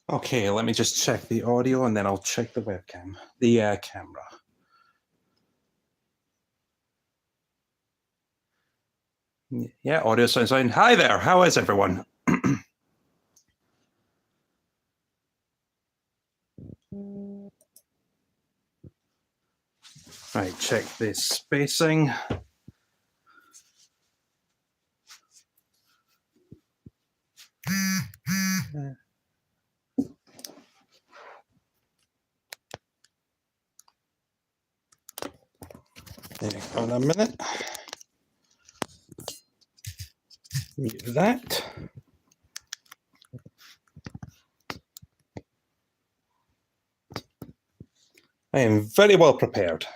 Okay, let me just check the audio and then I'll check the webcam, the camera. Yeah, audio sounds fine. Hi there, how is everyone? Right, check the spacing. Hang on a minute. Mute that. I am very well prepared.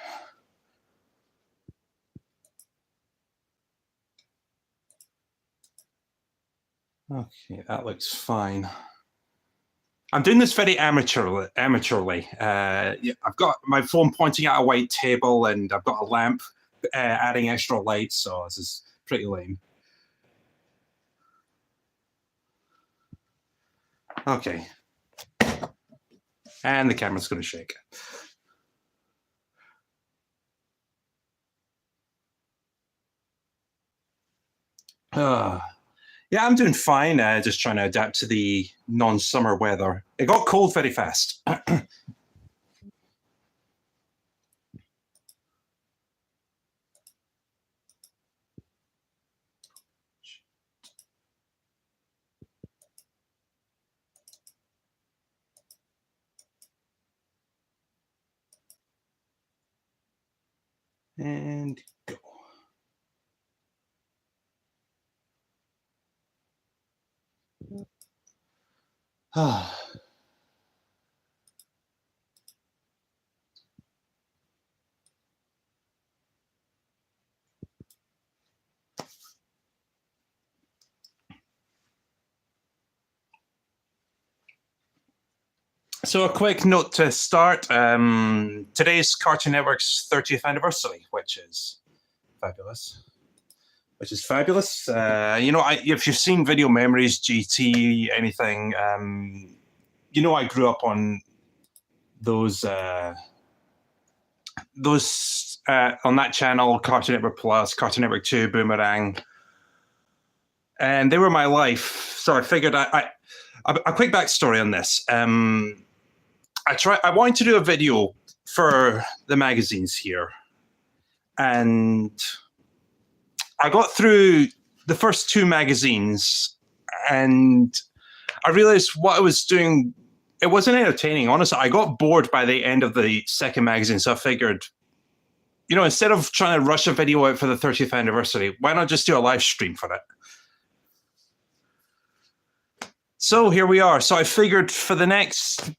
Okay, that looks fine. I'm doing this very amateurly. I've got my phone pointing at a white table and I've got a lamp adding extra light, so this is pretty lame. Okay. And the camera's going to shake. Yeah, I'm doing fine. Just trying to adapt to the non-summer weather. It got cold very fast. And go. So a quick note to start. Today's Cartoon Network's 30th anniversary, which is fabulous. You know, if you've seen Video Memories, GT, anything, you know I grew up on those on that channel, Cartoon Network Plus, Cartoon Network 2, Boomerang, and they were my life. So I figured a quick backstory on this. I wanted to do a video for the magazines here, and I got through the first two magazines, and I realized what I was doing, it wasn't entertaining. Honestly, I got bored by the end of the second magazine, so I figured, you know, instead of trying to rush a video out for the 30th anniversary, why not just do a live stream for it? So here we are. So I figured for the next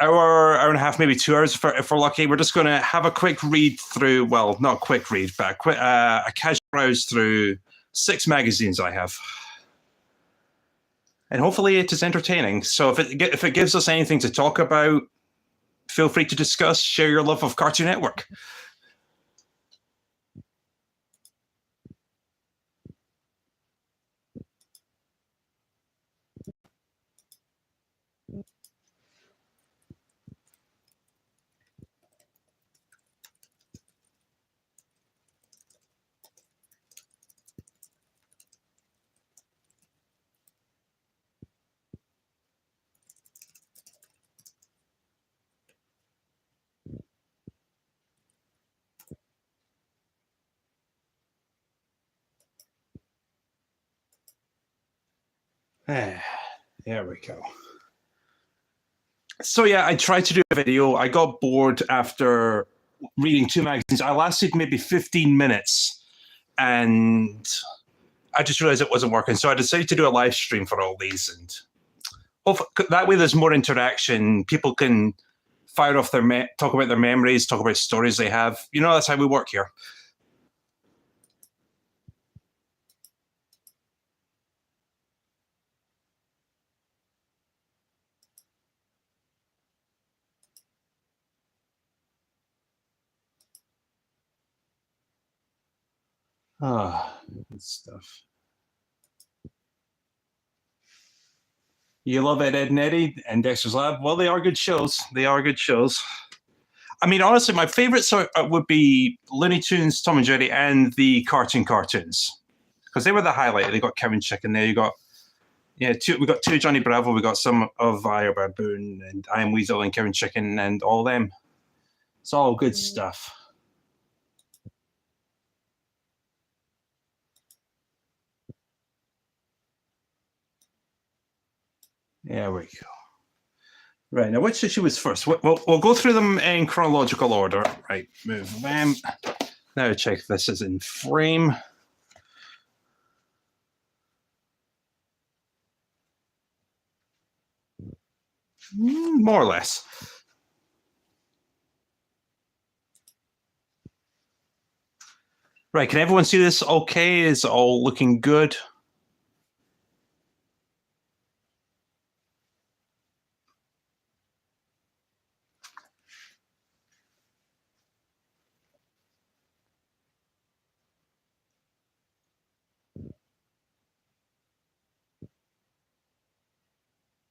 hour and a half, maybe 2 hours, if we're lucky, we're just going to have a quick read through, well, not a quick read, but a casual browse through 6 magazines I have. And hopefully it is entertaining. So if it gives us anything to talk about, feel free to discuss, share your love of Cartoon Network. There we go. So yeah, I tried to do a video. I got bored after reading 2 magazines. I lasted maybe 15 minutes and I just realized it wasn't working. So I decided to do a live stream for all these, and that way there's more interaction. People can fire off their talk about their memories, talk about stories they have. You know, that's how we work here. Ah, good stuff. You love Ed, Ed and Eddie and Dexter's Lab. Well, they are good shows. They are good shows. I mean, honestly, my favorites would be Looney Tunes, Tom and Jerry, and the cartoons, because they were the highlight. They got Kevin Chicken there. You got we got two Johnny Bravo. We got some of Ira Baboon and I Am Weasel and Kevin Chicken and all them. It's all good stuff. There we go. Right, now which issue was first? We'll go through them in chronological order. Right, move them. Now check this is in frame. More or less. Right, can everyone see this okay? Is it all looking good?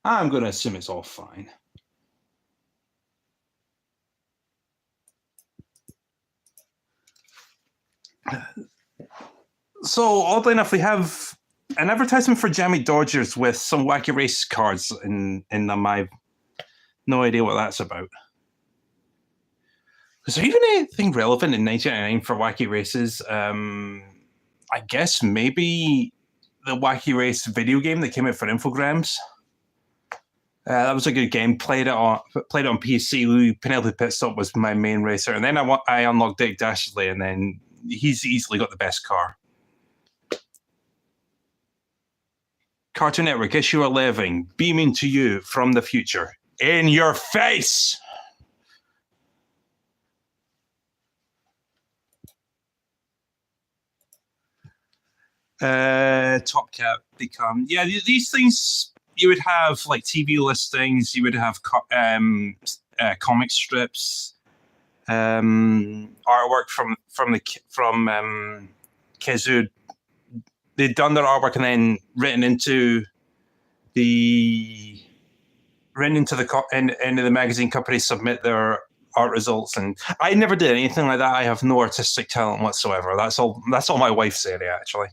I'm going to assume it's all fine. So, oddly enough, we have an advertisement for Jammy Dodgers with some wacky race cards in them. I've no idea what that's about. Is there even anything relevant in 1999 for wacky races? I guess maybe the Wacky Race video game that came out for Infogrames. That was a good game. Played it on PC. Penelope Pitstop was my main racer, and then I unlocked Dick Dashley, and then he's easily got the best car. Cartoon Network issue 11, beaming to you from the future. In your face! Top Cat become these things. You would have like TV listings. You would have comic strips, artwork from Kizu. They'd done their artwork and then written into the magazine company, submit their art results, and I never did anything like that. I have no artistic talent whatsoever. That's all my wife's area, actually.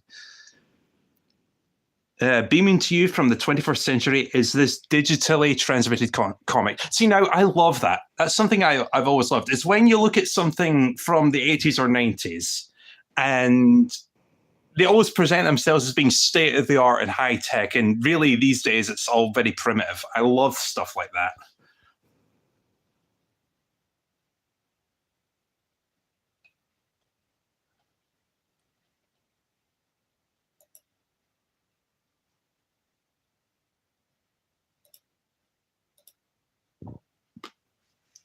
Beaming to you from the 21st century is this digitally transmitted comic. See, now I love that. That's something I've always loved. It's when you look at something from the 80s or 90s and they always present themselves as being state of the art and high tech. And really these days it's all very primitive. I love stuff like that.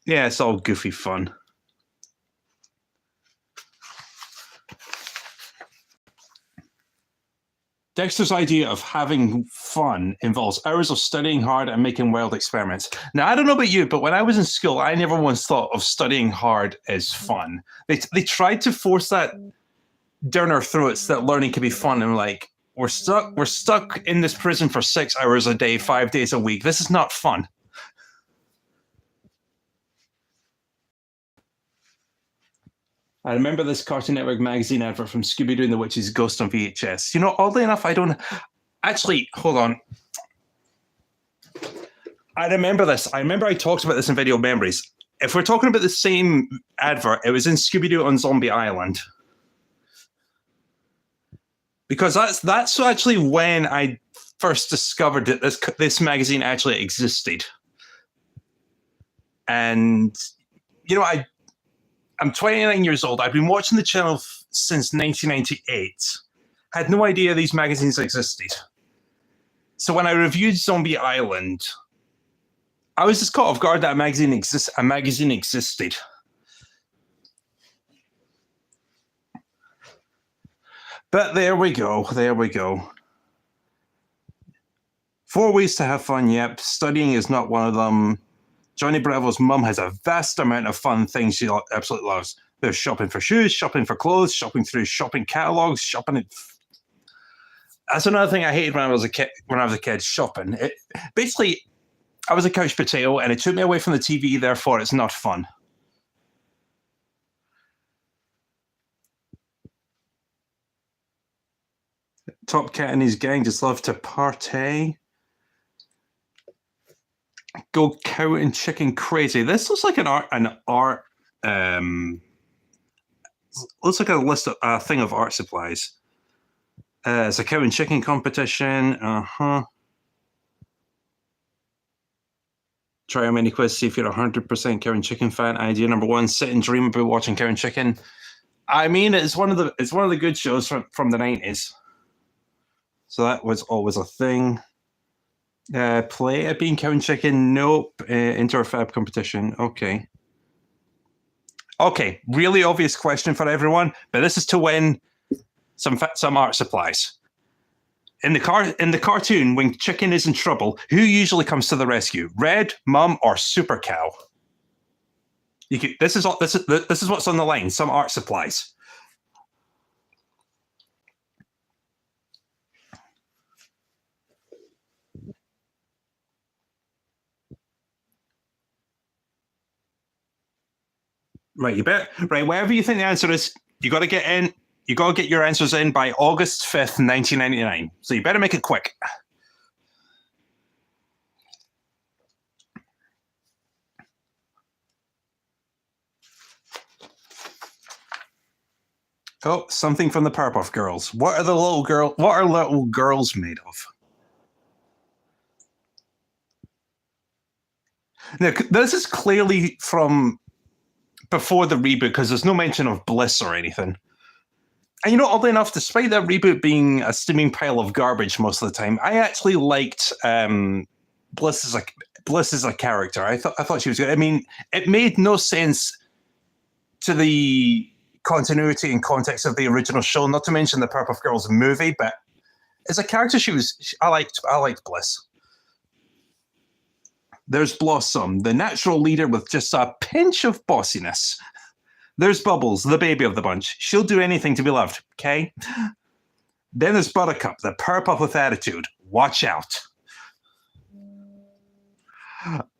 Yeah, it's all goofy fun. Dexter's idea of having fun involves hours of studying hard and making wild experiments. Now, I don't know about you, but when I was in school, I never once thought of studying hard as fun. They tried to force that down our throats that learning can be fun, and like, we're stuck in this prison for 6 hours a day, 5 days a week. This is not fun. I remember this Cartoon Network magazine advert from Scooby-Doo and the Witch's Ghost on VHS. You know, oddly enough, I don't... Actually, hold on. I remember this. I remember I talked about this in Video Memories. If we're talking about the same advert, it was in Scooby-Doo on Zombie Island. Because that's actually when I first discovered that this magazine actually existed. And I'm 29 years old. I've been watching the channel since 1998. Had no idea these magazines existed. So when I reviewed Zombie Island, I was just caught off guard that a magazine existed. But there we go. 4 ways to have fun. Yep, studying is not one of them. Johnny Bravo's mum has a vast amount of fun things she absolutely loves. There's shopping for shoes, shopping for clothes, shopping through shopping catalogs, shopping. That's another thing I hated when I was a kid. Shopping. Basically, I was a couch potato, and it took me away from the TV. Therefore, it's not fun. Top Cat and his gang just love to party. Go cow and chicken crazy. This looks like an art. Looks like a thing of art supplies. It's a cow and chicken competition. Try our mini quiz. See if you're 100% cow and chicken fan. Idea number 1: sit and dream about watching cow and chicken. I mean, it's one of the good shows from the 90s. So that was always a thing. Play at being cow and chicken. Nope. Enter a fab competition. Okay. Really obvious question for everyone, but this is to win some art supplies. In the cartoon, when chicken is in trouble, who usually comes to the rescue? Red, Mum, or Super Cow? This is what's on the line. Some art supplies. Right, you bet. Right, whatever you think the answer is, you got to get in. You got to get your answers in by August 5th, 1999. So you better make it quick. Oh, something from the Powerpuff Girls. What are little girls made of? Now, this is clearly from before the reboot because there's no mention of Bliss or anything. And oddly enough, despite that reboot being a steaming pile of garbage most of the time, I actually liked Bliss as a character. I thought she was good. I mean, it made no sense to the continuity and context of the original show, not to mention the Powerpuff Girls movie, but as a character, I liked Bliss. There's Blossom, the natural leader with just a pinch of bossiness. There's Bubbles, the baby of the bunch. She'll do anything to be loved, okay? Then there's Buttercup, the Powerpuff with attitude. Watch out.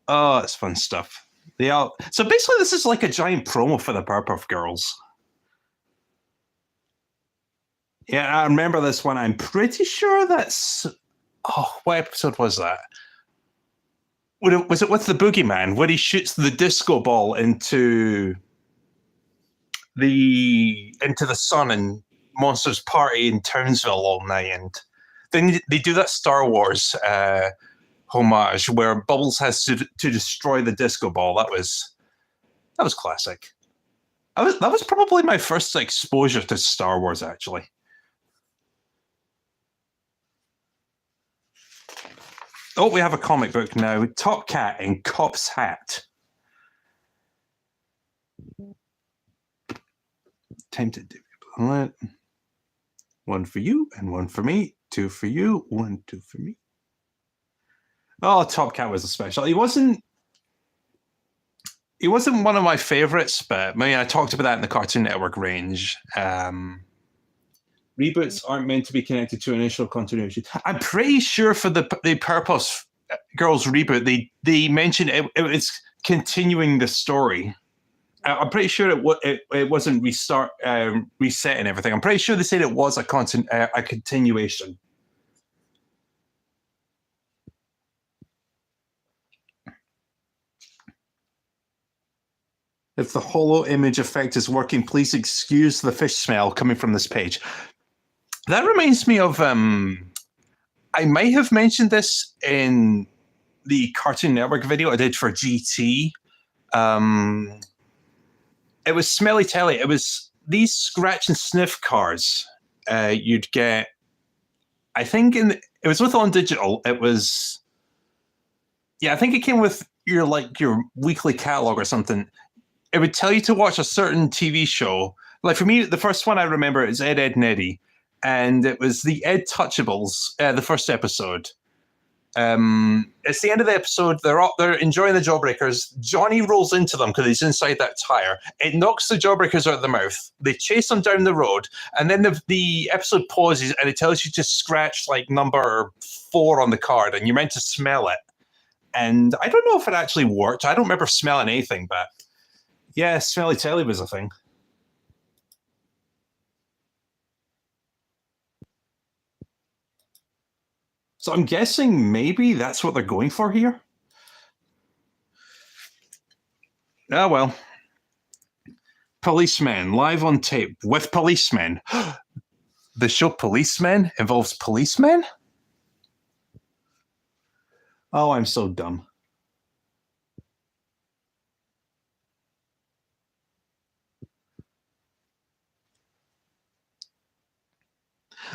Oh, it's fun stuff. So basically, this is like a giant promo for the Powerpuff Girls. Yeah, I remember this one. I'm pretty sure that's... Oh, what episode was that? Was it with the Boogeyman, where he shoots the disco ball into the sun and monsters party in Townsville all night, and then they do that Star Wars homage where Bubbles has to destroy the disco ball. That was classic. That was probably my first exposure to Star Wars, actually. Oh, we have a comic book now. Top Cat in Cop's Hat. Time to do it. One for you and one for me. 2 for you, 1, 2 for me. Oh, Top Cat was a special. He wasn't one of my favorites, but I talked about that in the Cartoon Network range. Reboots aren't meant to be connected to initial continuity. I'm pretty sure for the Powerpuff Girls reboot, they mentioned it was continuing the story. I'm pretty sure it wasn't reset and everything. I'm pretty sure they said it was a continuation. If the hollow image effect is working, please excuse the fish smell coming from this page. That reminds me of I might have mentioned this in the Cartoon Network video I did for GT. Um, it was Smelly Telly. It was these scratch and sniff cars. You'd get, I think, it was with On Digital. It was, yeah, I think it came with your weekly catalog or something. It would tell you to watch a certain TV show. Like for me, the first one I remember is Ed, Ed, and Eddie, and it was the Ed Touchables, the first episode. It's the end of the episode. They're enjoying the Jawbreakers. Johnny rolls into them because he's inside that tire. It knocks the Jawbreakers out of the mouth. They chase them down the road, and then the episode pauses and it tells you to scratch like number 4 on the card, and you're meant to smell it. And I don't know if it actually worked. I don't remember smelling anything, but yeah, Smelly Telly was a thing. So I'm guessing maybe that's what they're going for here. Ah, well. Policemen, live on tape with policemen. The show Policemen involves policemen? Oh, I'm so dumb.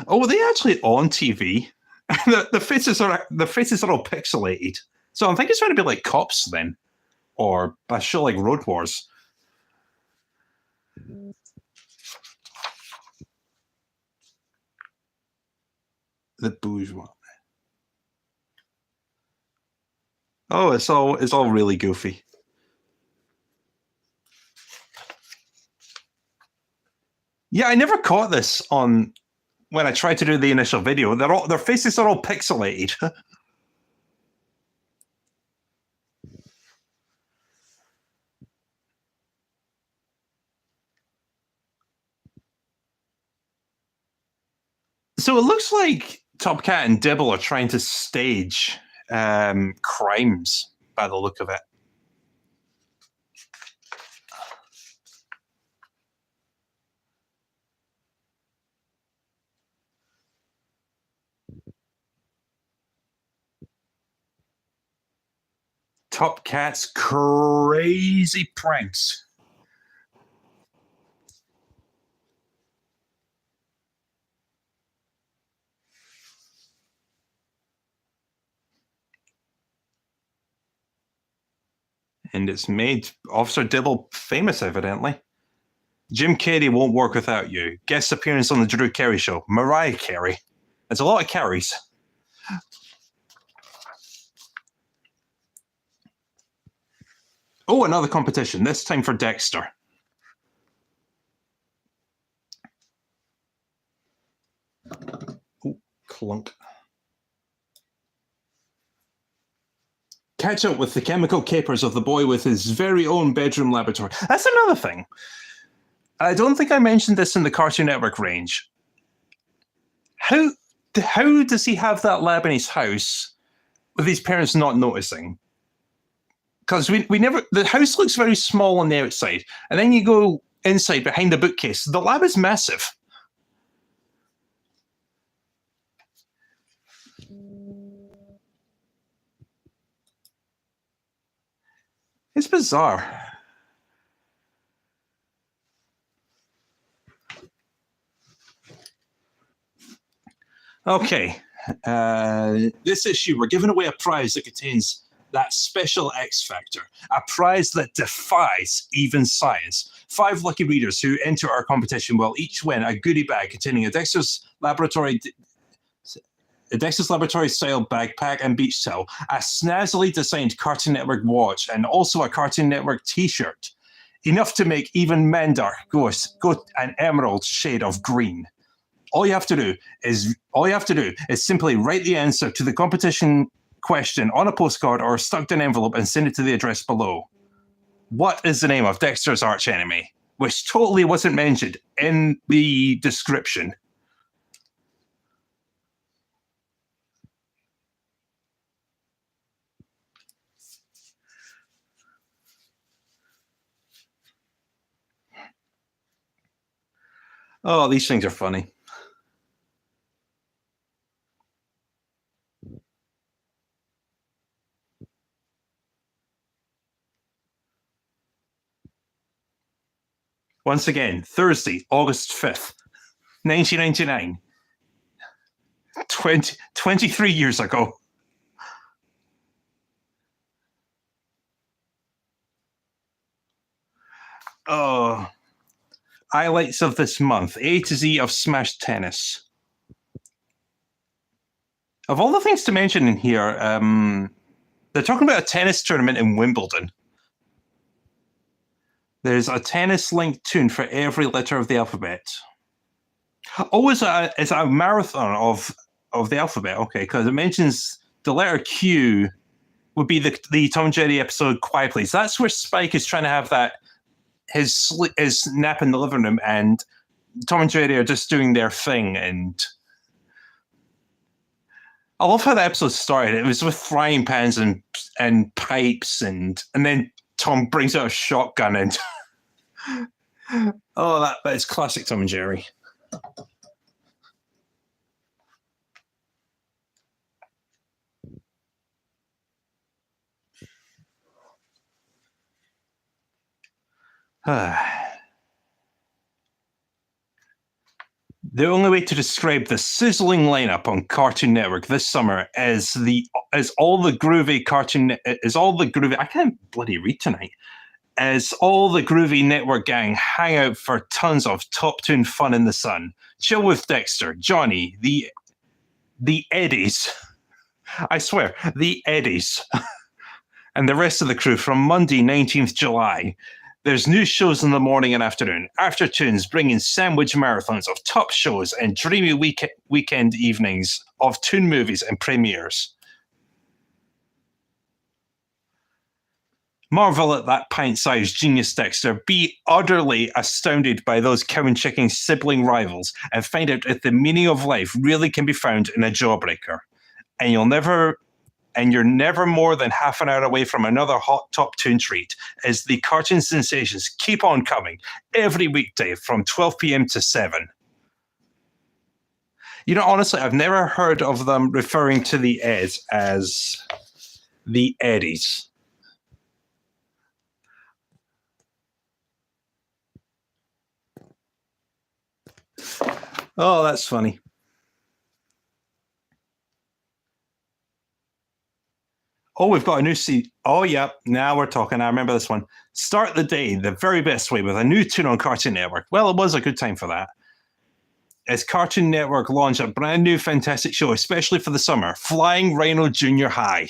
Oh, were they actually on TV? the faces are all pixelated. So I think it's trying to be like Cops then, or a show like Road Wars. The bourgeois. Oh, it's all really goofy. Yeah, I never caught this on when I tried to do the initial video. Their faces are all pixelated. So it looks like Top Cat and Dibble are trying to stage crimes by the look of it. Top Cat's crazy pranks. And it's made Officer Dibble famous, evidently. Jim Carrey won't work without you. Guest appearance on the Drew Carey Show. Mariah Carey. There's a lot of Careys. Oh, another competition, this time for Dexter. Oh, clunk. Catch up with the chemical capers of the boy with his very own bedroom laboratory. That's another thing. I don't think I mentioned this in the Cartoon Network range. How does he have that lab in his house with his parents not noticing? Because we never, the house looks very small on the outside, and then you go inside behind the bookcase. The lab is massive. It's bizarre. Okay. This issue, we're giving away a prize that contains that special X factor, a prize that defies even science. 5 lucky readers who enter our competition will each win a goodie bag containing a Dexter's Laboratory style backpack and beach towel, a snazzily designed Cartoon Network watch, and also a Cartoon Network t-shirt. Enough to make even Mendark go an emerald shade of green. All you have to do is simply write the answer to the competition question on a postcard or a stuck-in envelope and send it to the address below. What is the name of Dexter's archenemy? Which totally wasn't mentioned in the description. Oh, these things are funny. Once again, Thursday, August 5th, 1999. 23 years ago. Oh, highlights of this month: A to Z of Smash Tennis. Of all the things to mention in here, they're talking about a tennis tournament in Wimbledon. There's a tennis-linked tune for every letter of the alphabet. Oh, it's a marathon of the alphabet. Okay, because it mentions the letter Q would be the Tom and Jerry episode Quiet Place. That's where Spike is trying to have that his nap in the living room, and Tom and Jerry are just doing their thing. And I love how the episode started. It was with frying pans and pipes, and then Tom brings out a shotgun and oh, that is classic Tom and Jerry. The only way to describe the sizzling lineup on Cartoon Network this summer is all the groovy. I can't bloody read tonight. As all the groovy network gang hang out for tons of top tune fun in the sun. Chill with Dexter, Johnny, the Eddies. I swear, the Eddies. And the rest of the crew from Monday, 19th July. There's new shows in the morning and afternoon. Aftertoons bringing sandwich marathons of top shows and dreamy weekend evenings of toon movies and premieres. Marvel at that pint-sized genius Dexter. Be utterly astounded by those cow and chicken sibling rivals and find out if the meaning of life really can be found in a jawbreaker. And you're never more than half an hour away from another hot top toon treat as the cartoon sensations keep on coming every weekday from 12 p.m. to 7. You know, honestly, I've never heard of them referring to the Eds as the Eddies. Oh, that's funny. Oh, we've got a new scene. Oh, yeah. Now we're talking. I remember this one. Start the day the very best way with a new tune on Cartoon Network. Well, it was a good time for that. As Cartoon Network launched a brand new fantastic show, especially for the summer, Flying Rhino Junior High.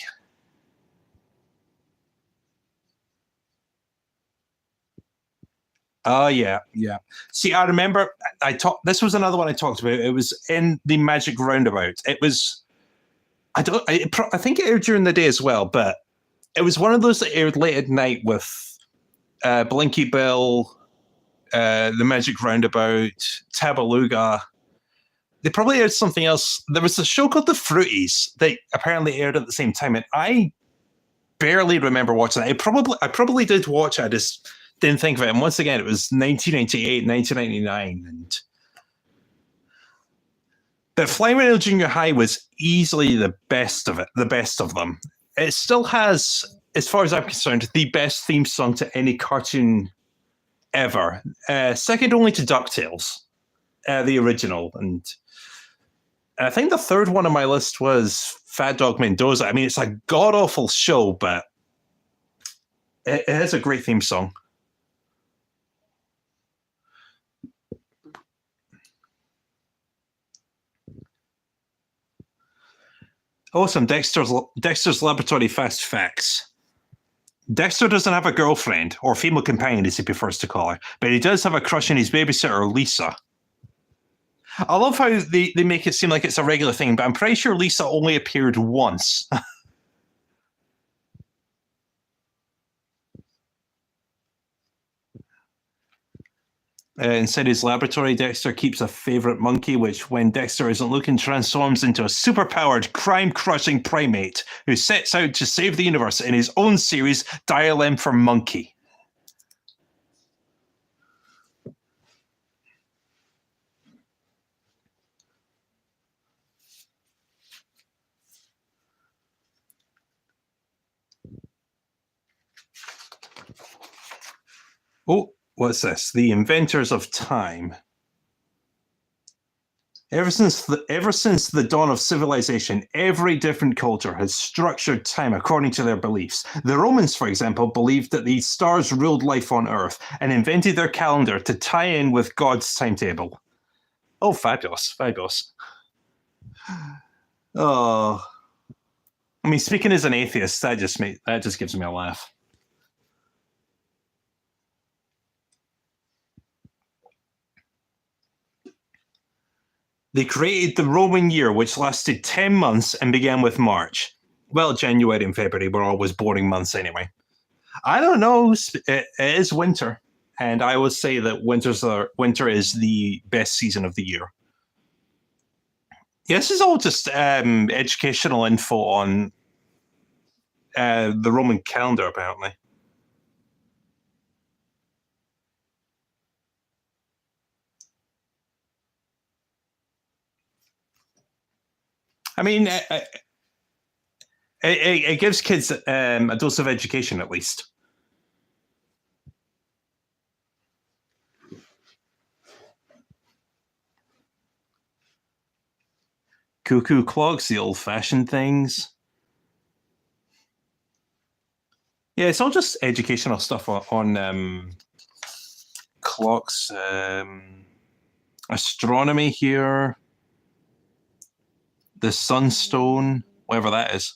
Oh, yeah. See, I remember this was another one I talked about. It was in the Magic Roundabout. It was, I think it aired during the day as well, but it was one of those that aired late at night with Blinky Bill, the Magic Roundabout, Tabaluga. They probably aired something else. There was a show called The Fruities that apparently aired at the same time, and I barely remember watching it. I probably did watch it. I just didn't think of it. And once again, it was 1998, 1999, and but Flying Rhino Junior High was easily the best of them. It still has, as far as I'm concerned, the best theme song to any cartoon ever. Second only to DuckTales, the original. And I think the third one on my list was Fat Dog Mendoza. I mean, it's a god-awful show, but it has a great theme song. Oh, some Dexter's Laboratory Fast Facts. Dexter doesn't have a girlfriend, or female companion as he prefers to call her, but he does have a crush on his babysitter, Lisa. I love how they make it seem like it's a regular thing, but I'm pretty sure Lisa only appeared once. Inside his laboratory, Dexter keeps a favorite monkey, which, when Dexter isn't looking, transforms into a superpowered, crime-crushing primate who sets out to save the universe in his own series, Dial M for Monkey. Oh, What's this? The inventors of time. Ever since the dawn of civilization, every different culture has structured time according to their beliefs. The Romans, for example, believed that the stars ruled life on Earth and invented their calendar to tie in with God's timetable. Oh, fabulous, fabulous. Oh, I mean, speaking as an atheist, that just gives me a laugh. They created the Roman year, which lasted 10 months and began with March. Well, January and February were always boring months anyway. I don't know. It is winter, and I would say that winter is the best season of the year. Yeah, this is all just educational info on the Roman calendar, apparently. I mean, it gives kids a dose of education, at least. Cuckoo clocks, the old-fashioned things. Yeah, it's all just educational stuff on clocks, astronomy here, the sunstone, whatever that is.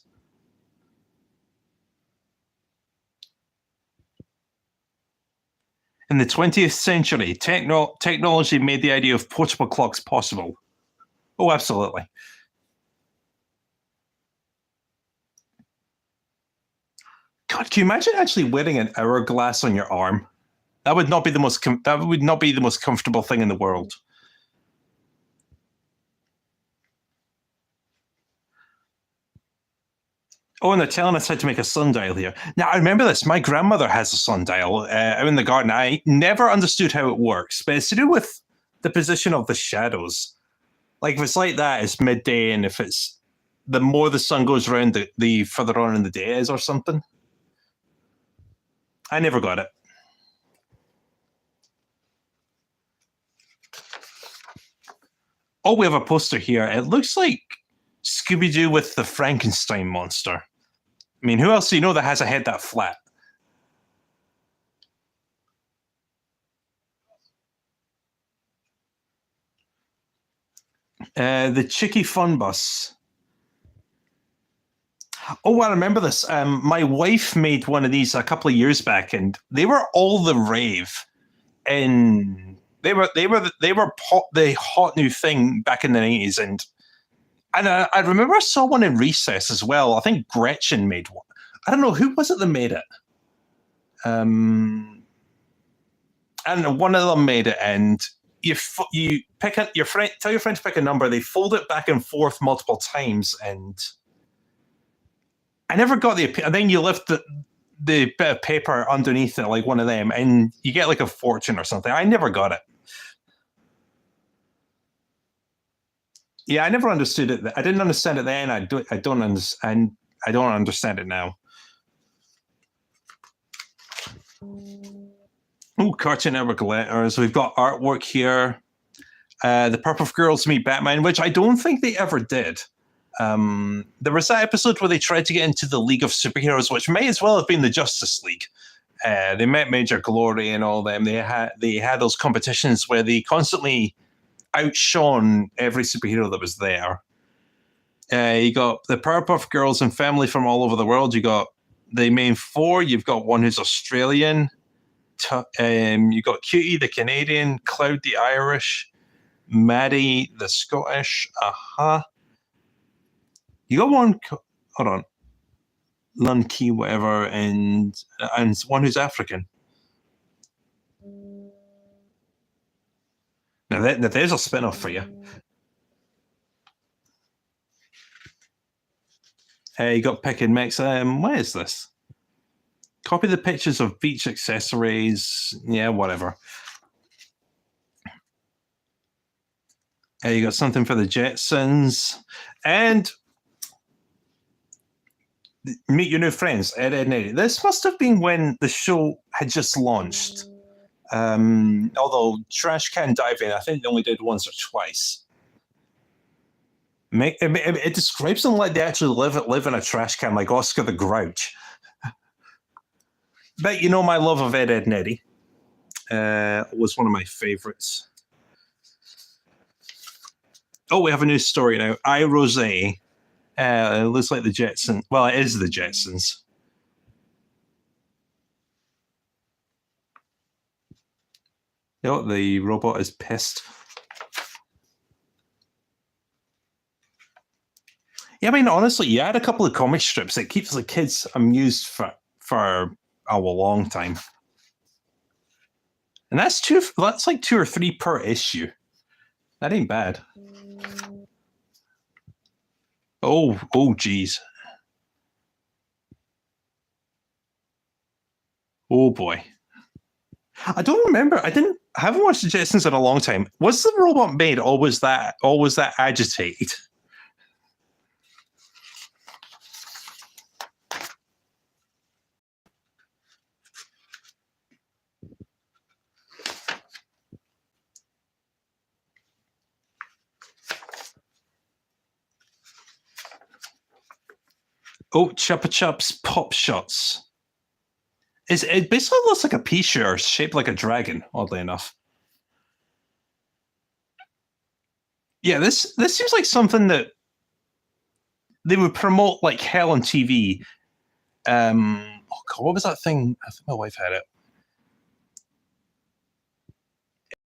In the 20th century, technology made the idea of portable clocks possible. Oh, absolutely. God, can you imagine actually wearing an hourglass on your arm? That would not be the most comfortable thing in the world. Oh, and they're telling us how to make a sundial here. Now, I remember this. My grandmother has a sundial out in the garden. I never understood how it works, but it's to do with the position of the shadows. Like, if it's like that, it's midday, and if it's the more the sun goes around, the further on in the day is, or something. I never got it. Oh, we have a poster here. It looks like Scooby-Doo with the Frankenstein monster. I mean, who else do you know that has a head that flat? The Chicky Fun Bus. Oh, I remember this. My wife made one of these a couple of years back, and they were all the rave. And they were the hot new thing back in the 90s. And I remember I saw one in recess as well. I think Gretchen made one. I don't know who was it that made it. I don't know. One of them made it, and you pick it. Tell your friend to pick a number. They fold it back and forth multiple times, and I never got the. And then you lift the bit of paper underneath it, like one of them, and you get like a fortune or something. I never got it. Yeah, I never understood it. I didn't understand it then. I don't understand. I don't understand it now. Oh, Cartoon Network letters. We've got artwork here. The Purple Girls Meet Batman, which I don't think they ever did. There was that episode where they tried to get into the League of Superheroes, which may as well have been the Justice League. They met Major Glory and all them. They had those competitions where they constantly outshone every superhero that was there. You got the Powerpuff Girls and family from all over the world. You got the main four. You've got one who's Australian. You got Cutie the Canadian, Cloud the Irish, Maddie the Scottish. You got one. Hold on, Lunkey, whatever, and one who's African. Now, there's a spin-off for you. You got Pick and Mix. What is this? Copy the pictures of beach accessories. Yeah, whatever. You got something for the Jetsons. And meet your new friends, Ed, Ed, and Eddie. This must have been when the show had just launched. Although trash can diving, I think they only did once or twice. It describes them like they actually live in a trash can, like Oscar the Grouch. But you know, my love of Ed, Edd n Eddy was one of my favorites. Oh, we have a new story now. I, Rose. It looks like the Jetsons. Well, it is the Jetsons. Oh, the robot is pissed. Yeah, I mean, honestly, you add a couple of comic strips, it keeps the kids amused for a long time. And that's like 2 or 3 per issue. That ain't bad. Oh, geez. Oh boy. I don't remember. I haven't watched the Jetsons in a long time. Was the robot maid always that agitated? Oh, Chupa Chups Pop Shots. It basically looks like a pea shooter shaped like a dragon, oddly enough. Yeah, this seems like something that they would promote like hell on TV. Oh God, what was that thing? I think my wife had it.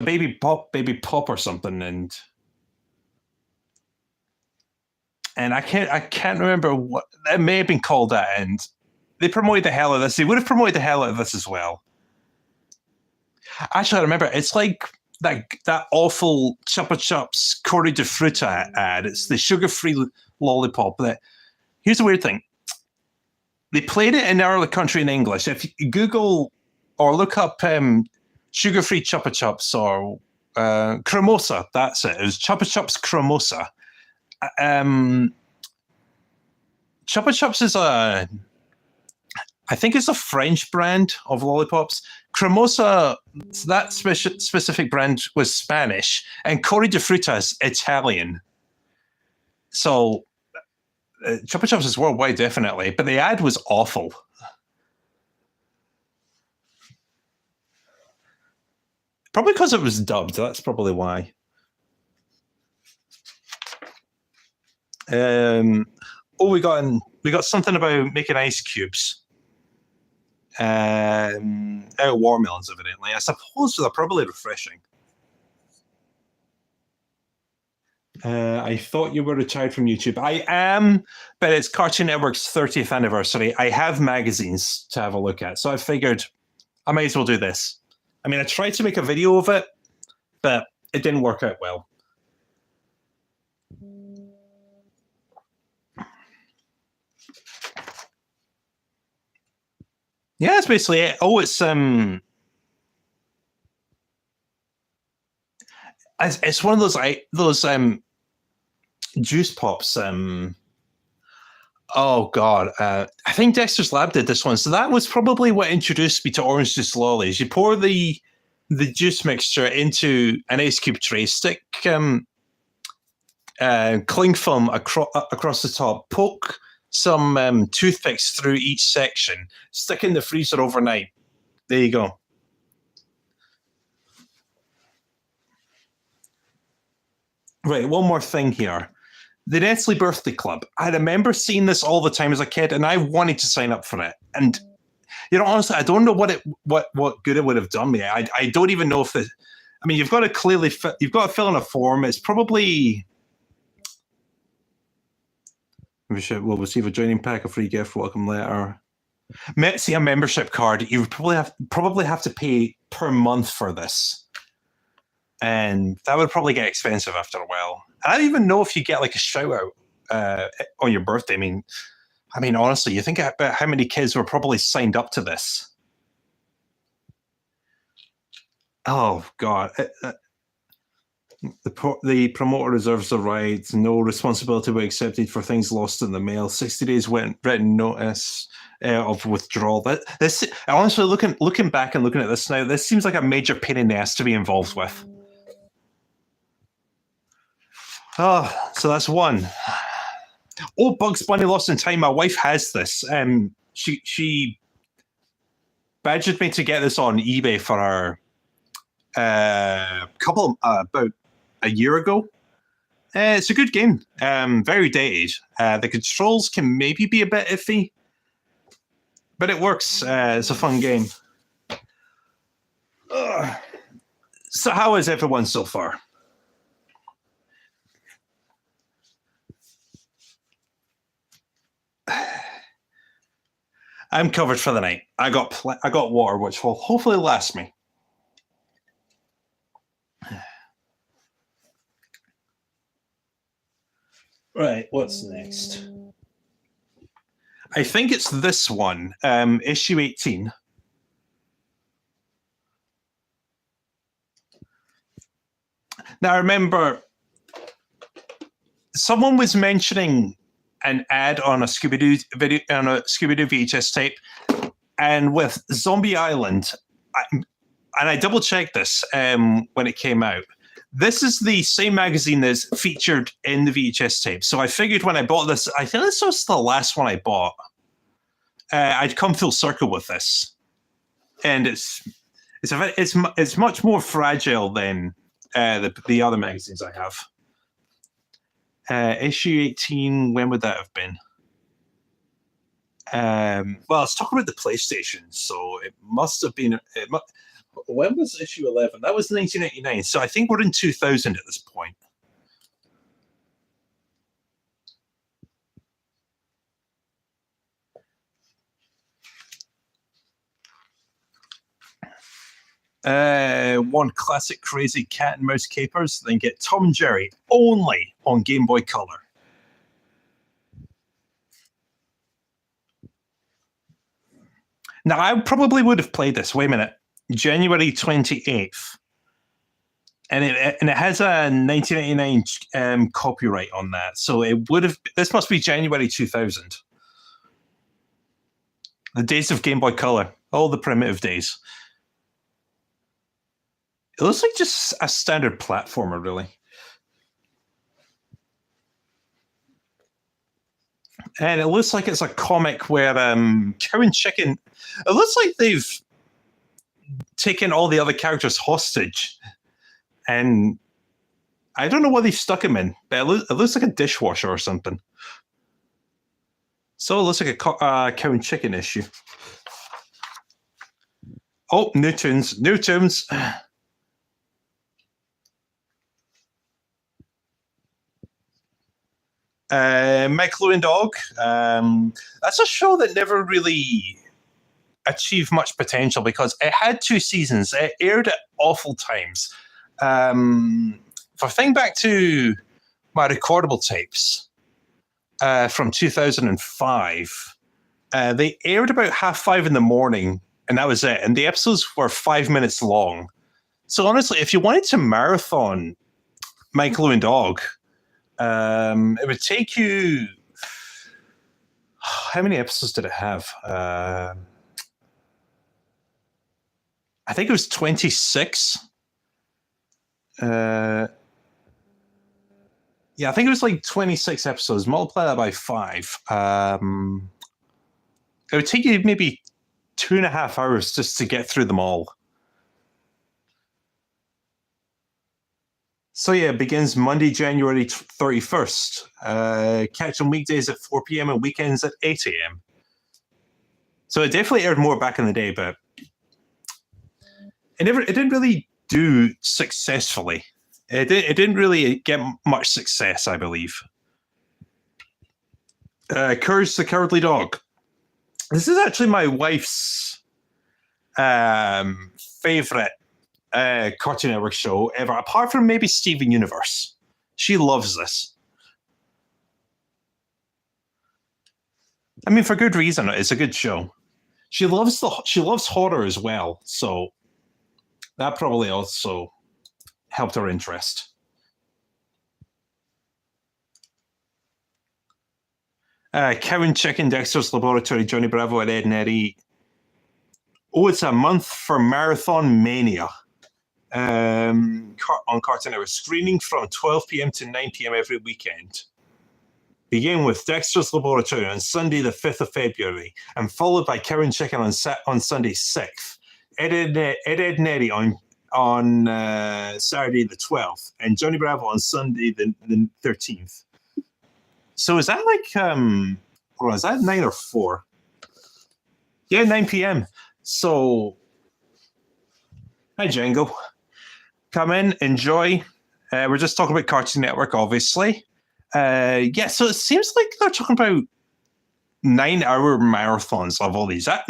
Baby Pop or something, and I can't remember what it may have been called that, and they promoted the hell out of this. They would have promoted the hell out of this as well. Actually, I remember it's like that awful Chupa Chups Corey de Fruta ad. It's the sugar-free lollipop. Here's the weird thing. They played it in our country in English. If you Google or look up sugar-free Chupa Chups or Cremosa, that's it. It was Chupa Chups Cremosa. Chupa Chups is I think it's a French brand of lollipops. Cremosa, that specific brand was Spanish, and Corey de Fruta is Italian. So Chupa Chups is worldwide, definitely, but the ad was awful. Probably because it was dubbed. That's probably why. We got something about making ice cubes. Out of watermelons, evidently. I suppose they're probably refreshing. I thought you were retired from YouTube. I am, but it's Cartoon Network's 30th anniversary. I have magazines to have a look at, so I figured I might as well do this. I mean, I tried to make a video of it, but it didn't work out well. Yeah, that's basically it. Oh, it's one of those juice pops. Oh God, I think Dexter's Lab did this one. So that was probably what introduced me to orange juice lollies. You pour the juice mixture into an ice cube tray, stick cling film across the top, poke some toothpicks through each section, stick in the freezer overnight. There you go. Right, one more thing here. The Nestle Birthday Club. I remember seeing this all the time as a kid, and I wanted to sign up for it. And honestly, I don't know what good it would have done me. I don't even know if I mean, you've got to fill in a form. It's probably. We'll receive a joining pack, a free gift, welcome letter. See, a membership card. You probably have to pay per month for this, and that would probably get expensive after a while. I don't even know if you get like a shout out on your birthday. I mean, honestly, you think about how many kids were probably signed up to this. Oh God. The promoter reserves the right. No responsibility will be accepted for things lost in the mail. 60 days written notice of withdrawal. This honestly, looking back and looking at this now, this seems like a major pain in the ass to be involved with. Oh, so that's one. Oh, Bugs Bunny Lost in Time. My wife has this. She badgered me to get this on eBay for her about a year ago. It's a good game. Very dated. The controls can maybe be a bit iffy, but it works. It's a fun game. So how is everyone so far? I'm covered for the night. I got water, which will hopefully last me. Right, what's next? I think it's this one, issue 18. Now, I remember someone was mentioning an ad on a Scooby-Doo video, on a Scooby-Doo VHS tape, and with Zombie Island, I double-checked this when it came out. This is the same magazine that's featured in the VHS tape. So I figured when I bought this, I think this was the last one I bought. I'd come full circle with this, and it's much more fragile than the other magazines I have. Issue 18, when would that have been? Well, let's talk about the PlayStation. So it must have been. When was issue 11? That was 1989. So I think we're in 2000 at this point. One classic crazy cat and mouse capers, then get Tom and Jerry only on Game Boy Color. Now, I probably would have played this. Wait a minute. January 28th. And it has a 1989 copyright on that. So it would have. This must be January 2000. The days of Game Boy Color. All the primitive days. It looks like just a standard platformer, really. And it looks like it's a comic where Cow and Chicken. It looks like they've taken all the other characters hostage, and I don't know what they've stuck him in, but it looks like a dishwasher or something. So it looks like a Cow and Chicken issue. Oh, new tunes, new tunes. Michael and Dog. That's a show that never really achieved much potential because it had 2 seasons. It aired at awful times. If I think back to my recordable tapes from 2005, they aired about 5:30 in the morning, and that was it. And the episodes were 5 minutes long. So honestly, if you wanted to marathon Michael and Dog, it would take you. How many episodes did it have? I think it was 26. Yeah, I think it was like 26 episodes. Multiply that by 5. It would take you maybe 2.5 hours just to get through them all. So yeah, it begins Monday, January 31st. Catch on weekdays at 4 p.m. and weekends at 8 a.m. So it definitely aired more back in the day, but it didn't really do successfully. It didn't really get much success, I believe. Courage the Cowardly Dog. This is actually my wife's favorite Cartoon Network show ever, apart from maybe Steven Universe. She loves this. I mean, for good reason. It's a good show. She loves horror as well, so that probably also helped her interest. Cow Chicken, Dexter's Laboratory, Johnny Bravo, and Ed and Eddie. Oh, it's a month for Marathon Mania. On Cartoon Network, screening from 12 p.m. to 9 p.m. every weekend. Begin with Dexter's Laboratory on Sunday, the 5th of February, and followed by Cow Chicken on Sunday, 6th. Ed and Eddie on Saturday, the 12th, and Johnny Bravo on Sunday, the 13th. So is that like, or is that 9 or 4? Yeah, 9 p.m. So, hi, Django. Come in, enjoy. We're just talking about Cartoon Network, obviously. Yeah, so it seems like they're talking about 9-hour marathons of all these. That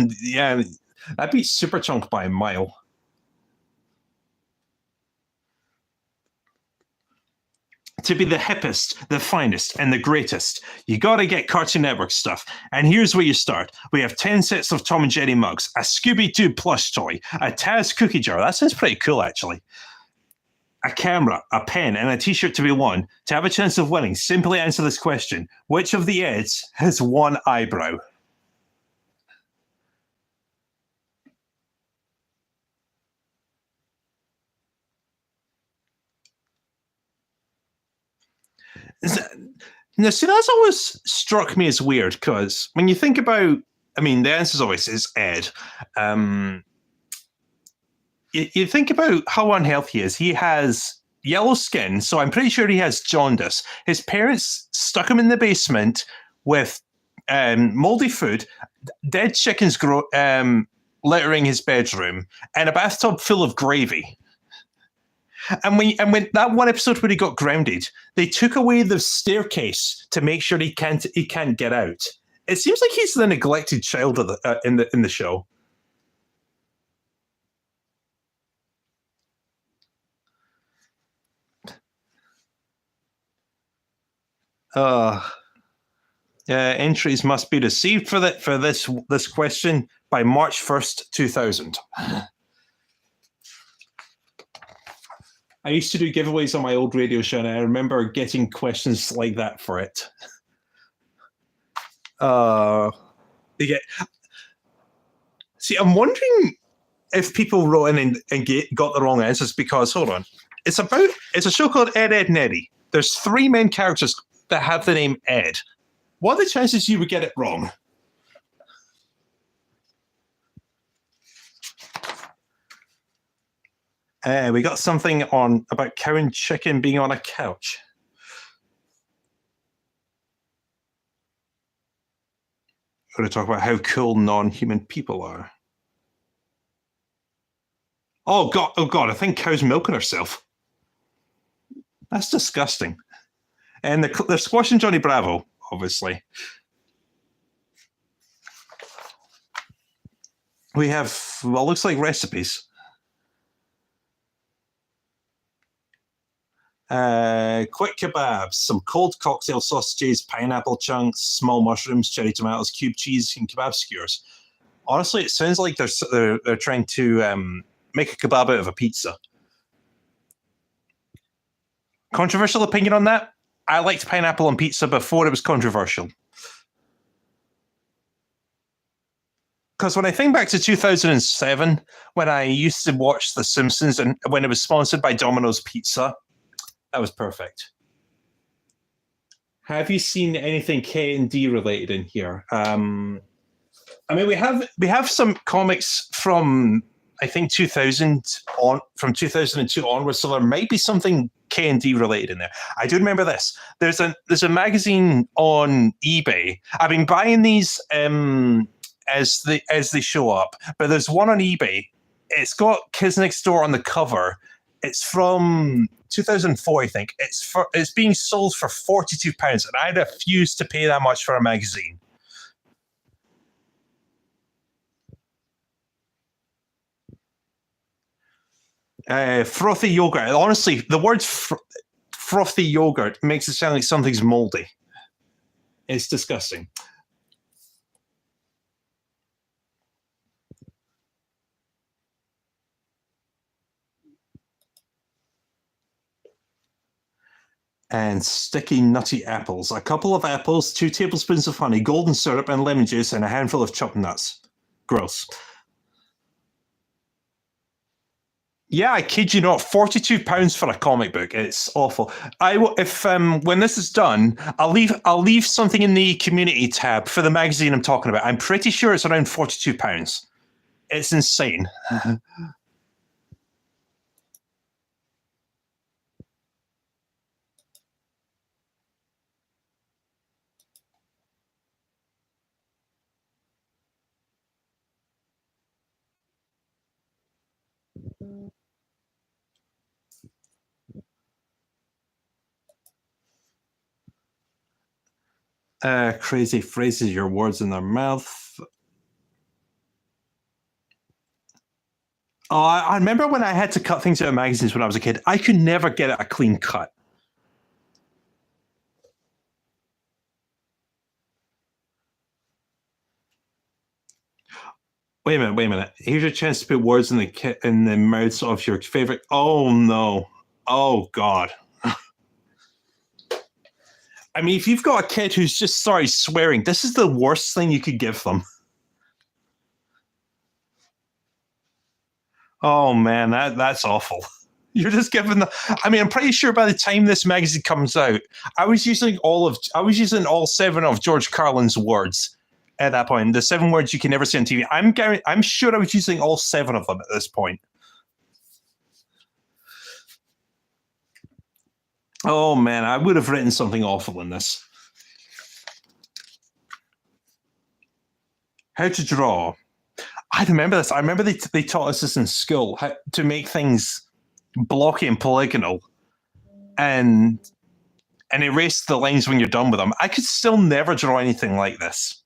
beats Super Chunk by a mile. To be the hippest, the finest, and the greatest, you gotta get Cartoon Network stuff. And here's where you start. We have 10 sets of Tom and Jerry mugs, a Scooby-Doo plush toy, a Taz cookie jar. That sounds pretty cool, actually. A camera, a pen, and a t-shirt to be won. To have a chance of winning, simply answer this question. Which of the Eds has one eyebrow? Now, see, that's always struck me as weird because when you think about, I mean, the answer always is Ed. You think about how unhealthy he is. He has yellow skin, so I'm pretty sure he has jaundice. His parents stuck him in the basement with moldy food, dead chickens littering his bedroom, and a bathtub full of gravy. And when that one episode where he got grounded, they took away the staircase to make sure he can't get out. It seems like he's the neglected child of in the show. Entries must be received for this question by March 1st, 2000. I used to do giveaways on my old radio show, and I remember getting questions like that for it. See, I'm wondering if people wrote in and got the wrong answers because, hold on, it's a show called Ed, Edd n Eddy. There's 3 main characters that have the name Ed. What are the chances you would get it wrong? We got something on about Cow and Chicken being on a couch. We're going to talk about how cool non-human people are. Oh God! I think Cow's milking herself. That's disgusting. And they're squashing Johnny Bravo, obviously. We have, well, looks like recipes. Quick kebabs, some cold cocktail sausages, pineapple chunks, small mushrooms, cherry tomatoes, cube cheese, and kebab skewers. Honestly, it sounds like they're trying to make a kebab out of a pizza. Controversial opinion on that? I liked pineapple on pizza before it was controversial. Because when I think back to 2007, when I used to watch The Simpsons and when it was sponsored by Domino's Pizza, that was perfect. Have you seen anything K&D related in here? I mean, we have some comics from I think 2002 onwards, so there might be something K&D related in there. I do remember this. There's a magazine on eBay. I've been buying these as they show up, but there's one on eBay. It's got Kids Next Door on the cover. It's from 2004, I think. It's being sold for £42, and I refuse to pay that much for a magazine. Frothy yogurt. Honestly, the word frothy yogurt makes it sound like something's moldy. It's disgusting. And sticky, nutty apples. A couple of apples, 2 tablespoons of honey, golden syrup, and lemon juice, and a handful of chopped nuts. Gross. Yeah, I kid you not, £42 for a comic book. It's awful. If when this is done, I'll leave something in the community tab for the magazine I'm talking about. I'm pretty sure it's around £42. It's insane. Crazy phrases, your words in their mouth. Oh, I remember when I had to cut things out of magazines when I was a kid. I could never get it a clean cut. Wait a minute. Here's your chance to put words in the mouths of your favorite. Oh no. Oh God. I mean, if you've got a kid who's just started swearing, this is the worst thing you could give them. Oh man, that's awful. You're just giving the. I mean, I'm pretty sure by the time this magazine comes out, I was using all 7 of George Carlin's words at that point. The 7 words you can never see on TV. I'm sure I was using all 7 of them at this point. Oh man, I would have written something awful in this. How to draw. I remember this. I remember they taught us this in school, how to make things blocky and polygonal and erase the lines when you're done with them. I could still never draw anything like this.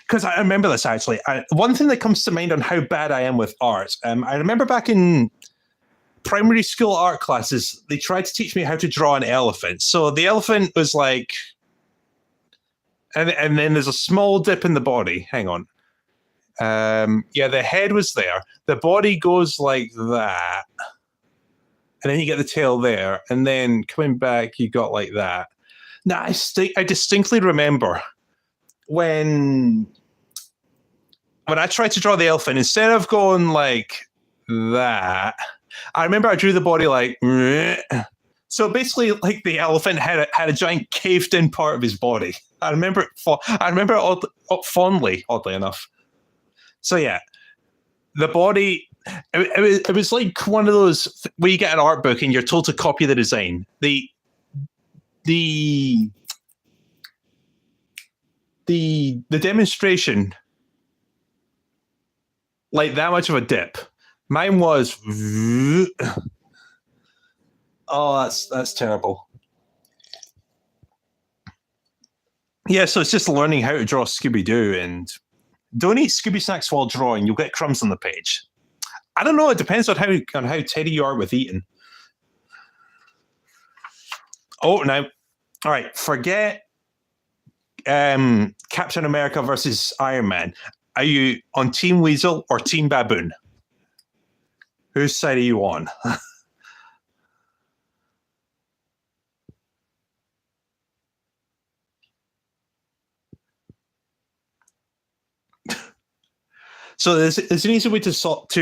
Because I remember this actually. One thing that comes to mind on how bad I am with art, I remember back in primary school art classes, they tried to teach me how to draw an elephant. So the elephant was like, and then there's a small dip in the body. Hang on. Yeah, the head was there. The body goes like that. And then you get the tail there. And then coming back, you got like that. Now, I distinctly remember when I tried to draw the elephant, instead of going like that, I remember I drew the body like, so basically like the elephant had a giant caved in part of his body. I remember it fondly, oddly enough. So yeah, the body, it was like one of those where you get an art book and you're told to copy the design. The demonstration, like that much of a dip. Mine was, oh, that's terrible. Yeah, so it's just learning how to draw Scooby-Doo, and don't eat Scooby snacks while drawing. You'll get crumbs on the page. I don't know. It depends on how tidy you are with eating. Oh, now, all right. Forget Captain America versus Iron Man. Are you on Team Weasel or Team Baboon? Whose side are you on? So there's an easy way to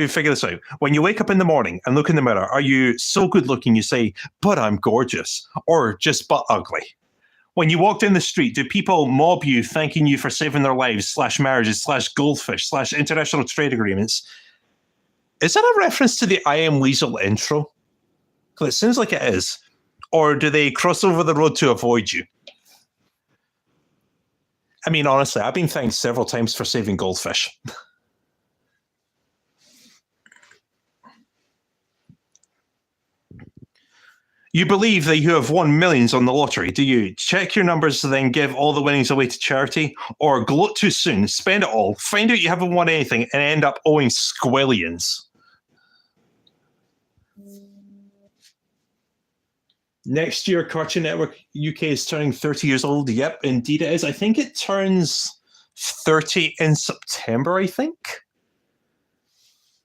figure this out. When you wake up in the morning and look in the mirror, are you so good looking you say, but I'm gorgeous, or just but ugly? When you walk down the street, do people mob you thanking you for saving their lives, /marriages, /goldfish, /international trade agreements? Is that a reference to the I Am Weasel intro? Because it sounds like it is. Or do they cross over the road to avoid you? I mean, honestly, I've been thanked several times for saving goldfish. You believe that you have won millions on the lottery, do you? Check your numbers and then give all the winnings away to charity? Or gloat too soon, spend it all, find out you haven't won anything, and end up owing squillions? Next year, Cartoon Network UK is turning 30 years old. Yep, indeed it is. I think it turns 30 in September, I think.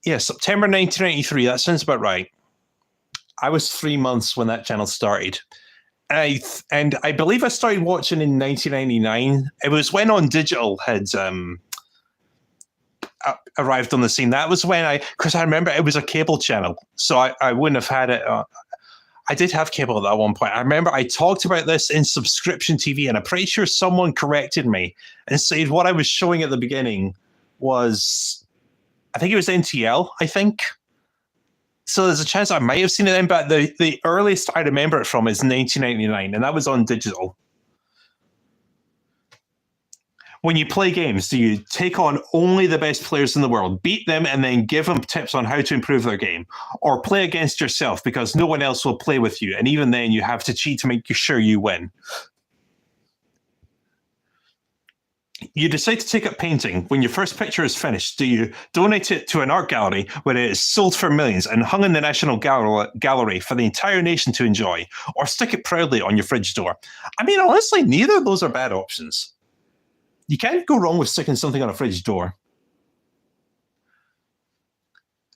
Yeah, September 1993. That sounds about right. I was 3 months when that channel started. And I believe I started watching in 1999. It was when On Digital had arrived on the scene. That was when because I remember it was a cable channel, so I wouldn't have had it. I did have cable at that one point. I remember I talked about this in subscription TV, and I'm pretty sure someone corrected me and said what I was showing at the beginning was, I think it was NTL, I think. So there's a chance I might have seen it then, but the earliest I remember it from is 1999, and that was On Digital. When you play games, do you take on only the best players in the world, beat them, and then give them tips on how to improve their game? Or play against yourself because no one else will play with you, and even then you have to cheat to make sure you win? You decide to take up painting. When your first picture is finished, do you donate it to an art gallery where it is sold for millions and hung in the National Gallery for the entire nation to enjoy, or stick it proudly on your fridge door? I mean, honestly, neither of those are bad options. You can't go wrong with sticking something on a fridge door.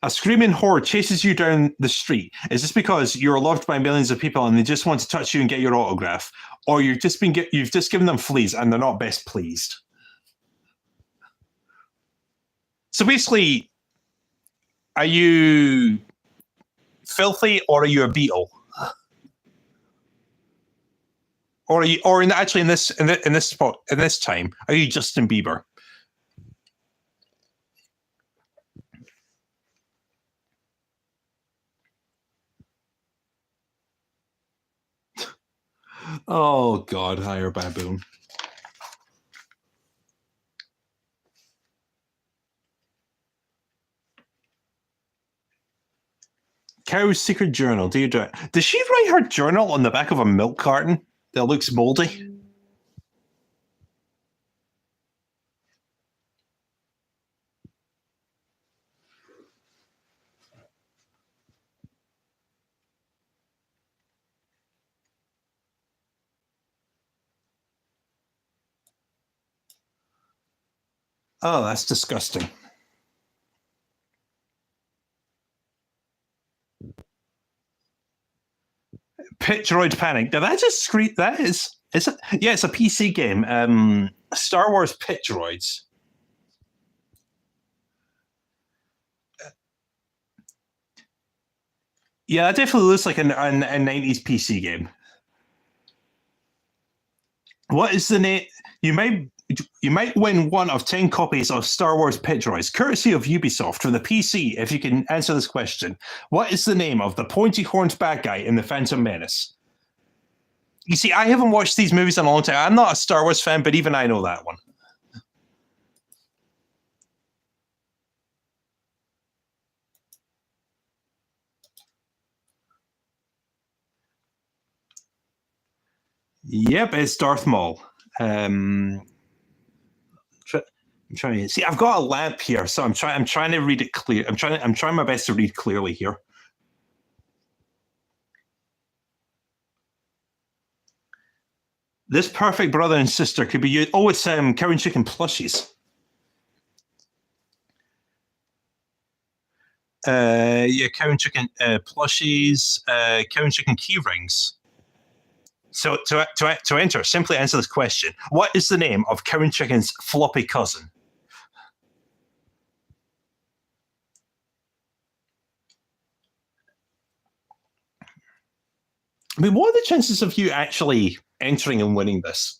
A screaming horde chases you down the street. Is this because you're loved by millions of people and they just want to touch you and get your autograph? Or you've just given them fleas and they're not best pleased? So basically, are you filthy or are you a beetle? Or in this spot, in this time, are you Justin Bieber? Oh God, hire baboon. Cow's secret journal. Does she write her journal on the back of a milk carton that looks moldy? Oh, that's disgusting. Pitroid Panic. Now that just scream. That is. It's a, yeah, it's a PC game. Star Wars Pitroids. Yeah, that definitely looks like a 90s PC game. What is the name? You might win one of 10 copies of Star Wars Pitroids, courtesy of Ubisoft, for the PC, if you can answer this question. What is the name of the pointy-horned bad guy in The Phantom Menace? You see, I haven't watched these movies in a long time. I'm not a Star Wars fan, but even I know that one. Yep, it's Darth Maul. I'm trying to see. I've got a lamp here, so I'm trying to read it clear. I'm trying my best to read clearly here. This perfect brother and sister could be you. Oh, it's Cow and Chicken plushies. Yeah, Cow and Chicken plushies, Cow and Chicken key rings. So to enter, simply answer this question: what is the name of Cow and Chicken's floppy cousin? I mean, what are the chances of you actually entering and winning this?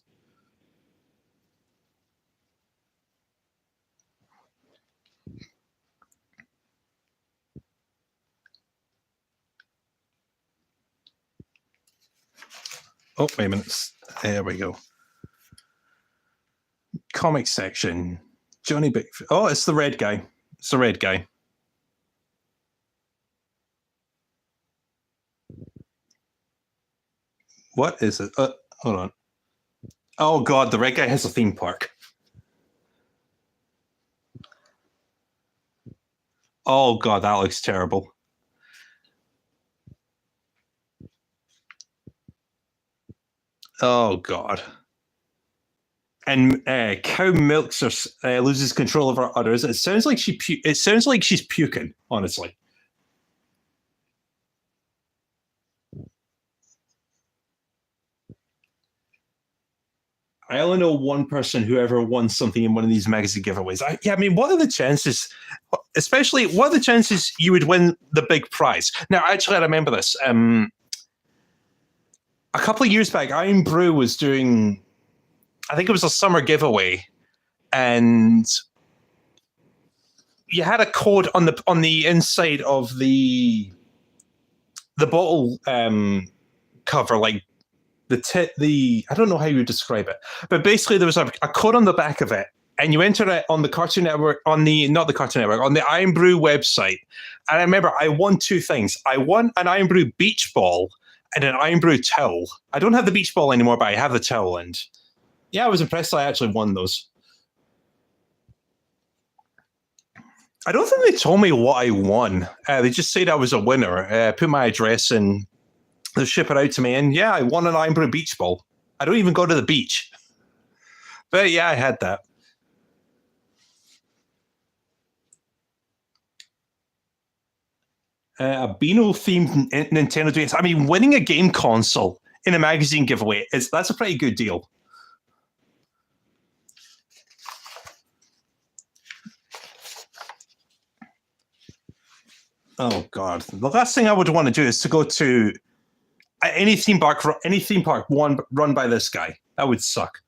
Oh, wait a minute. There we go. Comic section. Johnny Big. Oh, it's the red guy. It's the red guy. What is it? Hold on. Oh God, the red guy has a theme park. Oh God, that looks terrible. Oh God. And cow milks or loses control of her udders. It sounds like she's puking. Honestly. I only know one person who ever won something in one of these magazine giveaways. I mean, what are the chances, especially, what are the chances you would win the big prize? Now, actually, I remember this. A couple of years back, Iron Brew was doing, I think it was a summer giveaway, and you had a code on the inside of the bottle cover, like the I don't know how you would describe it, but basically there was a code on the back of it, and you enter it on the Cartoon Network, on the not the Cartoon Network, on the Iron Brew website. And I remember I won two things. I won an Iron Brew beach ball and an Iron Brew towel. I don't have the beach ball anymore, but I have the towel, and yeah, I was impressed I actually won those. I don't think they told me what I won. They just said I was a winner. Put my address in. They'll ship it out to me, and yeah, I won an Iron Brew beach ball. I don't even go to the beach. But yeah, I had that. A Beano-themed Nintendo DS. I mean, winning a game console in a magazine giveaway, that's a pretty good deal. Oh God! The last thing I would want to do is to go to any theme park run by this guy. That would suck.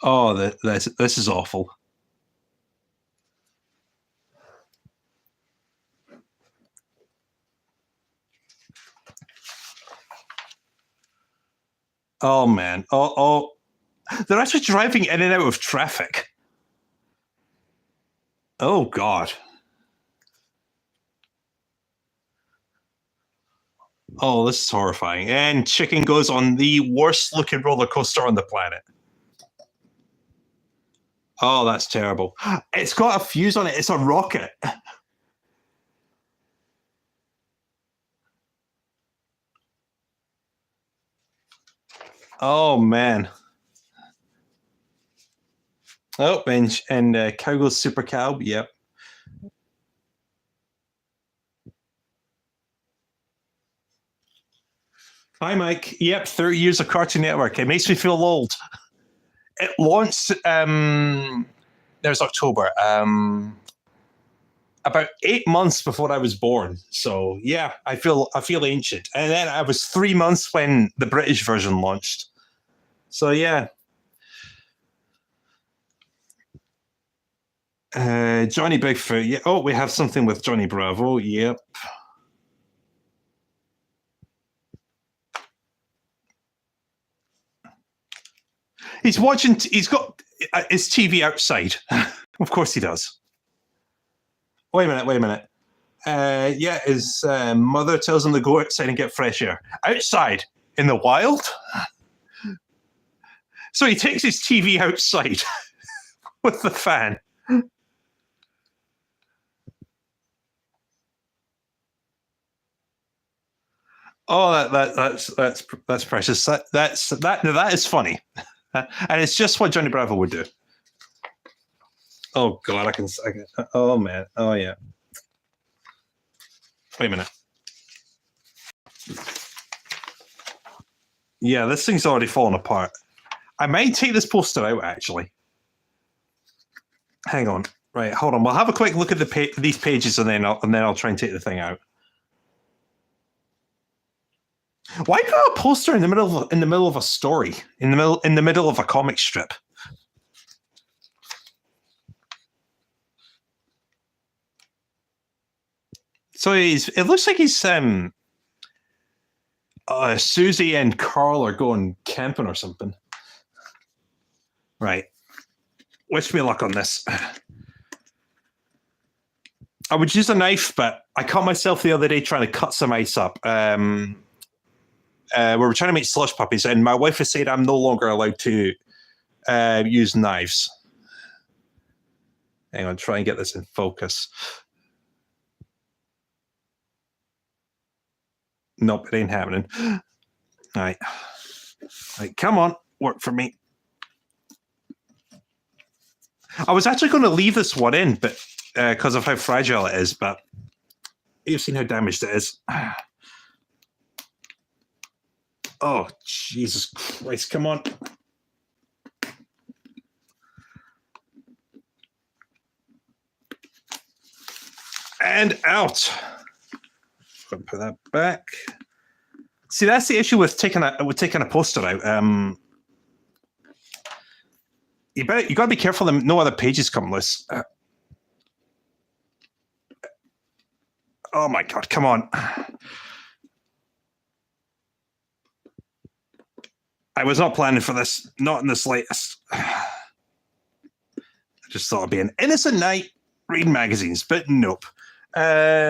Oh, this is awful. Oh man. Oh. They're actually driving in and out of traffic. Oh God. Oh, this is horrifying. And Chicken goes on the worst looking roller coaster on the planet. Oh, that's terrible. It's got a fuse on it. It's a rocket. Oh man. Oh, and Cowgirl Super Cow. Yep. Hi, Mike. Yep, 30 years of Cartoon Network. It makes me feel old. It launched. There's October. About 8 months before I was born. So yeah, I feel ancient. And then I was 3 months when the British version launched. So yeah. Johnny Bigfoot. Yeah. Oh, we have something with Johnny Bravo. Yep. He's watching. He's got his TV outside. Of course he does. Wait a minute. Yeah, his mother tells him to go outside and get fresh air. Outside? In the wild? So he takes his TV outside with the fan. Oh, that's precious. That is funny, and it's just what Johnny Bravo would do. Oh God, I can. Oh man. Oh yeah. Wait a minute. Yeah, this thing's already fallen apart. I might take this poster out actually. Hang on. Right, hold on. We'll have a quick look at these pages, and then I'll try and take the thing out. Why put a poster in the middle of a story, in the middle of a comic strip? So it looks like he's Susie and Carl are going camping or something. Right. Wish me luck on this. I would use a knife, but I caught myself the other day trying to cut some ice up. We were trying to make slush puppies, and my wife has said I'm no longer allowed to use knives. Hang on, try and get this in focus. Nope, it ain't happening. All right, come on, work for me. I was actually going to leave this one in, but because of how fragile it is, but You've seen how damaged it is. Oh, Jesus Christ, come on. And out. Put that back. See, that's the issue with taking a poster out. You got to be careful that no other pages come loose. Oh my God, come on. I was not planning for this, not in the slightest. I just thought it'd be an innocent night reading magazines, but nope. Are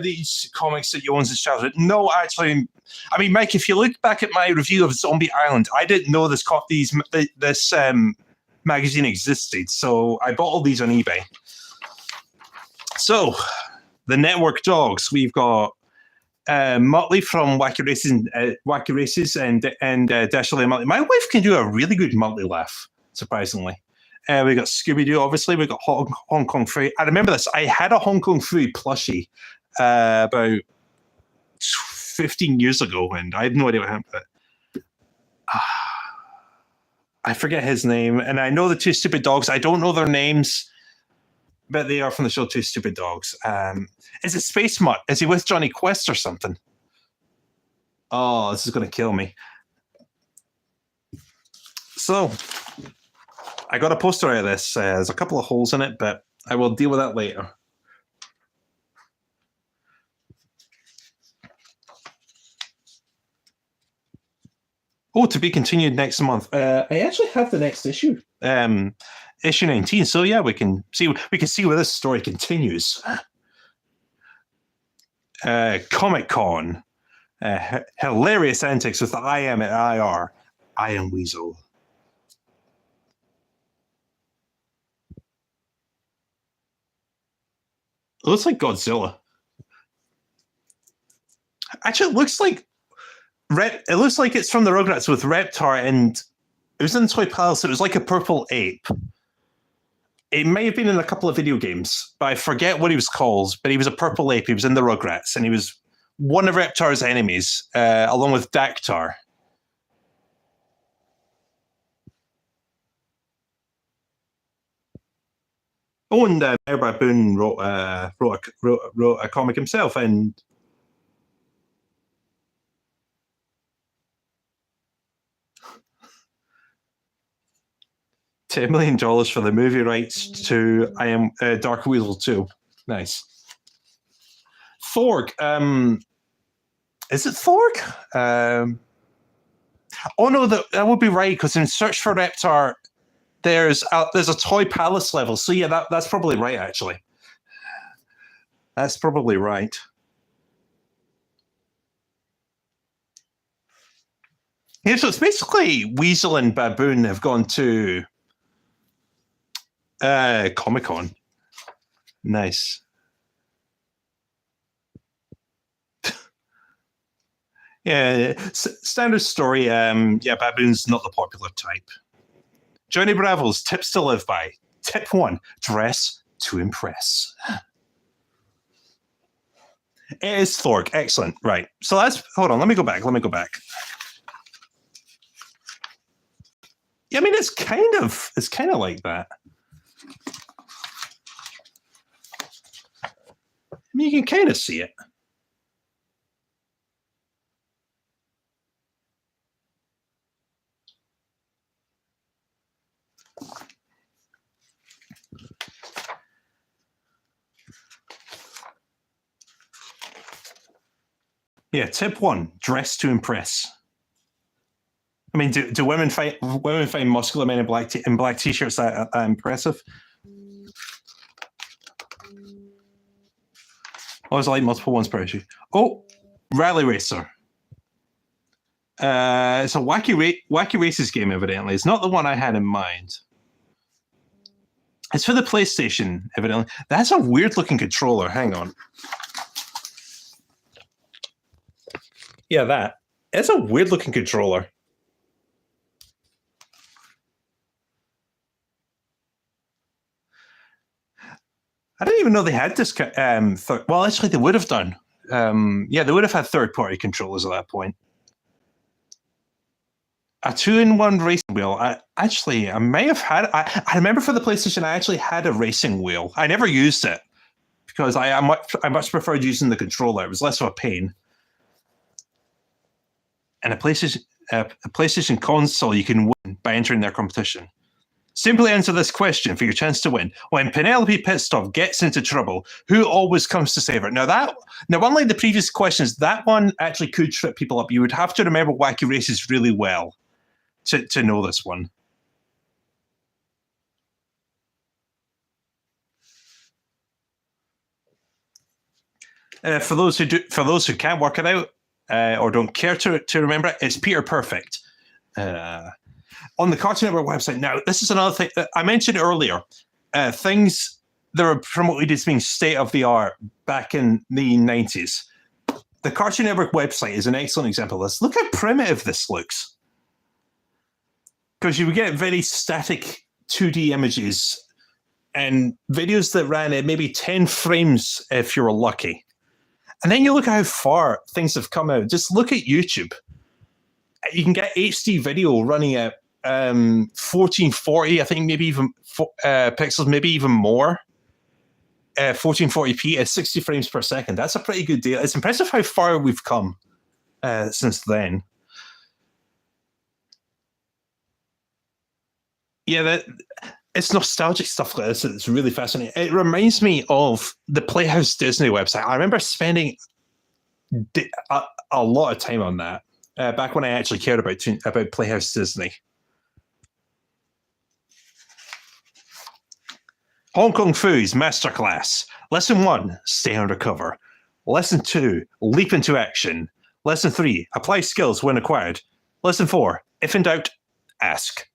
these comics that you owned as childhood? No, actually. I mean, Mike, if you look back at my review of Zombie Island, I didn't know this magazine existed, so I bought all these on eBay. So, the network dogs, we've got Muttley from Wacky Races and Dashley Muttley. My wife can do a really good Muttley laugh, surprisingly. We got Scooby-Doo, obviously. We got Hong Kong Phooey. I remember this. I had a Hong Kong Phooey plushie about 15 years ago, and I have no idea what happened to it. I forget his name, and I know the Two Stupid Dogs. I don't know their names, but they are from the show Two Stupid Dogs. Is it Space Mutt? Is he with Johnny Quest or something? Oh, this is going to kill me. So, I got a poster out of this. There's a couple of holes in it, but I will deal with that later. Oh, to be continued next month. I actually have the next issue, issue 19. So yeah, we can see where this story continues. Comic Con, hilarious antics with the I Am at IR. I Am Weasel. It looks like Godzilla. Actually, it looks like it's from the Rugrats with Reptar, and it was in Toy Palace. It was like a purple ape. It may have been in a couple of video games, but I forget what he was called. But he was a purple ape. He was in the Rugrats, and he was one of Reptar's enemies, along with Dactar. Oh, and Mayor Baboon wrote a comic himself, and $10 million for the movie rights to I Am Dark Weasel 2. Nice. Thorg. Is it Thorg? Oh no, that would be right, because in Search for Reptar, there's a Toy Palace level. So yeah, that's probably right, actually. That's probably right. Yeah, so it's basically Weasel and Baboon have gone to Comic-Con. Nice. Yeah, standard story. Yeah, Baboon's not the popular type. Johnny Bravo's tips to live by. Tip 1, dress to impress. It is Thorg. Excellent. Right. So hold on. Let me go back. Yeah, I mean, it's kind of like that. I mean, you can kind of see it. Yeah, tip 1, dress to impress. I mean, do women find muscular men in black t-shirts that impressive? Oh, there's like multiple ones per issue. Oh, Rally Racer. It's a Wacky Races game, evidently. It's not the one I had in mind. It's for the PlayStation, evidently. That's a weird-looking controller. Hang on. Yeah, it's a weird-looking controller. I didn't even know they had this. Well, actually, they would have done. Yeah, they would have had third-party controllers at that point. A 2-in-1 racing wheel. I may have had. I remember for the PlayStation, I actually had a racing wheel. I never used it because I much preferred using the controller. It was less of a pain. And a PlayStation console you can win by entering their competition. Simply answer this question for your chance to win. When Penelope Pitstop gets into trouble, who always comes to save her? Now, unlike the previous questions, that one actually could trip people up. You would have to remember Wacky Races really well to know this one. For those who can't work it out or don't care to remember it, it's Peter Perfect. On the Cartoon Network website. Now, this is another thing that I mentioned earlier. Things that are promoted as being state of the art back in the 90s. The Cartoon Network website is an excellent example of this. Look how primitive this looks. Because you would get very static 2D images and videos that ran at maybe 10 frames if you were lucky. And then you look at how far things have come out. Just look at YouTube. You can get HD video running at 1440, I think maybe even pixels, maybe even more. 1440p at 60 frames per second. That's a pretty good deal. It's impressive how far we've come since then. Yeah, it's nostalgic stuff like this. It's really fascinating. It reminds me of the Playhouse Disney website. I remember spending a lot of time on that back when I actually cared about Playhouse Disney. Hong Kong Phoo's Masterclass. Lesson 1, stay undercover. Lesson 2, leap into action. Lesson 3, apply skills when acquired. Lesson 4, if in doubt, ask.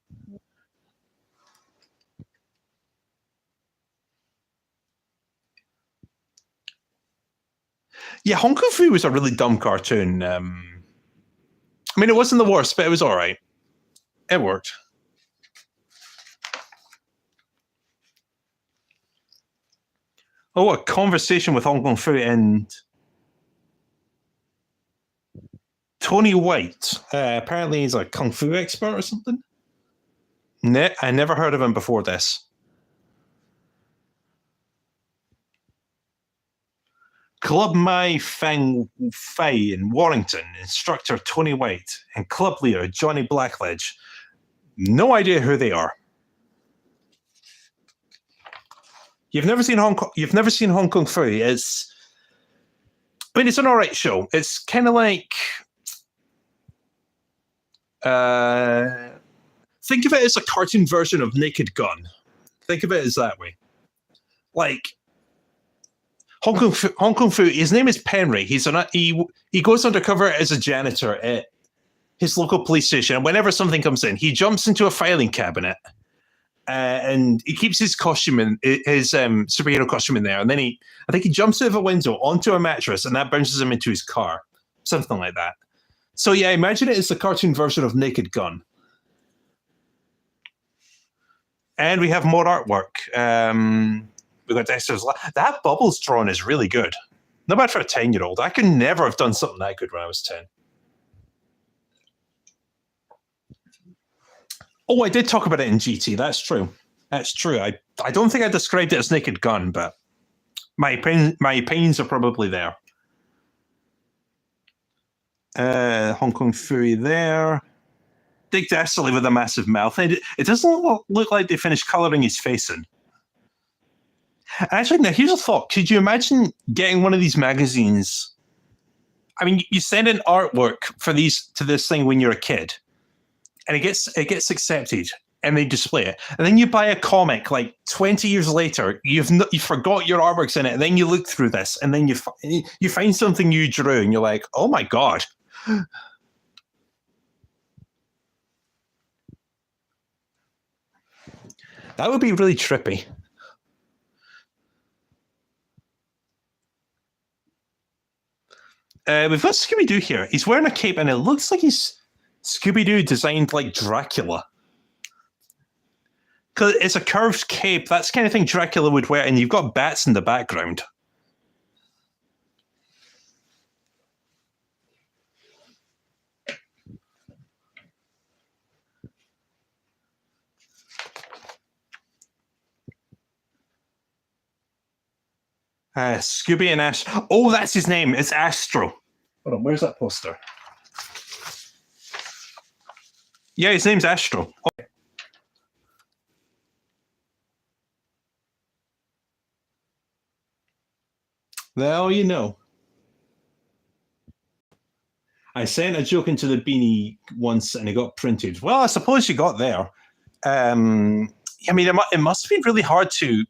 Yeah, Hong Kong Phoo was a really dumb cartoon. I mean, it wasn't the worst, but it was all right. It worked. Oh, a conversation with Hong Kong Phoo and Tony White. Apparently, he's a kung fu expert or something. I never heard of him before this. Club Mai Feng Fei in Warrington, instructor Tony White, and club leader Johnny Blackledge. No idea who they are. You've never seen Hong Kong Phoo. It's an all right show. It's kind of like think of it as a cartoon version of Naked Gun. Think of it as that way. Like Hong Kong Phoo. His name is Penry. He goes undercover as a janitor at his local police station, and whenever something comes in, he jumps into a filing cabinet. And he keeps his costume his superhero costume in there, and then I think he jumps out of a window onto a mattress, and that bounces him into his car, something like that. So yeah, imagine it as the cartoon version of Naked Gun. And we have more artwork. We got Dexter's. That Bubbles drawing is really good. Not bad for a 10-year-old. I could never have done something that good when I was 10. Oh, I did talk about it in GT. That's true. That's true. I don't think I described it as Naked Gun, but my opinions are probably there. Hong Kong Phoo there. Dick Dastardly with a massive mouth. It doesn't look like they finished colouring his face in. Actually, now here's a thought. Could you imagine getting one of these magazines? I mean, you send in artwork to this thing when you're a kid. And it gets accepted, and they display it. And then you buy a comic like 20 years later. You forgot your artwork's in it, and then you look through this, and then you find something you drew, and you're like, oh my god. That would be really trippy. We've got Scooby-Doo here. He's wearing a cape, and it looks like he's Scooby-Doo designed like Dracula. because it's a curved cape. That's the kind of thing Dracula would wear, and you've got bats in the background. Scooby and Ash. Oh, that's his name. It's Astro. Hold on, where's that poster? Yeah, his name's Astro. Okay. Well, you know. I sent a joke into the beanie once and it got printed. Well, I suppose you got there. I mean, it must have been really hard to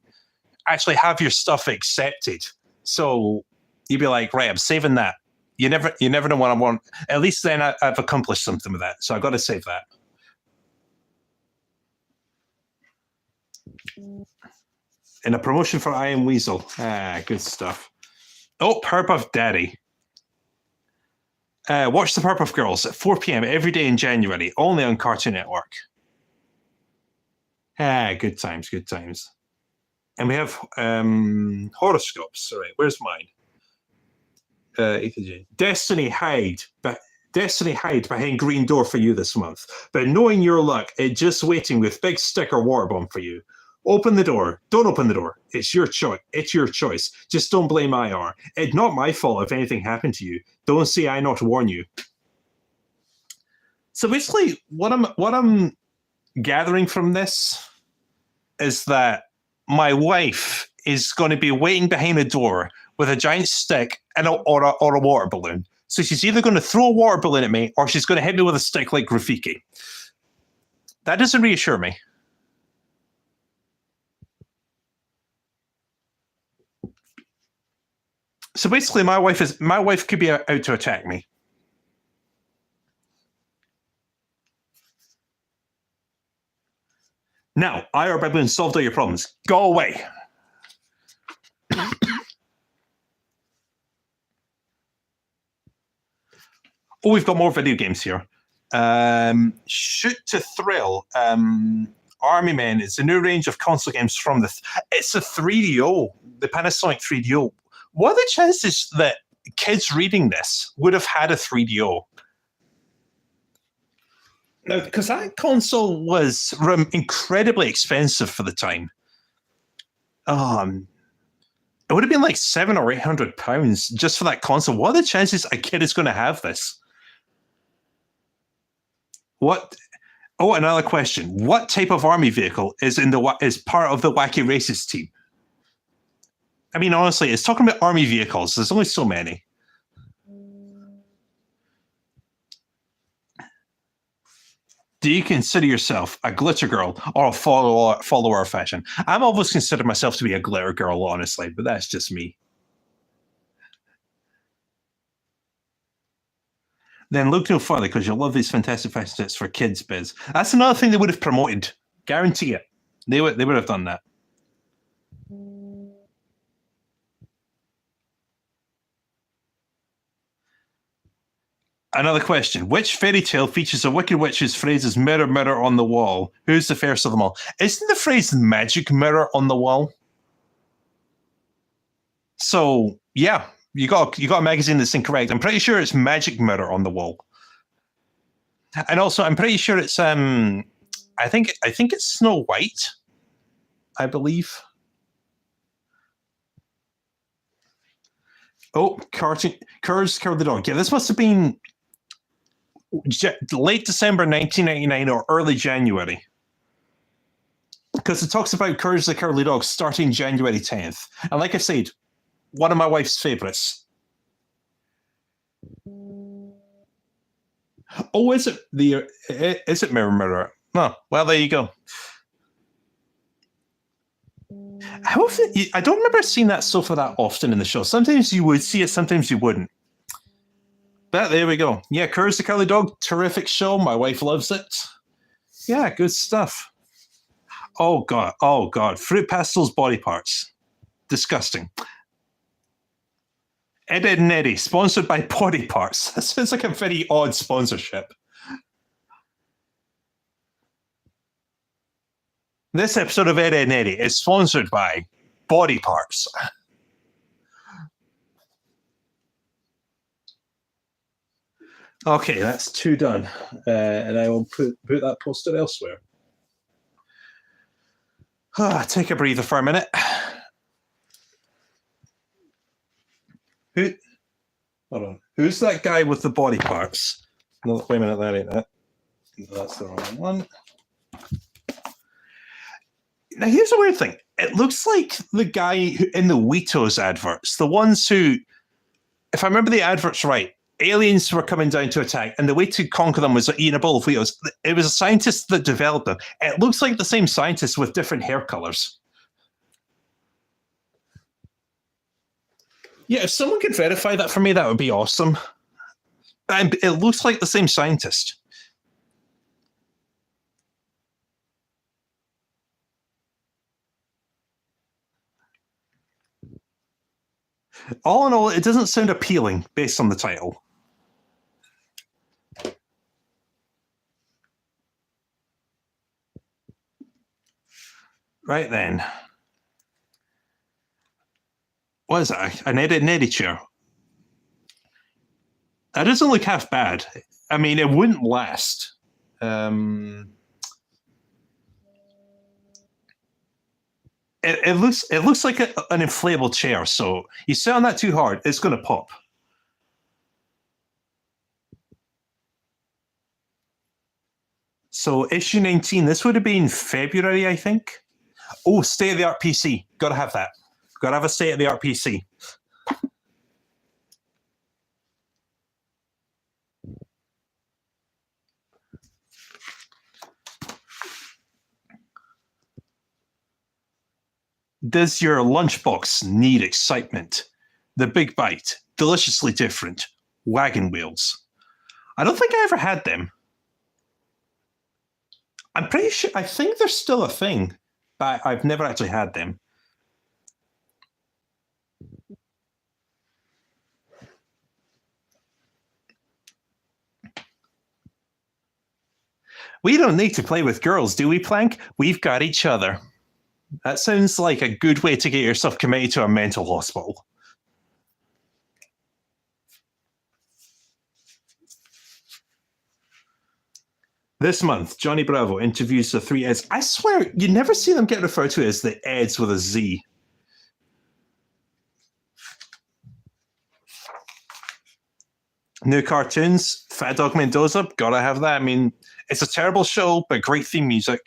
actually have your stuff accepted. So you'd be like, right, I'm saving that. You never know what I want. At least then I've accomplished something with that. So I've got to save that. In a promotion for I Am Weasel. Good stuff. Oh, Powerpuff Daddy. Watch the Powerpuff Girls at 4 p.m. every day in January, only on Cartoon Network. Good times, good times. And we have horoscopes. All right, where's mine? Destiny hide behind green door for you this month. But knowing your luck, it just waiting with big sticker water bomb for you. Open the door. Don't open the door. It's your choice. It's your choice. Just don't blame IR. It's not my fault if anything happened to you. Don't say I not warn you. So basically, what I'm gathering from this is that my wife is going to be waiting behind a door with a giant stick and or a water balloon. So she's either going to throw a water balloon at me or she's going to hit me with a stick like Rafiki. That doesn't reassure me. So basically, my wife could be out to attack me. Now, IR Babylon solved all your problems. Go away. Oh, we've got more video games here. Shoot to Thrill. Army Men is a new range of console games from it's a 3DO, the Panasonic 3DO. What are the chances that kids reading this would have had a 3DO? Now, because that console was incredibly expensive for the time. It would have been like £700 or £800 just for that console. What are the chances a kid is going to have this? What? Oh, another question. What type of army vehicle is part of the Wacky Races team? I mean, honestly, it's talking about army vehicles. There's only so many. Do you consider yourself a glitter girl or a follower of fashion? I'm always considered myself to be a glitter girl, honestly, but that's just me. Then look no further because you'll love these fantastic fashion tips for kids, Biz. That's another thing they would have promoted. Guarantee it. They would have done that. Another question. Which fairy tale features a wicked witch's phrases mirror, mirror on the wall? Who's the first of them all? Isn't the phrase magic mirror on the wall? So, yeah, you got a magazine that's incorrect. I'm pretty sure it's magic mirror on the wall. And also, I'm pretty sure it's I think it's Snow White, I believe. Oh, Courage the Dog. Yeah, this must have been late December 1999 or early January, because it talks about Courage the Cowardly Dog starting January 10th. And like I said, one of my wife's favorites. Oh, is it Mirror Mirror? No, well, there you go. I don't remember seeing that sofa that often in the show. Sometimes you would see it, sometimes you wouldn't. But there we go. Yeah, Courage the Cowardly Dog, terrific show. My wife loves it. Yeah, good stuff. Oh God. Fruit Pastels body parts. Disgusting. Ed, Edd n Eddy, sponsored by Body Parts. That sounds like a very odd sponsorship. This episode of Ed, Edd n Eddy is sponsored by Body Parts. Okay, that's two done. And I will put that poster elsewhere. Take a breather for a minute. Hold on. Who's that guy with the body parts? No, wait a minute, that ain't it. That's the wrong one. Now, here's a weird thing. It looks like the guy in the Wheatos adverts, the ones who, if I remember the adverts right, aliens were coming down to attack, and the way to conquer them was eating a bowl of Wheatos. It was a scientist that developed them. It looks like the same scientist with different hair colors. Yeah, if someone could verify that for me, that would be awesome. And it looks like the same scientist. All in all, it doesn't sound appealing based on the title. Right then. What is that? An Ed, Edd n Eddy chair. That doesn't look half bad. I mean, it wouldn't last. It looks like an inflatable chair. So you sit on that too hard, it's going to pop. So issue 19. This would have been February, I think. Oh, state of the art PC. Got to have that. Got to have a state of the art PC. Does your lunchbox need excitement? The Big Bite, deliciously different. Wagon wheels. I don't think I ever had them. I'm pretty sure, I think they're still a thing, but I've never actually had them. We don't need to play with girls, do we, Plank? We've got each other. That sounds like a good way to get yourself committed to a mental hospital. This month, Johnny Bravo interviews the three Eds. I swear, you never see them get referred to as the Eds with a Z. New cartoons, Fat Dog Mendoza, gotta have that. I mean, it's a terrible show, but great theme music.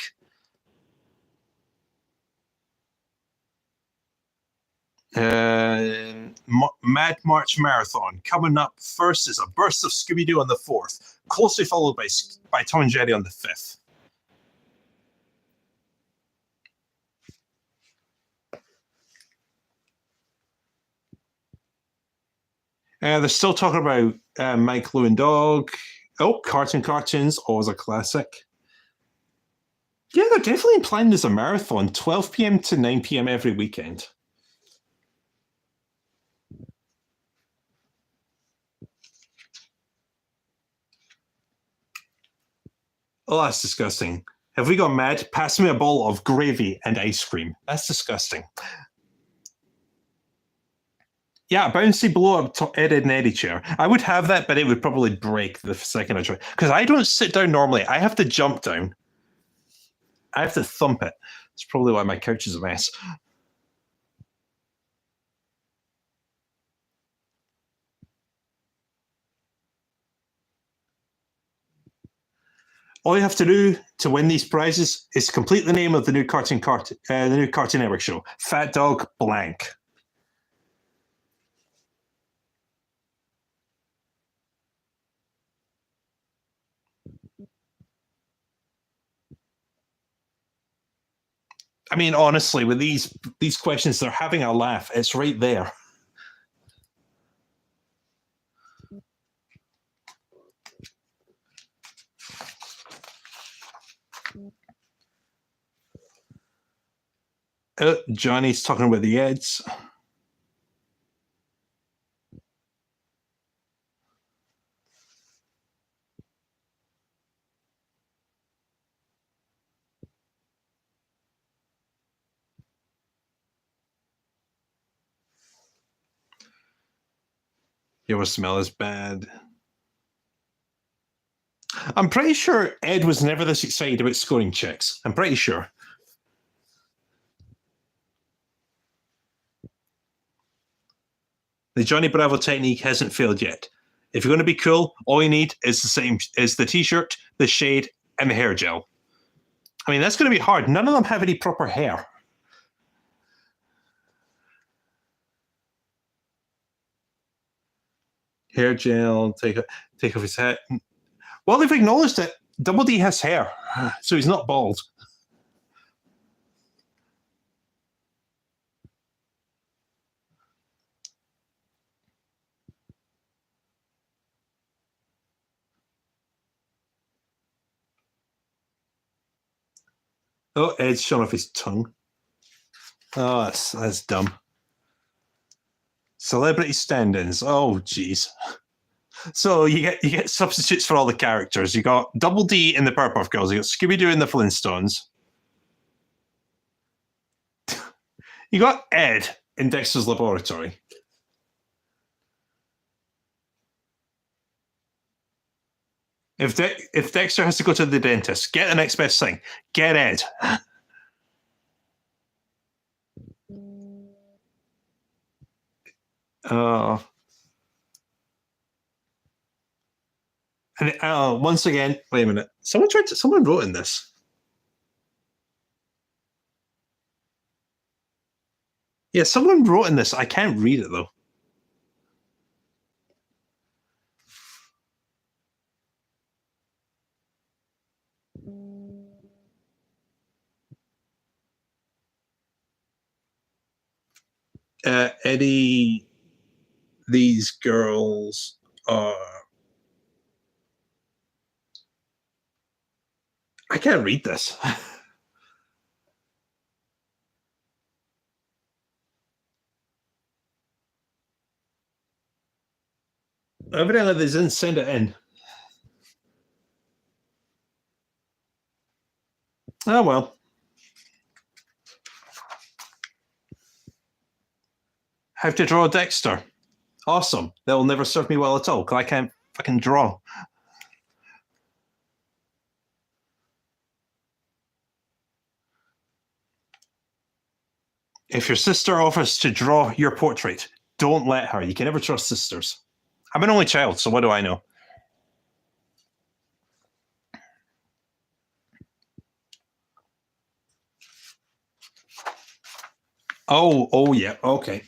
Mad March Marathon coming up first is a burst of Scooby Doo on the 4th, closely followed by Tom and Jerry on the 5th. They're still talking about Mike Lou and Dog. Oh, Cartoons, always a classic. Yeah, they're definitely planning as a marathon, 12 p.m. to 9 p.m. every weekend. Oh, that's disgusting. Have we gone mad? Pass me a bowl of gravy and ice cream. That's disgusting. Yeah, bouncy blow up Ed, Edd n Eddy chair. I would have that, but it would probably break the second I try. Because I don't sit down normally. I have to jump down. I have to thump it. That's probably why my couch is a mess. All you have to do to win these prizes is complete the name of the new Cartoon Network show, Fat Dog Blank. I mean, honestly, with these questions, they're having a laugh. It's right there. Johnny's talking about the Eds. Your smell is bad. I'm pretty sure Ed was never this excited about scoring chicks. I'm pretty sure. The Johnny Bravo technique hasn't failed yet. If you're going to be cool, all you need is the t-shirt, the shade, and the hair gel. I mean, that's going to be hard. None of them have any proper hair. Hair gel, take off his hat. Well, they've acknowledged that Double D has hair, so he's not bald. Oh, Ed's showing off his tongue. Oh, that's dumb. Celebrity stand-ins. Oh, jeez. So you get substitutes for all the characters. You got Double D in the Powerpuff Girls. You got Scooby-Doo in the Flintstones. You got Ed in Dexter's Laboratory. If Dexter has to go to the dentist, get the next best thing. Get Ed. And once again, wait a minute. Someone wrote in this. Yeah, someone wrote in this. I can't read it though. Eddie, these girls are. I can't read this. Evidently, they didn't send it in. Oh well. How to draw Dexter. Awesome. That will never serve me well at all because I can't fucking draw. If your sister offers to draw your portrait, don't let her. You can never trust sisters. I'm an only child, so what do I know? Oh yeah, okay.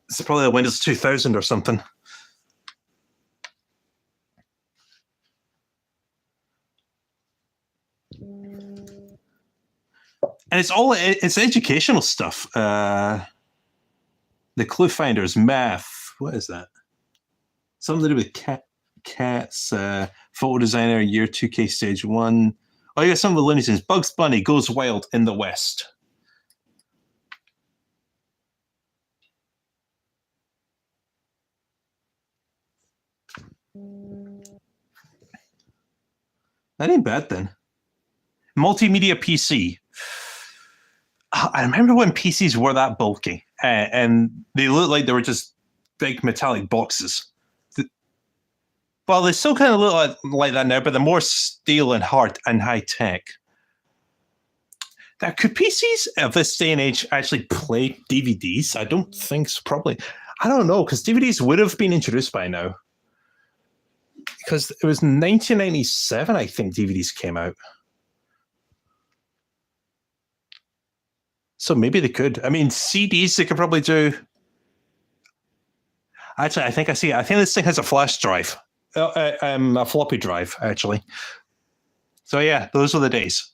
It's probably a Windows 2000 or something. And it's educational stuff. The Clue Finders, math. What is that? Something to do with cats. Photo designer, year 2K stage 1. Oh, you got some of the Looney Tunes. Bugs Bunny goes wild in the West. That ain't bad then. Multimedia PC. I remember when PCs were that bulky and they looked like they were just big metallic boxes. Well, they still kind of look like that now, but they're more steel and hard and high tech. Now, could PCs of this day and age actually play DVDs? I don't think so, probably. I don't know, because DVDs would have been introduced by now. Because it was 1997, I think, DVDs came out. So maybe they could. I mean, CDs they could probably do. Actually, I think I see. I think this thing has a flash drive, a floppy drive, actually. So yeah, those were the days.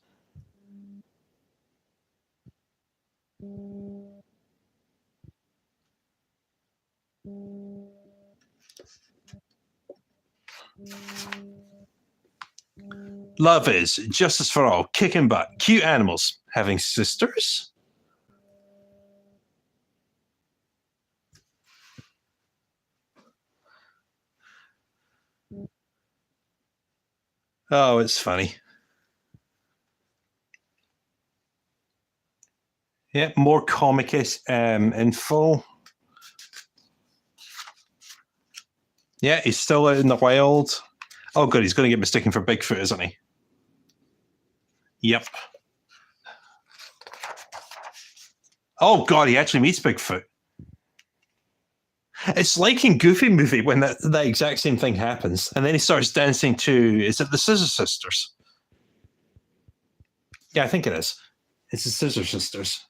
Love is justice for all, kicking butt, cute animals, having sisters. Oh, it's funny. Yeah, more comic info. Yeah, he's still out in the wild. Oh, good. He's going to get mistaken for Bigfoot, isn't he? Yep. Oh, God, he actually meets Bigfoot. It's like in Goofy movie when that exact same thing happens. And then he starts dancing to, is it the Scissor Sisters? Yeah, I think it is. It's the Scissor Sisters.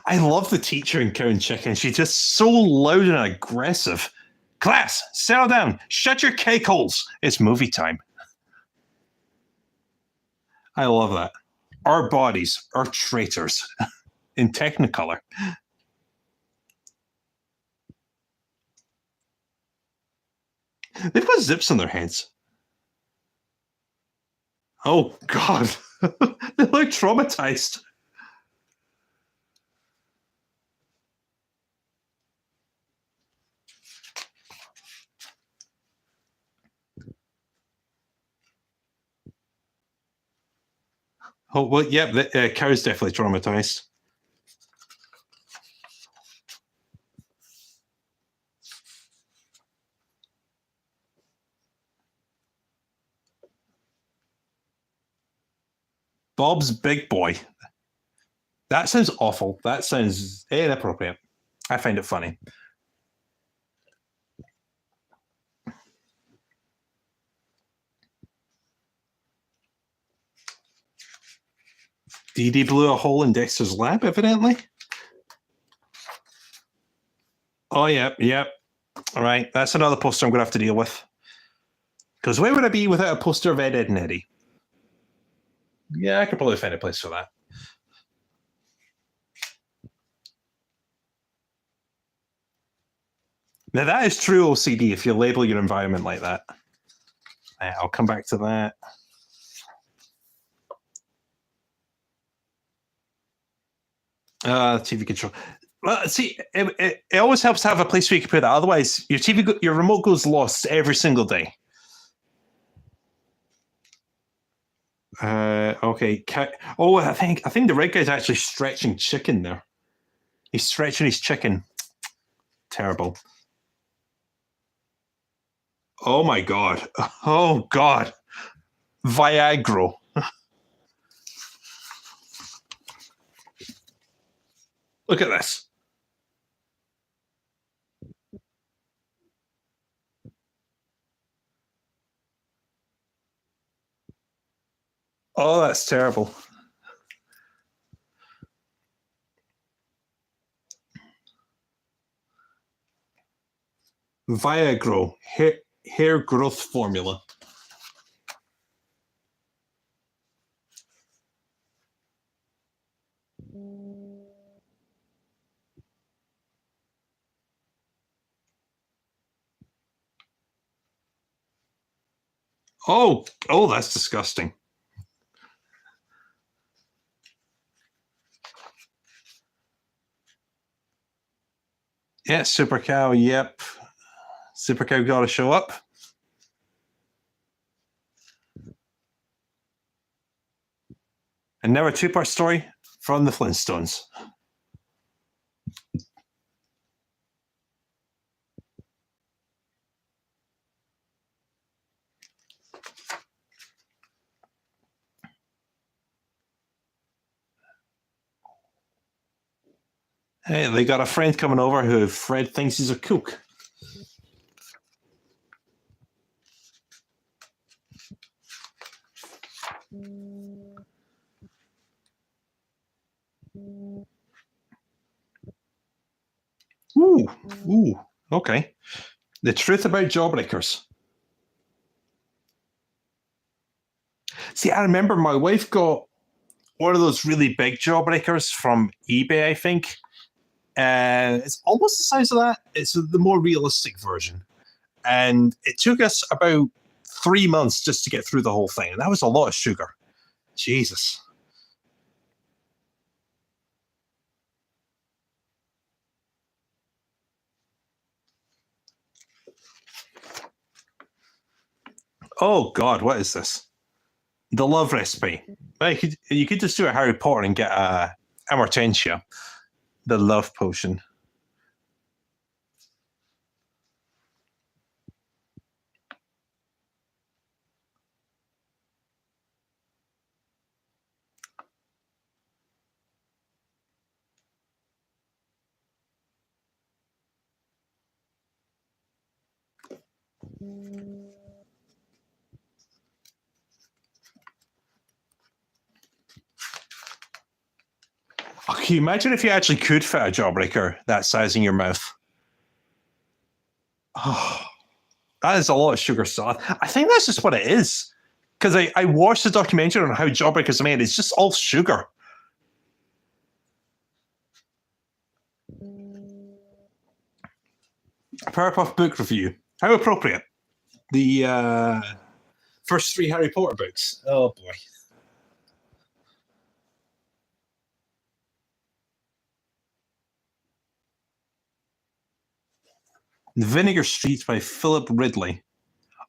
I love the teacher in Cow and Chicken. She's just so loud and aggressive. Class, settle down. Shut your cake holes. It's movie time. I love that. Our bodies are traitors in Technicolor. They've got zips on their heads. Oh, God. They look traumatized. Oh, well, yeah, the cow's definitely traumatized. Bob's Big Boy. That sounds awful. That sounds inappropriate. I find it funny. Dee Dee blew a hole in Dexter's lab, evidently. Oh, yep. All right, that's another poster I'm going to have to deal with. Because where would I be without a poster of Ed, Edd, and Eddy? Yeah, I could probably find a place for that. Now, that is true OCD if you label your environment like that. I'll come back to that. TV control. Well, see, it always helps to have a place where you can put that. Otherwise, your remote goes lost every single day. Okay. Oh, I think the red guy's actually stretching chicken there. He's stretching his chicken. Terrible. Oh my God. Oh God. Viagra. Look at this. Oh, that's terrible. Viagra, hair growth formula. Oh, that's disgusting. Yeah, Super Cow. Yep. Super Cow got to show up. And now a two-part story from the Flintstones. Hey, they got a friend coming over who Fred thinks he's a kook. Ooh, okay. The truth about jawbreakers. See, I remember my wife got one of those really big jawbreakers from eBay, I think. It's almost the size of that. It's the more realistic version. And it took us about 3 months just to get through the whole thing. And that was a lot of sugar. Jesus. Oh God, what is this? The love recipe. Well, you could just do a Harry Potter and get a Amortentia, the love potion. Oh, can you imagine if you actually could fit a jawbreaker that size in your mouth? Oh, that is a lot of sugar sauce. I think that's just what it is. Because I watched the documentary on how jawbreakers are made. It's just all sugar. Powerpuff book review. How appropriate. The first 3 Harry Potter books. Oh boy. Vinegar Street by Philip Ridley.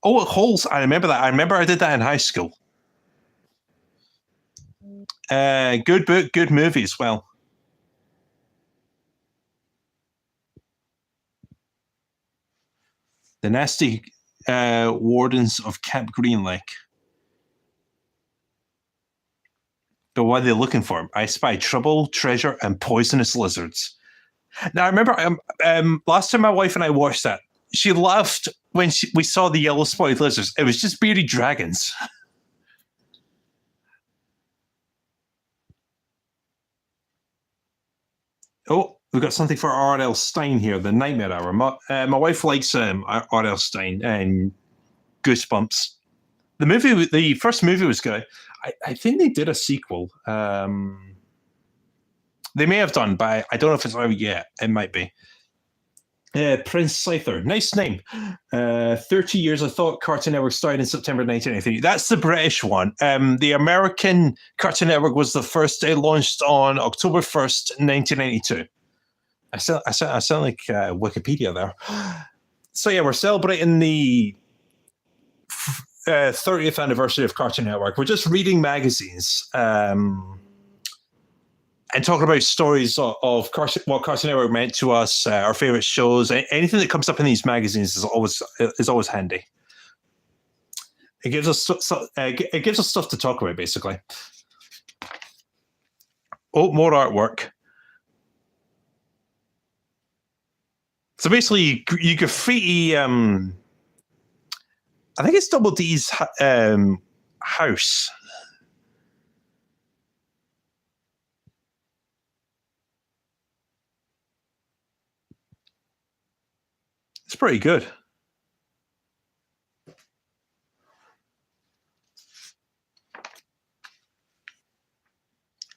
Oh, Holes. I remember that. I remember I did that in high school. Good book, good movie as well. The Nasty Wardens of Camp Green Lake. But what are they looking for? I spy trouble, treasure, and poisonous lizards. Now, I remember last time my wife and I watched that, she laughed when we saw the yellow spotted lizards. It was just bearded dragons. Oh, we've got something for R.L. Stine here, The Nightmare Hour. My wife likes R.L. Stine and Goosebumps. The first movie was good. I think they did a sequel. They may have done, but I don't know if it's out yet. It might be. Prince Scyther. Nice name. 30 Years I Thought Cartoon Network started in September 1993. That's the British one. The American Cartoon Network was the first day launched on October 1st, 1992. I sound like Wikipedia there. So yeah, we're celebrating the 30th anniversary of Cartoon Network. We're just reading magazines and talking about stories of what Cartoon Network meant to us, our favorite shows. Anything that comes up in these magazines is always handy. It gives us stuff to talk about, basically. Oh, more artwork. So basically, you graffiti. I think it's Double D's house. It's pretty good.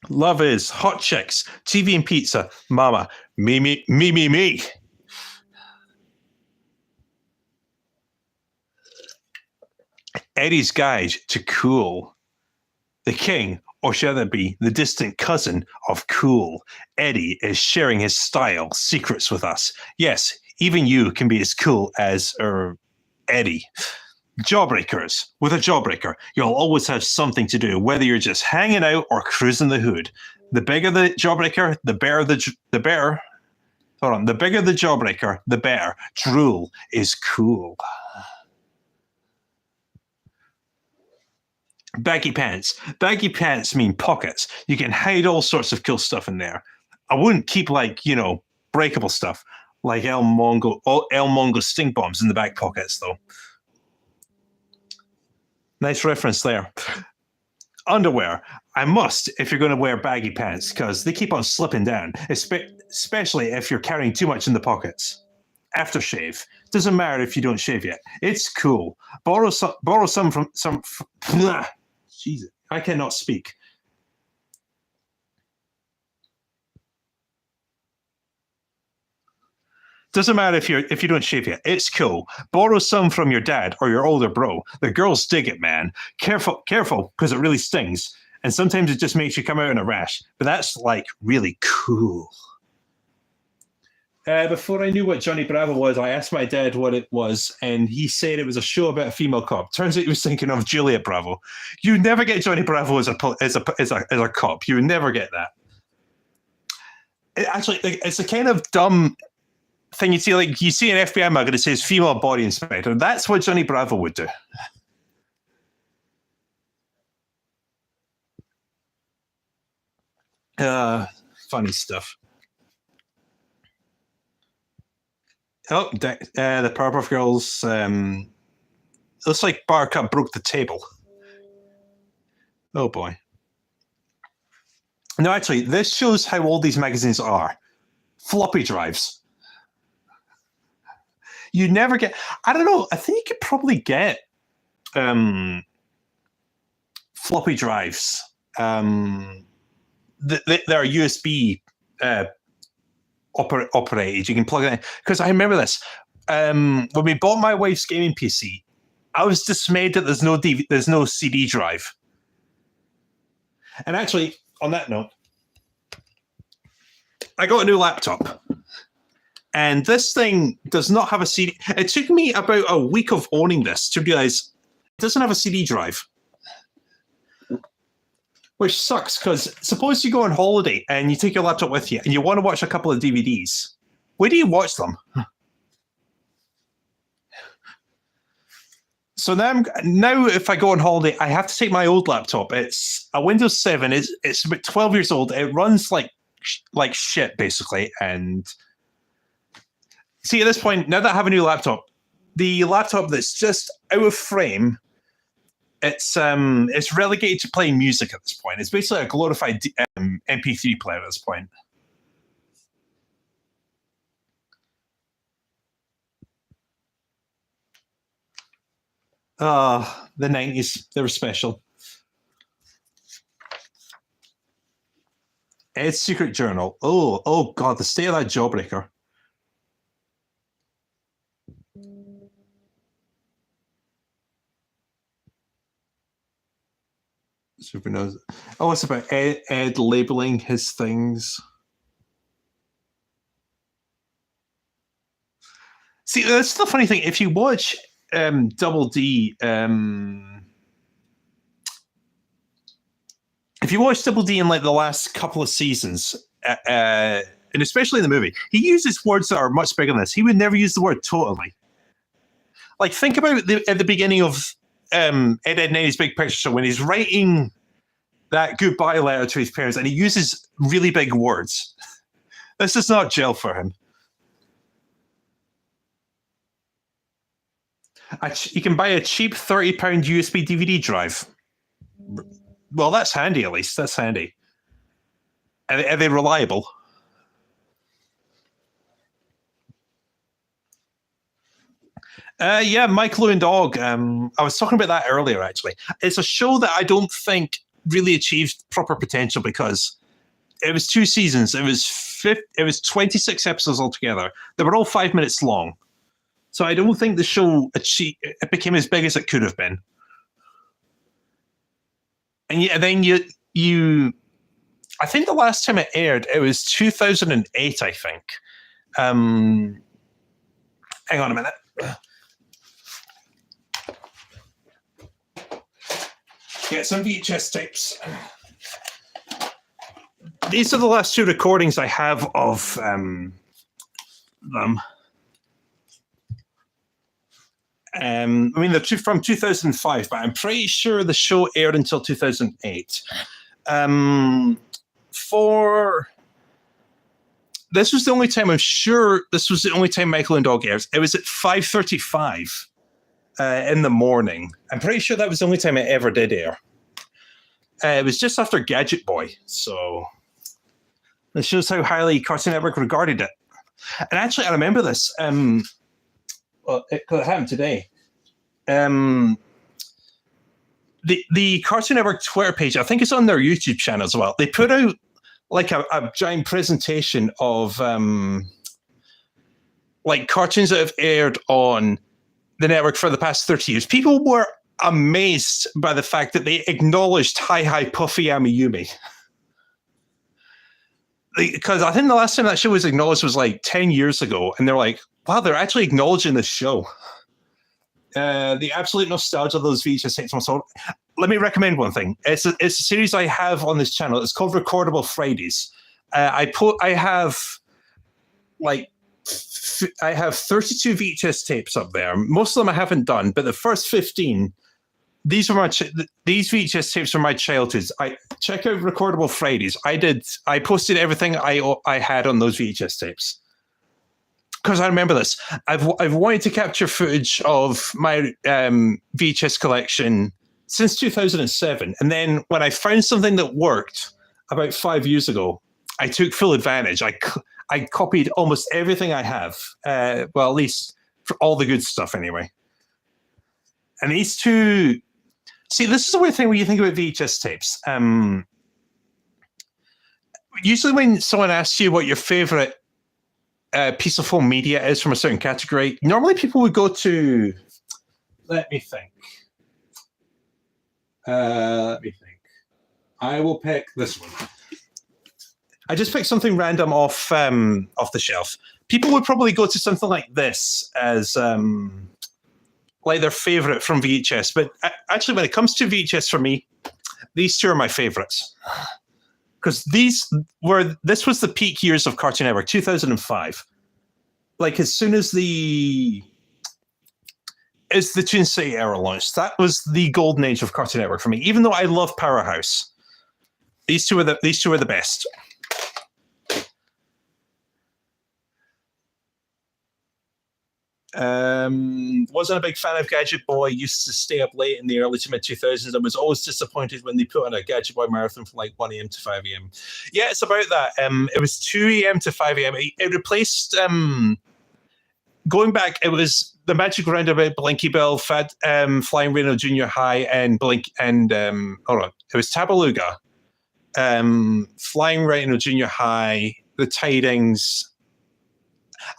Love is hot chicks, TV and pizza, mama, me. Eddie's Guide to Cool. The king, or shall it be the distant cousin of cool, Eddie is sharing his style secrets with us. Yes, even you can be as cool as Eddie. Jawbreakers. With a jawbreaker, you'll always have something to do, whether you're just hanging out or cruising the hood. The bigger the jawbreaker, the better the better. Hold on. The bigger the jawbreaker, the better. Drool is cool. Baggy pants. Baggy pants mean pockets. You can hide all sorts of cool stuff in there. I wouldn't keep breakable stuff like El Mongo stink bombs in the back pockets though. Nice reference there. Underwear. I must if you're going to wear baggy pants because they keep on slipping down, especially if you're carrying too much in the pockets. Aftershave. Doesn't matter if you don't shave yet. It's cool. Borrow some from some. Jesus, I cannot speak. Doesn't matter if you don't shave yet. It's cool. Borrow some from your dad or your older bro. The girls dig it, man. Careful, because it really stings. And sometimes it just makes you come out in a rash. But that's like really cool. Before I knew what Johnny Bravo was, I asked my dad what it was, and he said it was a show about a female cop. Turns out he was thinking of Juliet Bravo. You never get Johnny Bravo as a cop. You never get that. It's a kind of dumb thing you see. Like you see an FBI mug and it says female body inspector. That's what Johnny Bravo would do. Funny stuff. Oh, the Powerpuff Girls. Looks like Buttercup broke the table. Oh boy. No, actually, this shows how old these magazines are. Floppy drives. You never get. I don't know. I think you could probably get floppy drives. They're USB operated. You can plug it in. Because I remember this. When we bought my wife's gaming PC, I was dismayed that there's no CD drive. And actually, on that note, I got a new laptop. And this thing does not have a CD. It took me about a week of owning this to realize it doesn't have a CD drive. Which sucks, because suppose you go on holiday and you take your laptop with you and you want to watch a couple of DVDs. Where do you watch them? So now if I go on holiday, I have to take my old laptop. It's a Windows 7. It's about 12 years old. It runs like shit, basically. And see, at this point, now that I have a new laptop, the laptop that's just out of frame, it's relegated to playing music at this point. It's basically a glorified MP3 player at this point. The 90s, they were special. Ed's Secret Journal. Oh God, the state of that Jawbreaker. Super knows. Oh, it's about Ed labeling his things. See, that's the funny thing. If you watch Double D, if you watch Double D in like the last couple of seasons, and especially in the movie, he uses words that are much bigger than this. He would never use the word totally. Like, think about at the beginning of Ed, Edd n Eddy's Big Picture Show when he's writing that goodbye letter to his parents and he uses really big words. This does not gel for him. You can buy a cheap £30 USB DVD drive. Well, that's handy, at least. That's handy. Are they reliable? Yeah, Mike Lou and Dog. I was talking about that earlier, actually. It's a show that I don't think really achieved proper potential because it was 2 seasons. It was 26 episodes altogether. They were all 5 minutes long. So I don't think the show became as big as it could have been. And then you I think the last time it aired, it was 2008, I think. Hang on a minute. Get some VHS tapes. These are the last 2 recordings I have of them. I mean, they're from 2005, but I'm pretty sure the show aired until 2008. This was the only time, I'm sure this was the only time Michael and Dog airs. It was at 5:35 in the morning. I'm pretty sure that was the only time it ever did air. It was just after Gadget Boy, so this shows how highly Cartoon Network regarded it. And actually, I remember this. Well, it happened today. The Cartoon Network Twitter page, I think it's on their YouTube channel as well. They put out like a giant presentation of like cartoons that have aired on the network for the past 30 years, people were amazed by the fact that they acknowledged Hi Hi Puffy Amiyumi. Because I think the last time that show was acknowledged was like 10 years ago, and they're like, wow, they're actually acknowledging this show. The absolute nostalgia of those VHS tapes. So let me recommend one thing. It's a series I have on this channel. It's called Recordable Fridays. I have like I have 32 VHS tapes up there. Most of them I haven't done, but the first 15, these VHS tapes from my childhood. I check out Recordable Fridays. I posted everything I had on those VHS tapes. Because I remember this. I've wanted to capture footage of my VHS collection since 2007. And then when I found something that worked about 5 years ago, I took full advantage. I copied almost everything I have. Well, at least for all the good stuff anyway. And these two... See, this is a weird thing when you think about VHS tapes. Usually when someone asks you what your favorite piece of home media is from a certain category, normally people would go to... Let me think. I will pick this one. I just picked something random off the shelf. People would probably go to something like this as... like their favorite from VHS. But actually, when it comes to VHS for me, these two are my favorites. Because this was the peak years of Cartoon Network, 2005. Like as soon as the Toon City era launched, that was the golden age of Cartoon Network for me. Even though I love Powerhouse, these two are the best. Wasn't a big fan of Gadget Boy. Used to stay up late in the early to mid 2000s. I was always disappointed when they put on a Gadget Boy marathon from like 1 a.m. to 5 a.m. Yeah, it's about that. It was 2 a.m. to 5 a.m. It replaced going back. It was the Magic Roundabout, Blinky Bill, Flying Rhino Junior High, and hold on. It was Tabaluga, Flying Rhino Junior High, The Tidings.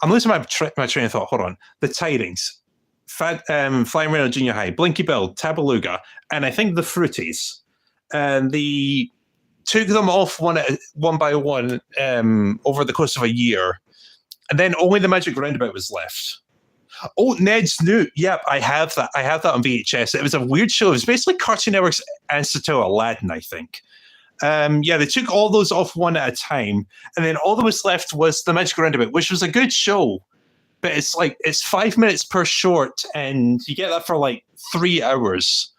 I'm losing my train of thought. Hold on. The Tidings, Flying Rhino Junior High, Blinky Bill, Tabaluga, and I think the Fruities. And they took them off one by one over the course of a year. And then only the Magic Roundabout was left. Oh, Ned Snoot. Yep, I have that. I have that on VHS. It was a weird show. It was basically Cartoon Network's answer to Aladdin, I think. Yeah, they took all those off one at a time, and then all that was left was the Magic Roundabout, which was a good show, but it's 5 minutes per short, and you get that for like 3 hours.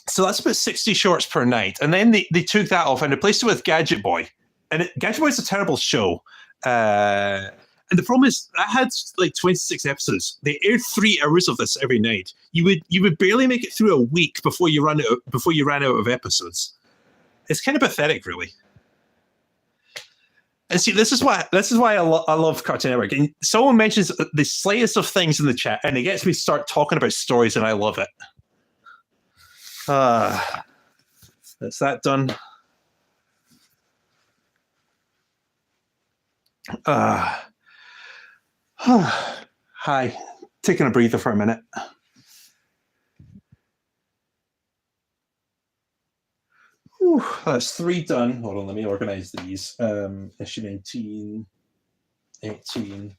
So that's about 60 shorts per night. And then they took that off and replaced it with Gadget Boy. And Gadget Boy is a terrible show. And the problem is that had like 26 episodes. They aired 3 hours of this every night. You would barely make it through a week before you ran out of episodes. It's kind of pathetic, really. And see, this is why I love Cartoon Network. And someone mentions the slightest of things in the chat, and it gets me to start talking about stories, and I love it. That's that done. Hi, taking a breather for a minute. Whew, that's 3 done. Hold on, let me organize these. Issue 19, 18.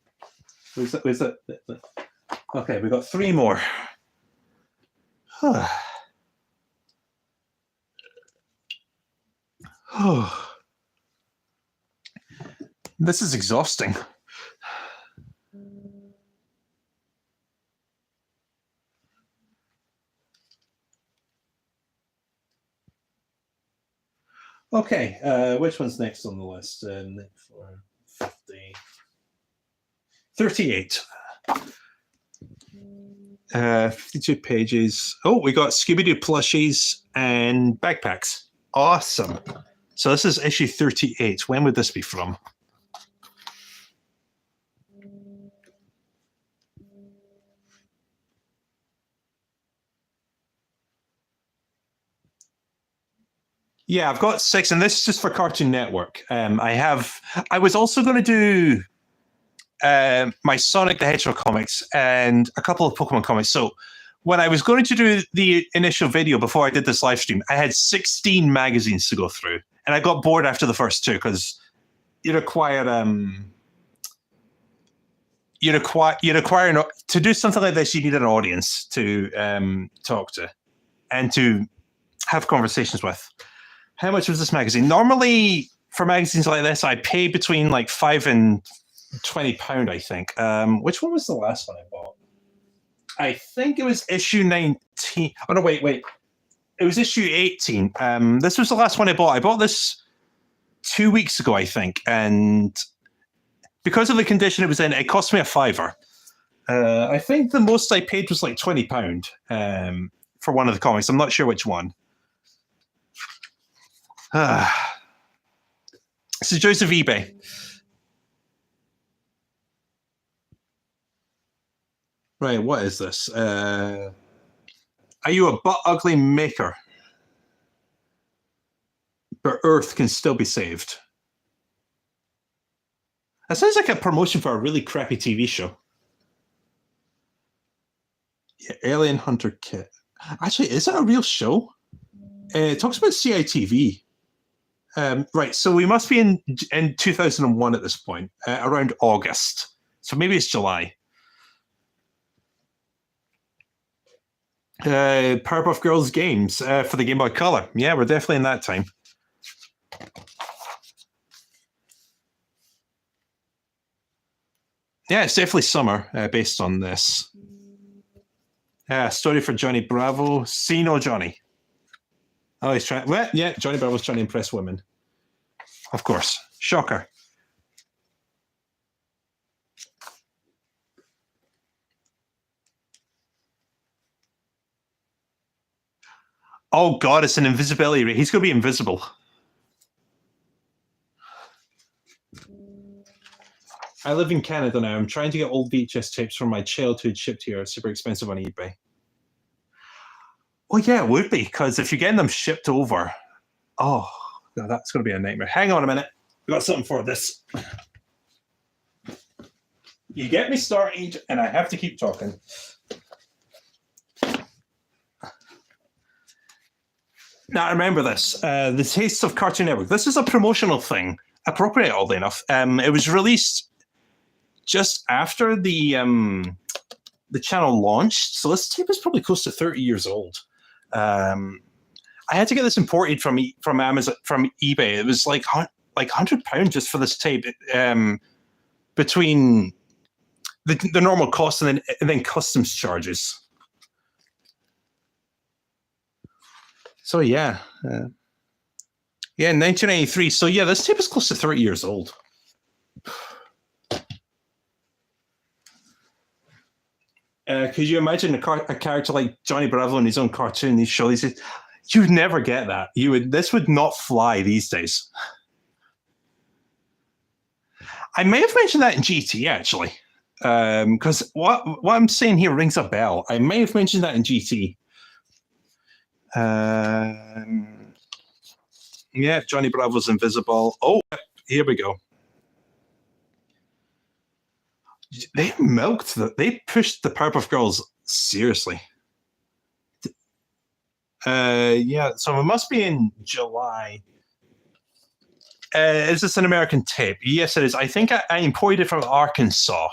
Where's that? Okay, we got 3 more. This is exhausting. Okay, which one's next on the list? 50. 38. 52 pages. Oh, we got Scooby-Doo plushies and backpacks. Awesome. So this is issue 38. When would this be from? Yeah, I've got 6, and this is just for Cartoon Network. I was also going to do my Sonic the Hedgehog comics, and a couple of Pokemon comics. So when I was going to do the initial video before I did this live stream, I had 16 magazines to go through, and I got bored after the first two because you require to do something like this. You need an audience to talk to and to have conversations with. How much was this magazine? Normally, for magazines like this, I pay between like £5 and £20, I think. Which one was the last one I bought? I think it was issue 19. Oh, no, wait. It was issue 18. This was the last one I bought. I bought this 2 weeks ago, I think. And because of the condition it was in, it cost me a £5. I think the most I paid was like £20 for one of the comics. I'm not sure which one. It's the joys of eBay. Right, what is this? Are you a butt ugly maker? But Earth can still be saved. That sounds like a promotion for a really crappy TV show. Yeah, Alien Hunter Kit. Actually, is it a real show? It talks about CITV. Right, so we must be in 2001 at this point, around August. So maybe it's July. Powerpuff Girls games for the Game Boy Color. Yeah, we're definitely in that time. Yeah, it's definitely summer based on this. Story for Johnny Bravo. See no Johnny. Oh, he's trying. Well, yeah, Johnny Bravo's trying to impress women. Of course. Shocker. Oh, God, it's an invisibility rate. He's going to be invisible. I live in Canada now. I'm trying to get old VHS tapes from my childhood shipped here. It's super expensive on eBay. Well, yeah, it would be, because if you're getting them shipped over, oh, no, that's going to be a nightmare. Hang on a minute. We've got something for this. You get me started, and I have to keep talking. Now, remember this. The Taste of Cartoon Network. This is a promotional thing, appropriate, oddly enough. It was released just after the channel launched, so this tape is probably close to 30 years old. I had to get this imported from Amazon, from eBay. It was like £100 just for this tape, between the normal cost and then customs charges. So yeah, 1993. So yeah, this tape is close to 30 years old. Could you imagine a character like Johnny Bravo in his own cartoon? These shows, you'd never get that. This would not fly these days. I may have mentioned that in GT actually, because what I'm saying here rings a bell. I may have mentioned that in GT. Yeah, Johnny Bravo's invisible. Oh, here we go. They milked they pushed the Powerpuff Girls seriously. Yeah, so it must be in July. Is this an American tape? Yes, it is. I think I imported it from Arkansas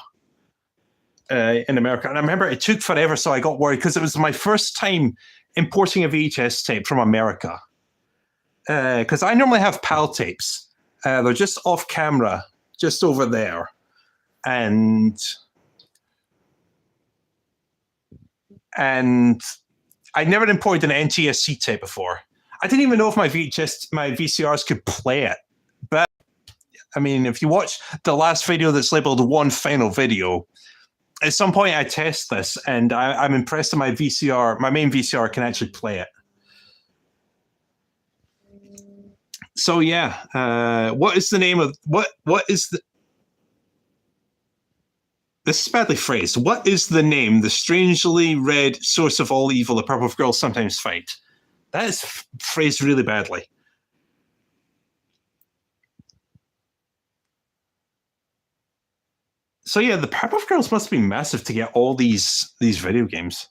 in America. And I remember it took forever, so I got worried because it was my first time importing a VHS tape from America. Because I normally have PAL tapes. They're just off camera, just over there. And I never imported an NTSC tape before. I didn't even know if my VCRs could play it. But I mean, if you watch the last video that's labeled One Final Video, at some point I test this, and I'm impressed that my VCR, my main VCR, can actually play it. So yeah, what is the name of what is the? This is badly phrased. What is the name? The strangely red source of all evil the Powerpuff Girls sometimes fight. That is phrased really badly. So yeah, the Powerpuff Girls must be massive to get all these video games.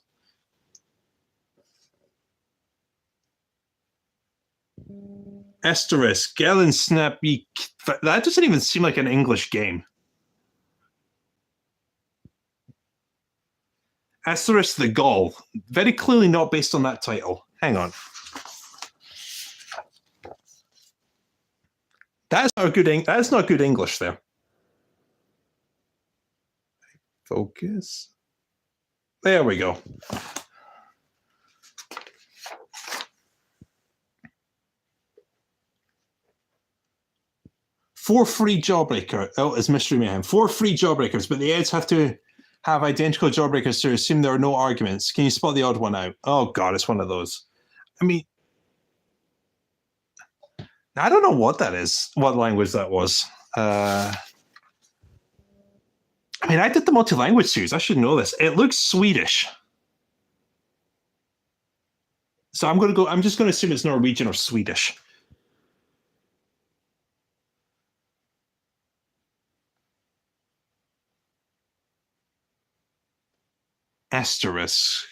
Asterisk, Galen Snappy. That doesn't even seem like an English game. Asterisk the Gaul. Very clearly not based on that title. Hang on. That's not good English there. Focus. There we go. Four free Jawbreaker. Oh, it's Mystery Mayhem. 4 free Jawbreakers, but the ads have to have identical Jawbreakers to assume there are no arguments. Can you spot the odd one out? Oh, God, it's one of those. I mean, I don't know what that is, what language that was. I mean, I did the multi-language series. I should know this. It looks Swedish. So I'm just going to assume it's Norwegian or Swedish. Asterisk.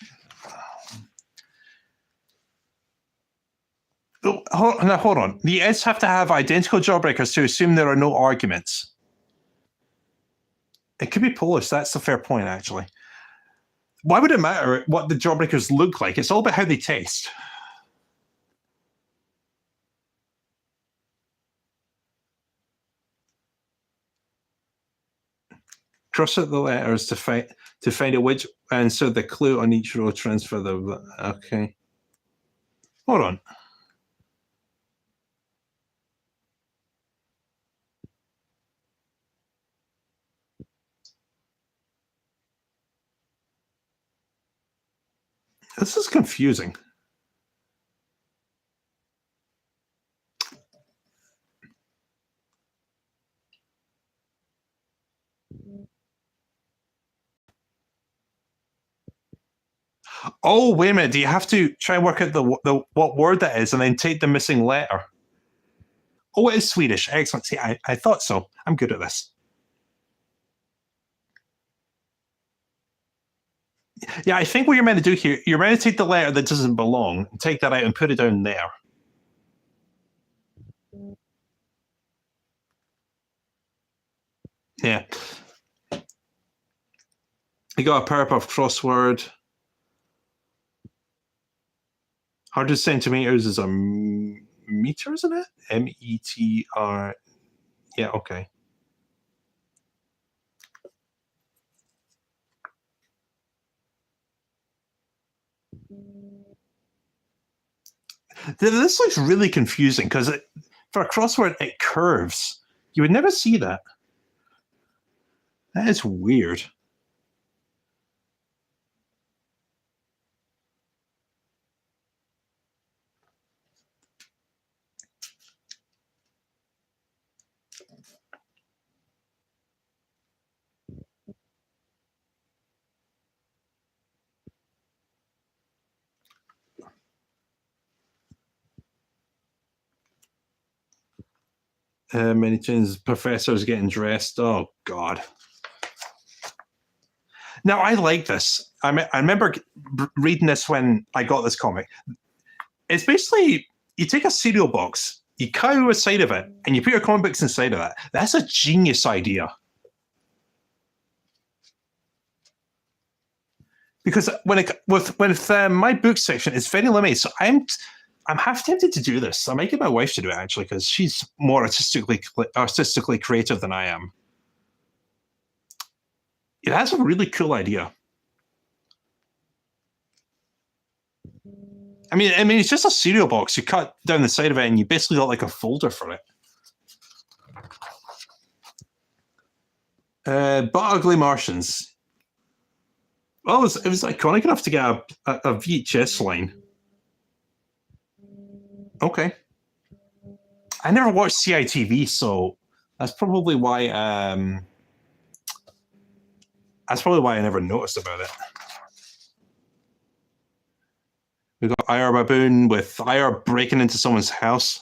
Oh, hold on. The ads have to have identical Jawbreakers to assume there are no arguments. It could be Polish. That's a fair point, actually. Why would it matter what the Jawbreakers look like? It's all about how they taste. Cross out the letters to find a which answer the clue on each row. Transfer the okay. Hold on. This is confusing. Oh, wait a minute. Do you have to try and work out the what word that is and then take the missing letter? Oh, it is Swedish. Excellent. See, I thought so. I'm good at this. Yeah, I think what you're meant to do here, you're meant to take the letter that doesn't belong, take that out and put it down there. Yeah. You got a Powerpuff crossword. 100 centimeters is a meter, isn't it? M-E-T-R. Yeah, okay. This looks really confusing because for a crossword, it curves. You would never see that. That is weird. Many times professors getting dressed. Oh, God. Now, I like this. I remember reading this when I got this comic. It's basically, you take a cereal box, you cut out a side of it, and you put your comic books inside of that. That's a genius idea. Because with my book section, it's very limited. So I'm half tempted to do this. I might get my wife to do it, actually, because she's more artistically creative than I am. It has a really cool idea. I mean, it's just a cereal box. You cut down the side of it, and you basically got like a folder for it. But Ugly Martians. Well, it was iconic enough to get a VHS line. Okay. I never watched CITV, so that's probably why. That's probably why I never noticed about it. We got IR Baboon with IR breaking into someone's house.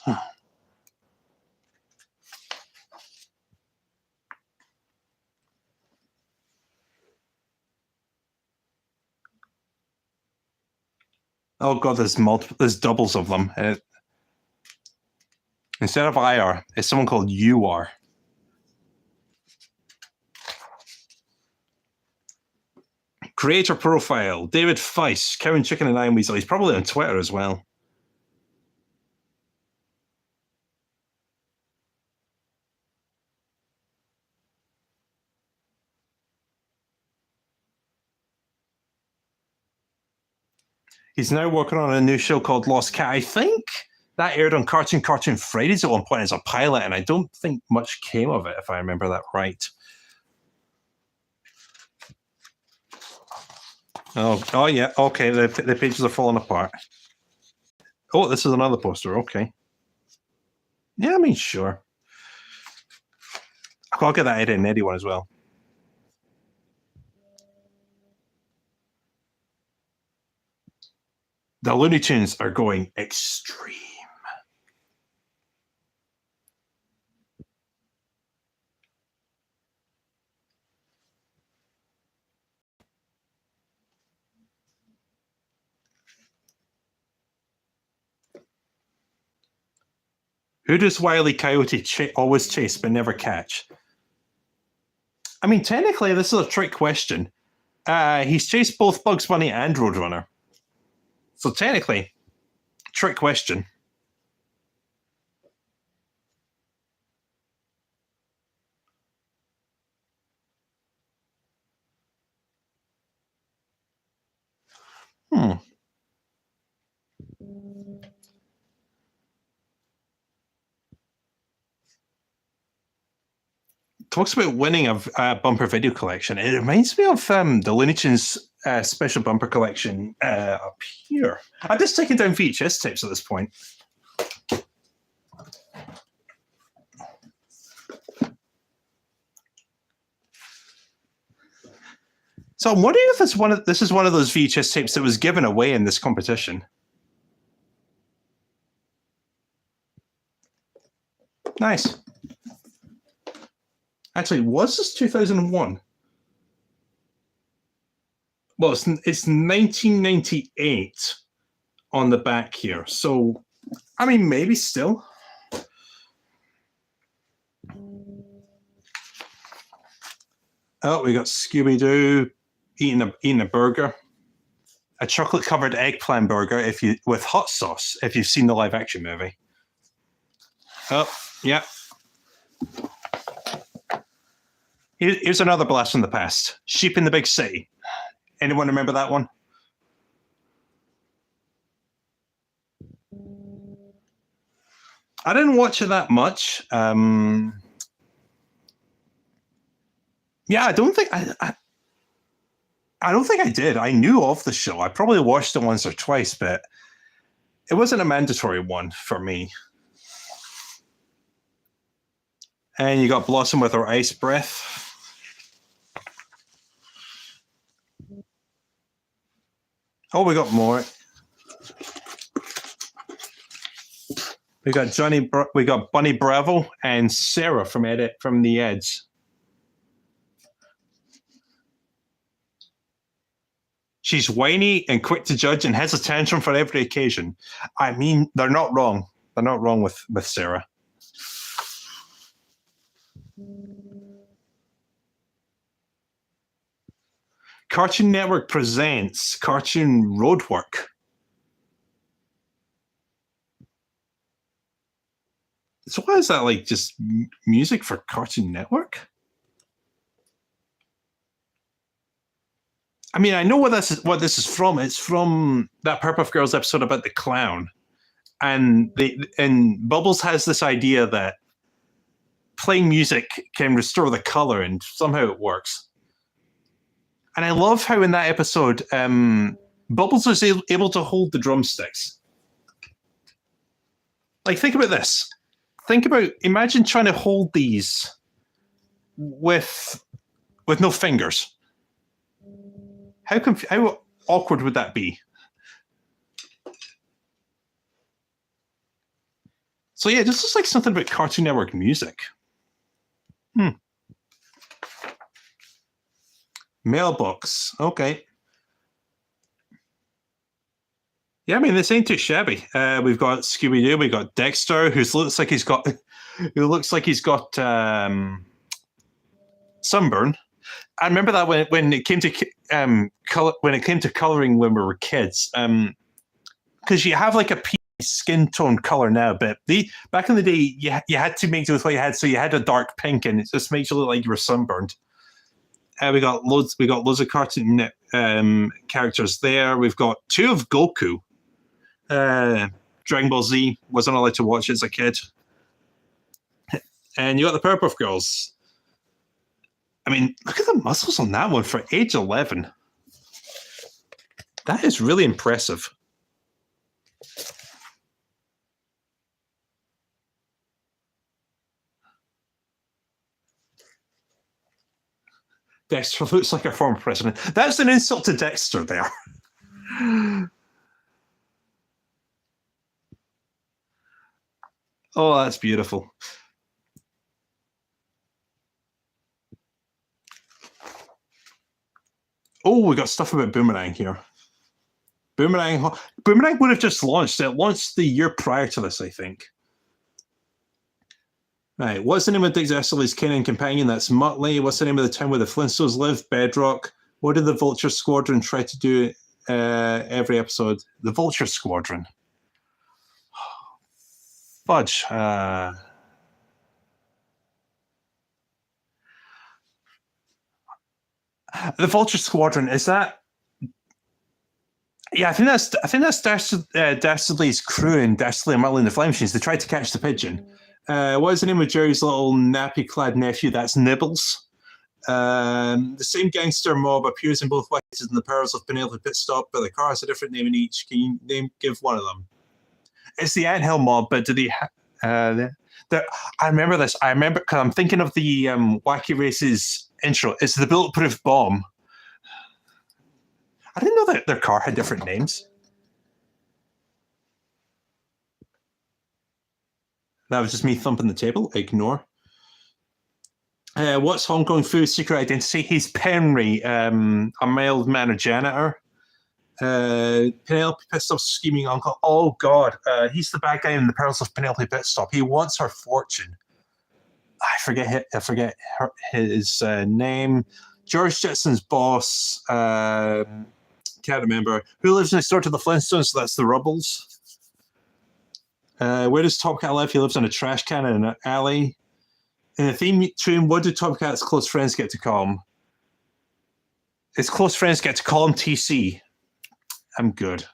Oh god, there's multiple. There's doubles of them. Instead of IR, it's someone called UR. Creator profile: David Feiss, Cow and Chicken and Iron Weasel. He's probably on Twitter as well. He's now working on a new show called Lost Cat. I think that aired on Cartoon Fridays at one point as a pilot, and I don't think much came of it, if I remember that right. Oh yeah. Okay, the pages are falling apart. Oh, this is another poster. Okay. Yeah, I mean, sure. I'll get that Eddie and Eddie one as well. The Looney Tunes are going extreme. Who does Wile E. Coyote always chase but never catch? I mean, technically, this is a trick question. He's chased both Bugs Bunny and Roadrunner. So technically, trick question. Talks about winning a bumper video collection. It reminds me of the Looney Tunes special bumper collection up here. I'm just taking down VHS tapes at this point. So I'm wondering if this is one of those VHS tapes that was given away in this competition. Nice. Actually, was this 2001? Well, it's 1998 on the back here. So, I mean, maybe still. Oh, we got Scooby-Doo eating a burger. A chocolate-covered eggplant burger with hot sauce, if you've seen the live-action movie. Oh, yeah. Here's another blast from the past. Sheep in the Big City. Anyone remember that one? I didn't watch it that much. Yeah, I don't think I don't think I did. I knew of the show. I probably watched it once or twice, but it wasn't a mandatory one for me. And you got Blossom with her ice breath. Oh, we got more. We got Bunny Bravo and Sarah from the Eds. She's whiny and quick to judge and has a tantrum for every occasion. I mean, they're not wrong. They're not wrong with Sarah. Cartoon Network presents Cartoon Roadwork. So why is that like just music for Cartoon Network? I mean, I know what this is from. It's from that Powerpuff Girls episode about the clown, and Bubbles has this idea that playing music can restore the color, and somehow it works. And I love how in that episode, Bubbles is able to hold the drumsticks. Like, think about this. Imagine trying to hold these with no fingers. How awkward would that be? So yeah, this is like something about Cartoon Network music. Mailbox. Okay. Yeah, I mean, this ain't too shabby. We've got Scooby Doo. We've got Dexter, who looks like he's got sunburn. I remember that when it came to when it came to coloring when we were kids, because you have like a skin tone color now, but back in the day, you had to make do with what you had, so you had a dark pink, and it just makes you look like you were sunburned. We got loads of cartoon characters there. We've got two of Goku. Dragon Ball Z, wasn't allowed to watch it as a kid. And you got the Powerpuff Girls. I mean, look at the muscles on that one for age 11. That is really impressive. Dexter looks like a former president. That's an insult to Dexter there. Oh, that's beautiful. Oh, we got stuff about Boomerang here. Boomerang would have just launched. It launched the year prior to this, I think. Right, what's the name of Dick Dastardly's canine companion? That's Muttley. What's the name of the town where the Flintstones live? Bedrock. What did the Vulture Squadron try to do every episode? The Vulture Squadron. Fudge. The Vulture Squadron, is that? Yeah, I think that's Dastardly's crew and Dastardly and Muttley and the Flying Machines. They tried to catch the pigeon. What is the name of Jerry's little nappy-clad nephew? That's Nibbles. The same gangster mob appears in both Witches and the Perils of Penelope Pitstop, but the car has a different name in each. Can you give one of them? It's the Anthill mob, but do they? I remember this. I remember because I'm thinking of the Wacky Races intro. It's the Bulletproof Bomb. I didn't know that their car had different names. That was just me thumping the table. Ignore. What's Hong Kong Foo's secret identity? He's Penry, a mild-mannered janitor. Penelope Pitstop's scheming uncle. Oh God, he's the bad guy in the Perils of Penelope Pitstop. He wants her fortune. I forget his name. George Jetson's boss. Can't remember. Who lives next door to the Flintstones? So that's the Rubbles. Where does Top Cat live? He lives in a trash can in an alley. In the theme tune, what do Top Cat's close friends get to call him? His close friends get to call him TC. I'm good.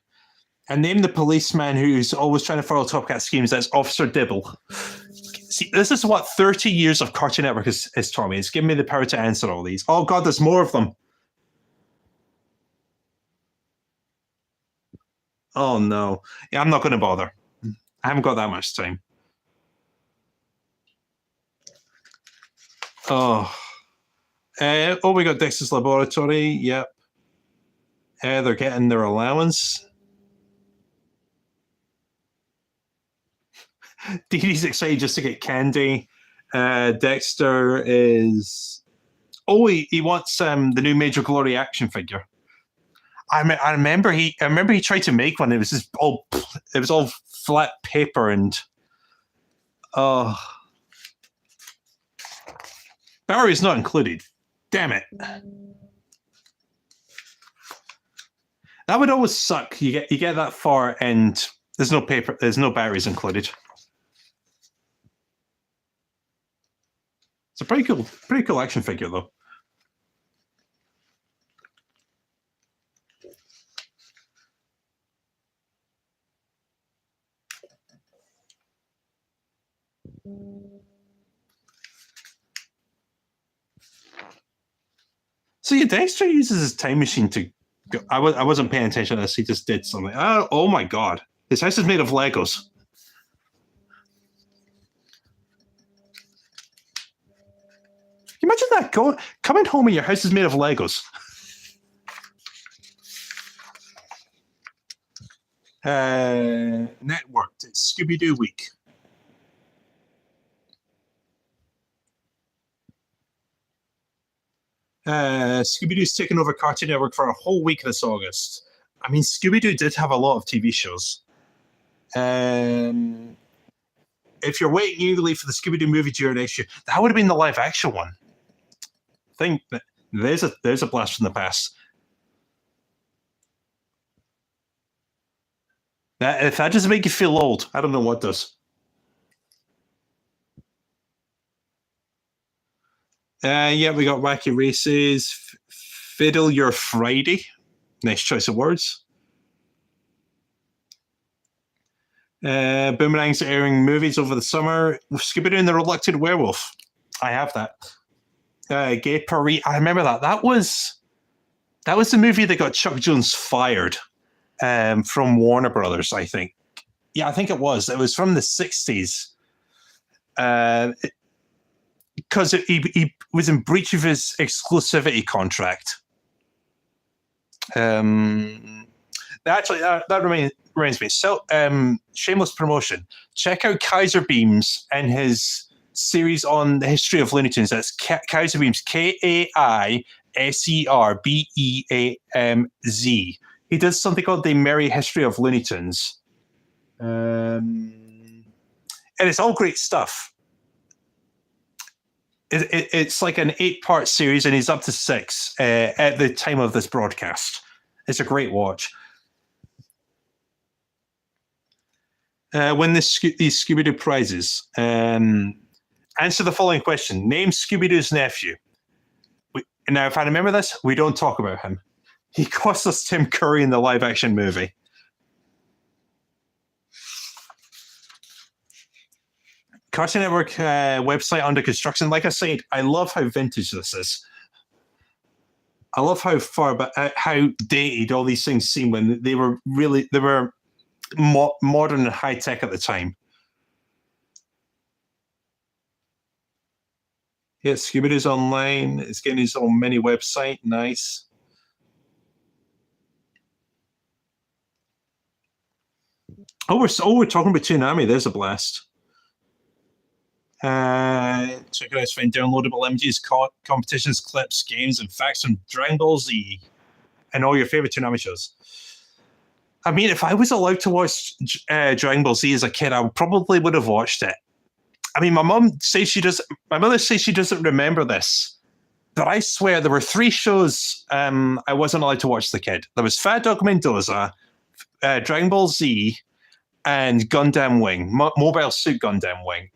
And name the policeman who's always trying to follow Top Cat schemes. That's Officer Dibble. See, this is what 30 years of Cartoon Network has taught me. It's given me the power to answer all these. Oh God, there's more of them. Oh no. Yeah, I'm not going to bother. I haven't got that much time. Oh. We got Dexter's Laboratory. Yep. They're getting their allowance. Dee Dee's excited just to get candy. Dexter is... Oh, he wants the new Major Glory action figure. I remember he tried to make one. It was just all flat paper and battery's not included. Damn it. That would always suck. You get that far and there's no paper, there's no batteries included. It's a pretty cool action figure though. So yeah, Dexter uses his time machine to go. I wasn't paying attention to this. He just did something. Oh my God. His house is made of Legos. Imagine that, coming home and your house is made of Legos. Networked. It's Scooby-Doo week. Scooby-Doo's taken over Cartoon Network for a whole week this August. I mean, Scooby-Doo did have a lot of TV shows. If you're waiting eagerly for the Scooby-Doo movie during next year, that would have been the live-action one. I think there's a blast from the past. If that doesn't make you feel old, I don't know what does. Yeah, we got Wacky Races, Fiddle Your Friday. Nice choice of words. Boomerang's airing movies over the summer. Scooby-Doo and the Reluctant Werewolf. I have that. Gay Paris. I remember that. That was the movie that got Chuck Jones fired from Warner Brothers, I think. Yeah, I think it was. It was from the 60s. Because he was in breach of his exclusivity contract. Actually, that reminds me. So, shameless promotion. Check out Kaiser Beams and his series on the history of Looney Tunes. That's Kaiser Beams, KAISERBEAMZ. He does something called the Merry History of Looney Tunes. And it's all great stuff. It's like an 8-part series, and he's up to 6 at the time of this broadcast. It's a great watch. Win these Scooby-Doo prizes. Answer the following question. Name Scooby-Doo's nephew. Now, if I remember this, we don't talk about him. He cost us Tim Curry in the live-action movie. Cartoon Network website under construction. Like I said, I love how vintage this is. I love how how dated all these things seem when they were modern and high tech at the time. Yeah, Scooby-Doo's online. It's getting his own mini website. Nice. Oh, we're talking about Toonami. There's a blast. Check it out. Find downloadable images, competitions, clips, games, and facts from Dragon Ball Z and all your favorite Toonami shows. I mean, if I was allowed to watch Dragon Ball Z as a kid, I probably would have watched it. I mean, my mother says she doesn't remember this, but I swear there were 3 shows I wasn't allowed to watch as a kid. There was Fat Dog Mendoza, Dragon Ball Z, and Gundam Wing, Mobile Suit Gundam Wing.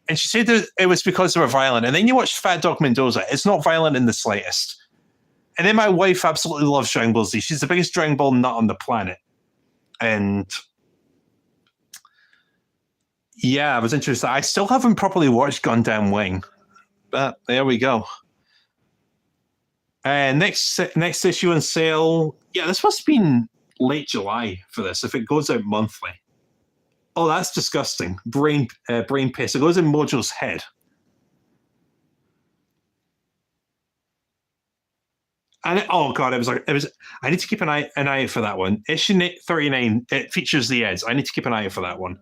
And she said that it was because they were violent. And then you watch Fat Dog Mendoza. It's not violent in the slightest. And then my wife absolutely loves Dragon Ball Z. She's the biggest Dragon Ball nut on the planet. And yeah, I was interested. I still haven't properly watched Gundam Wing. But there we go. Next issue on sale. Yeah, this must have been late July for this, if it goes out monthly. Oh, that's disgusting. Brain piss. It goes in Mojo's head. And oh god, it was. I need to keep an eye out for that one. Issue 39. It features the Eds. I need to keep an eye out for that one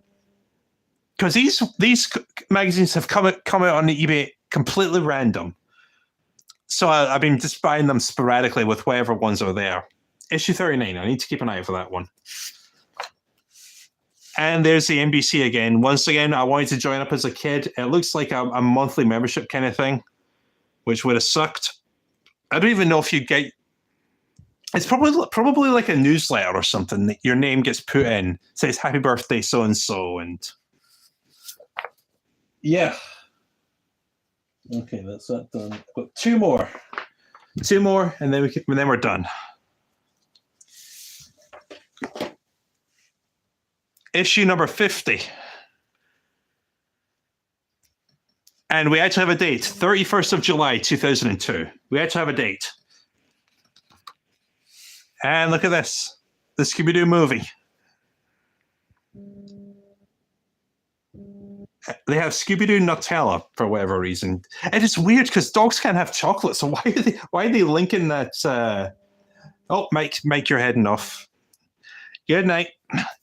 because these magazines have come out on eBay completely random. So I've been just buying them sporadically with whatever ones are there. Issue 39. I need to keep an eye out for that one. And there's the NBC again. Once again, I wanted to join up as a kid. It looks like a monthly membership kind of thing, which would have sucked. I don't even know if you get. It's probably like a newsletter or something that your name gets put in, says "Happy Birthday, so and so," and yeah. Okay, that's that done. I've got 2 more, and then we're done. Issue number 50. And we actually have a date, 31st of July, 2002. We actually have a date. And look at this, the Scooby-Doo movie. They have Scooby-Doo Nutella for whatever reason. And it's weird because dogs can't have chocolate, so why are they linking that? Oh, Mike, you're heading off. Good night.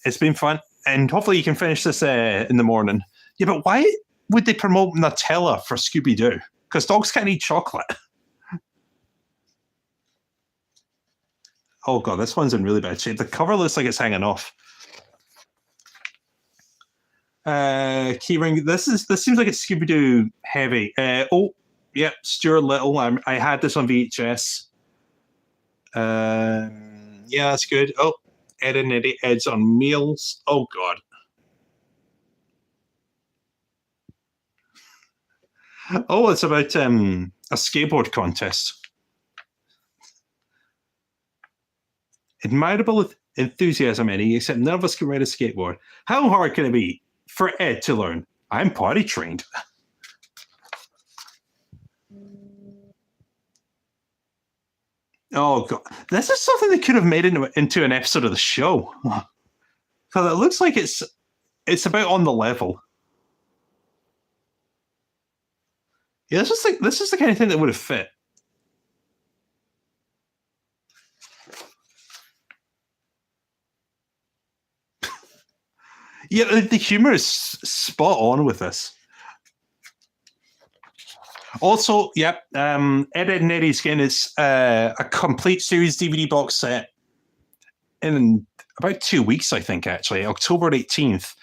It's been fun. And hopefully you can finish this in the morning. Yeah, but why would they promote Nutella for Scooby-Doo? Because dogs can't eat chocolate. Oh god, this one's in really bad shape. The cover looks like it's hanging off. Keyring. This seems like it's Scooby Doo heavy. Oh, yep, Stuart Little. I had this on VHS. Yeah, that's good. Oh, Ed and Eddie Ed's on meals. Oh god. Oh, it's about a skateboard contest. Admirable enthusiasm, Eddie, except none of us can ride a skateboard. How hard can it be for Ed to learn? I'm potty trained. Oh god, this is something they could have made into an episode of the show. Because it looks like it's about on the level. Yeah, this is the kind of thing that would have fit. Yeah, the humor is spot on with this. Also, yep, Ed, Ed and Eddie's Skin is a complete series DVD box set in about 2 weeks, I think, actually, October 18th.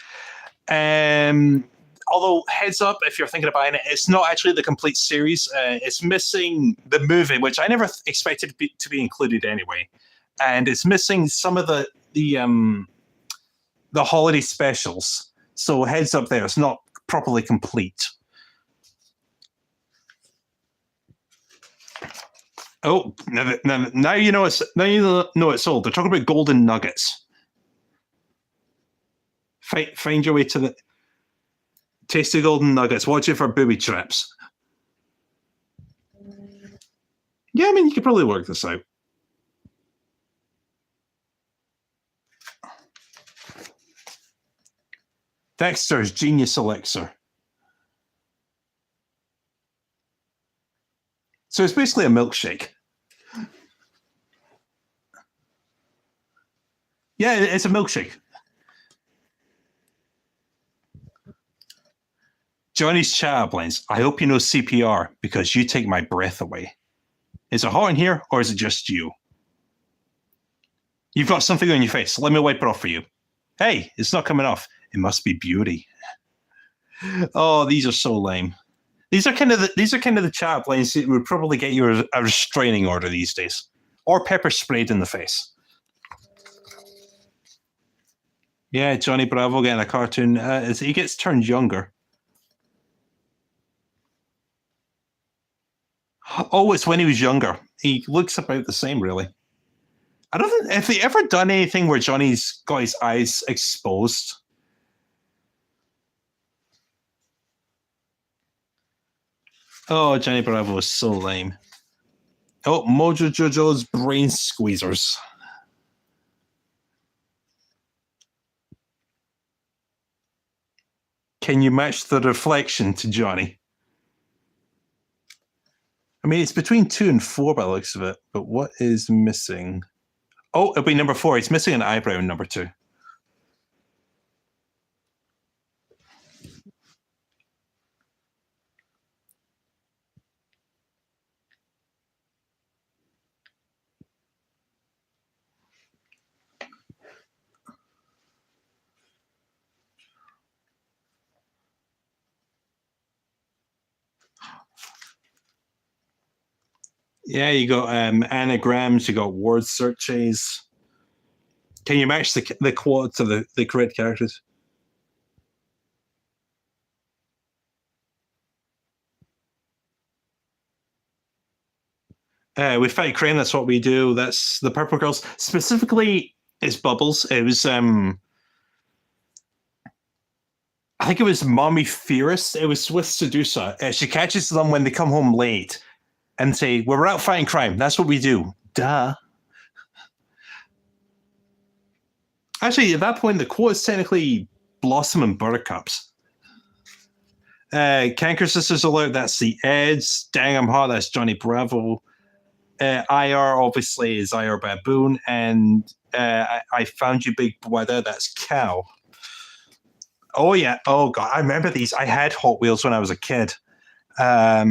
Although, heads up, if you're thinking of buying it, it's not actually the complete series. It's missing the movie, which I never expected to be included anyway. And it's missing some of the holiday specials. So heads up there, it's not properly complete. Oh, now you know it's sold. They're talking about golden nuggets. Find your way to the tasty golden nuggets. Watch it for booby traps. Yeah, I mean, you could probably work this out. Dexter's Genius Elixir. So it's basically a milkshake. Yeah, it's a milkshake. Johnny's chat lines. I hope you know CPR because you take my breath away. Is it hot in here or is it just you? You've got something on your face. Let me wipe it off for you. Hey, it's not coming off. It must be beauty. Oh, these are so lame. These are kind of the chat lines that would probably get you a restraining order these days, or pepper sprayed in the face. Yeah, Johnny Bravo getting a cartoon. He gets turned younger. Oh, it's when he was younger. He looks about the same, really. I don't think if they ever done anything where Johnny's got his eyes exposed. Oh, Johnny Bravo is so lame. Oh, Mojo Jojo's brain squeezers. Can you match the reflection to Johnny? I mean, it's between 2 and 4 by the looks of it, but what is missing? Oh, it'll be number 4. It's missing an eyebrow in number 2. Yeah, you got anagrams, you got word searches. Can you match the quotes of the correct characters? We fight crime. That's what we do. That's the Purple Girls. Specifically, it's Bubbles. It was I think it was Mommy Fierce. It was with Sedusa. She catches them when they come home late and say, "We're out fighting crime. That's what we do." Duh. Actually, at that point, the quote is technically Blossom and Buttercups. Canker Sisters Alert, that's the Eds. Dang, I'm Hot, that's Johnny Bravo. IR, obviously, is IR Baboon. And I Found You Big Brother, that's Cow. Oh, yeah. Oh, God. I remember these. I had Hot Wheels when I was a kid. Yeah,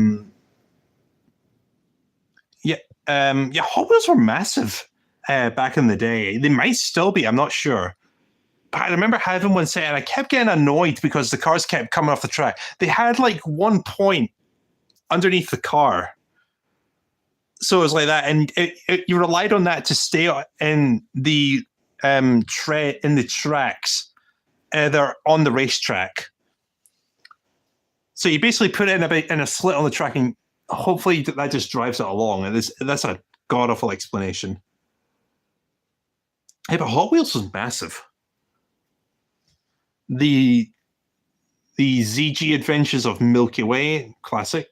Hot Wheels were massive. back in the day. They might still be, I'm not sure. But I remember having one set and I kept getting annoyed because the cars kept coming off the track. They had like one point underneath the car. So it was like that. And you relied on that to stay in the tracks. They're on the racetrack. So you basically put it in a slit on the track and hopefully that just drives it along. And that's a god-awful explanation. Hey, but Hot Wheels was massive. The ZG Adventures of Milky Way, classic.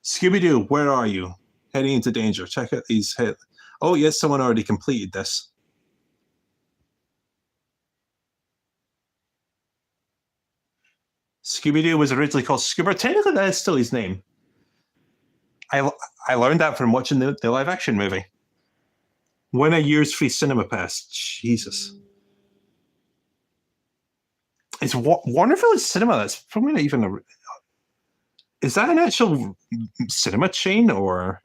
Scooby-Doo, where are you? Heading into danger. Check out these hit. Oh, yes, someone already completed this. Scooby-Doo was originally called Scoober. Technically, that is still his name. I learned that from watching the live-action movie. Win a year's free cinema pass. Jesus. It's Warner Village Cinema. That's probably not even a... Is that an actual cinema chain, or...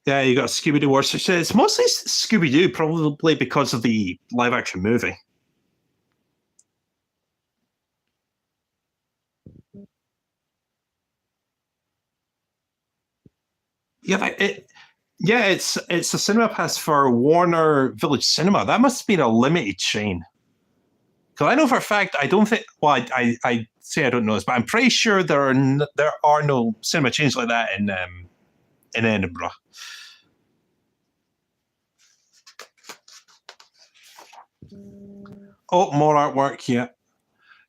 Yeah, you got Scooby-Doo Wars. It's mostly Scooby-Doo, probably because of the live-action movie. Yeah, it's a cinema pass for Warner Village Cinema. That must have been a limited chain. Because I know for a fact, I don't think. Well, I say I don't know this, but I'm pretty sure there are no cinema chains like that in Edinburgh. Oh, more artwork, yeah.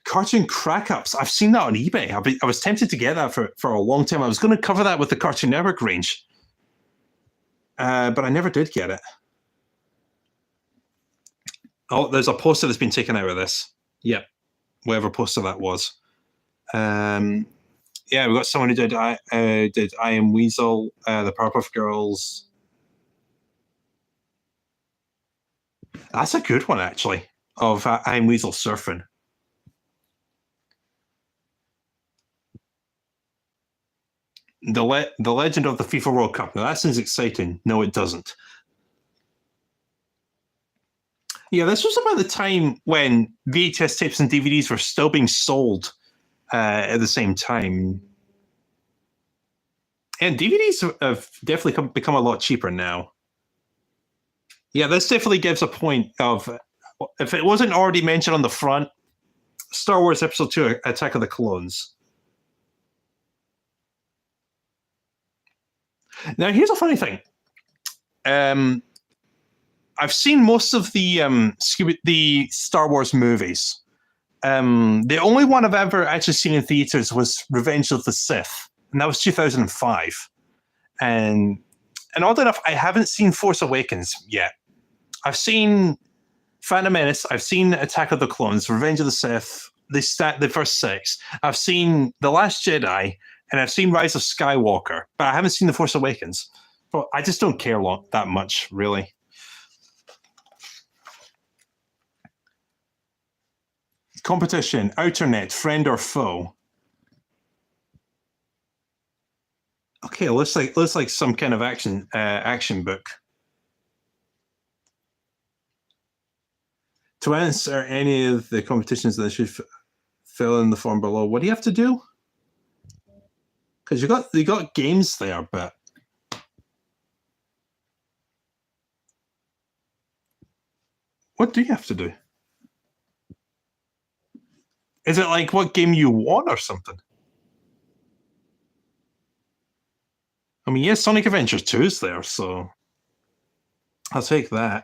Cartoon crack-ups. I've seen that on eBay. I was tempted to get that for a long time. I was going to cover that with the Cartoon Network range. But I never did get it. Oh, there's a poster that's been taken out of this. Yep. Whatever poster that was. Yeah, we've got someone who did I Am Weasel, the Powerpuff Girls. That's a good one, actually, of I Am Weasel surfing. The Legend of the FIFA World Cup. Now, that sounds exciting. No, it doesn't. Yeah, this was about the time when VHS tapes and DVDs were still being sold at the same time. And DVDs have definitely become a lot cheaper now. Yeah, this definitely gives a point of, if it wasn't already mentioned on the front, Star Wars Episode 2, Attack of the Clones. Now, here's a funny thing. I've seen most of the Star Wars movies. The only one I've ever actually seen in theaters was Revenge of the Sith, and that was 2005. And oddly enough, I haven't seen Force Awakens yet. I've seen Phantom Menace, I've seen Attack of the Clones, Revenge of the Sith, the first 6. I've seen The Last Jedi, and I've seen Rise of Skywalker, but I haven't seen The Force Awakens. But I just don't care that much, really. Competition, Outernet, friend or foe? Okay, looks like some kind of action book. To answer any of the competitions that should fill in the form below, what do you have to do? Because you got games there, but what do you have to do? Is it like what game you want or something? I mean, yes, Sonic Adventure 2 is there, so I'll take that.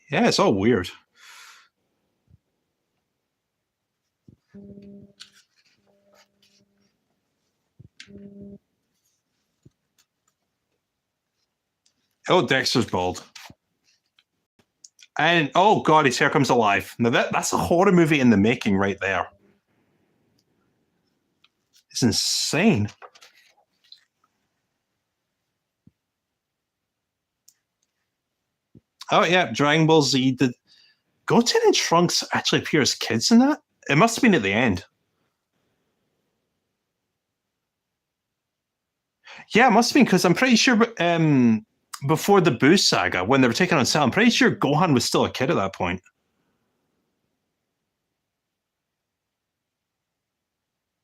Yeah, it's all weird. Oh, Dexter's bald. And oh god, his hair comes alive. Now that's a horror movie in the making right there. It's insane. Oh yeah, Dragon Ball Z. Did Goten and Trunks actually appear as kids in that? It must have been at the end. Yeah, it must have been because I'm pretty sure before the Boo saga, when they were taking on Cell, I'm pretty sure Gohan was still a kid at that point.